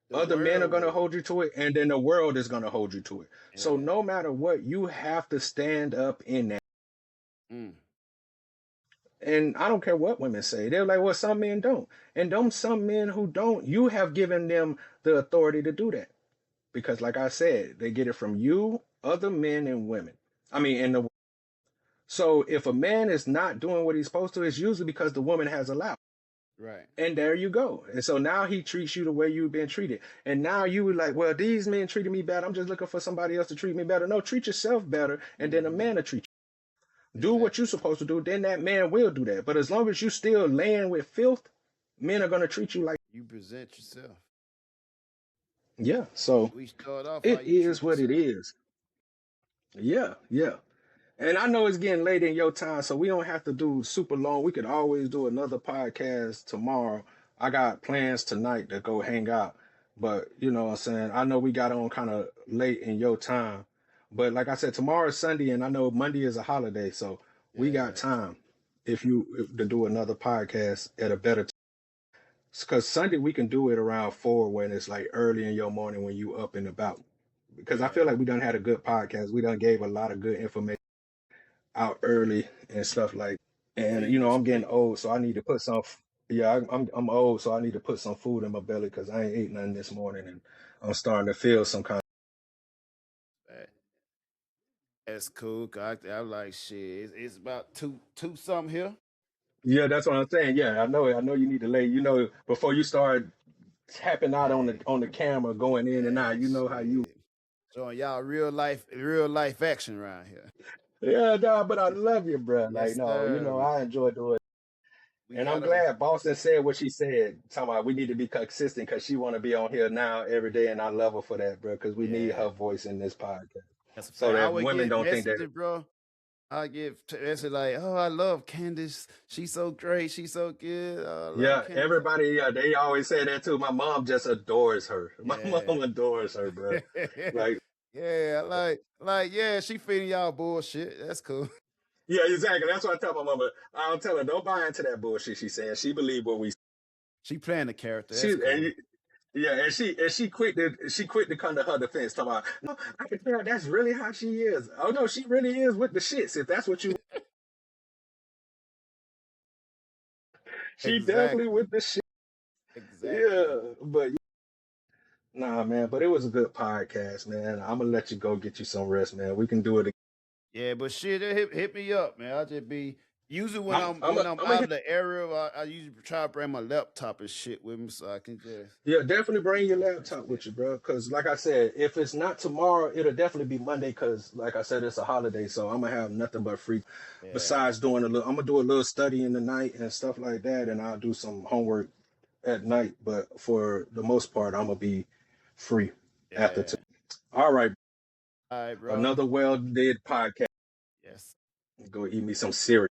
The other men are world going to will. hold you to it, and then the world is going to hold you to it. So Yeah. no matter what, you have to stand up in that. Mm. And I don't care what women say. They're like, well, some men don't. And some men who don't, you have given them the authority to do that. Because like I said, they get it from you, other men and women. I mean, so if a man is not doing what he's supposed to, it's usually because the woman has allowed. Right. And there you go. And so now he treats you the way you've been treated. And now you were like, well, these men treated me bad. I'm just looking for somebody else to treat me better. No, treat yourself better, and then a man will treat you. Do what you're supposed to do, then that man will do that. But as long as you still laying with filth, men are going to treat you like You present yourself. yeah. So We start off. it how you is treat what it yourself. is. Yeah, yeah. And I know it's getting late in your time, so we don't have to do super long. We could always do another podcast tomorrow. I got plans tonight to go hang out. But you know what I'm saying? I know we got on kind of late in your time. But like I said, tomorrow is Sunday, and I know Monday is a holiday, so we got Yeah. time if to do another podcast at a better time. Because Sunday we can do it around 4 when it's like early in your morning when you up and about. Because I feel Yeah. like we done had a good podcast. We done gave a lot of good information out early and stuff like. And you know, I'm getting old, so I need to put some. Yeah, I'm old, so I need to put some food in my belly because I ain't ate nothing this morning, and I'm starting to feel some kind. That's cool. 'Cause I'm like, shit. It's about two something here. Yeah, that's what I'm saying. Yeah, I know you need to lay. You know, before you start tapping out on the camera, going in and out. You know how you. Shit. Showing y'all real life action around here. Yeah, nah, but I love you, bro. Like, Yes, no, you sir. know, I enjoy doing it. We And I'm gotta. glad Boston said what she said. Talking about we need to be consistent because she want to be on here now every day, and I love her for that, bro. Because we need her voice in this podcast, That's a so fact. I that would women get don't think that. messages, bro. I get messages like, "Oh, I love Candace. She's so great. She's so good. I love Yeah, Candace." everybody. Yeah, they always say that too. My mom just adores her. My mom adores her, bro. Like, yeah, like, yeah, she feeding y'all bullshit. That's cool. yeah, exactly. That's what I tell my mama. I don't tell her don't buy into that bullshit. She's saying she believe what we. She playing the character. That's She cool. and yeah, and she quit to come to her defense. Talking about, no, I can tell that's really how she is. Oh no, she really is with the shits. If that's what you, she definitely with the shit. Exactly. Yeah, but nah, man. But it was a good podcast, man. I'm gonna let you go get you some rest, man. We can do it again. Yeah, but shit, hit me up, man. I'll just be usually when I'm I'm out of the area, I usually try to bring my laptop and shit with me so I can just. Yeah, definitely bring your laptop with you, bro. Because like I said, if it's not tomorrow, it'll definitely be Monday. Because like I said, it's a holiday, so I'm gonna have nothing but free. Yeah. Besides doing I'm gonna do a little study in the night and stuff like that, and I'll do some homework at night. But for the most part, I'm gonna be free after. All right, bro. Another well-did podcast. Yes. Go eat me some cereal.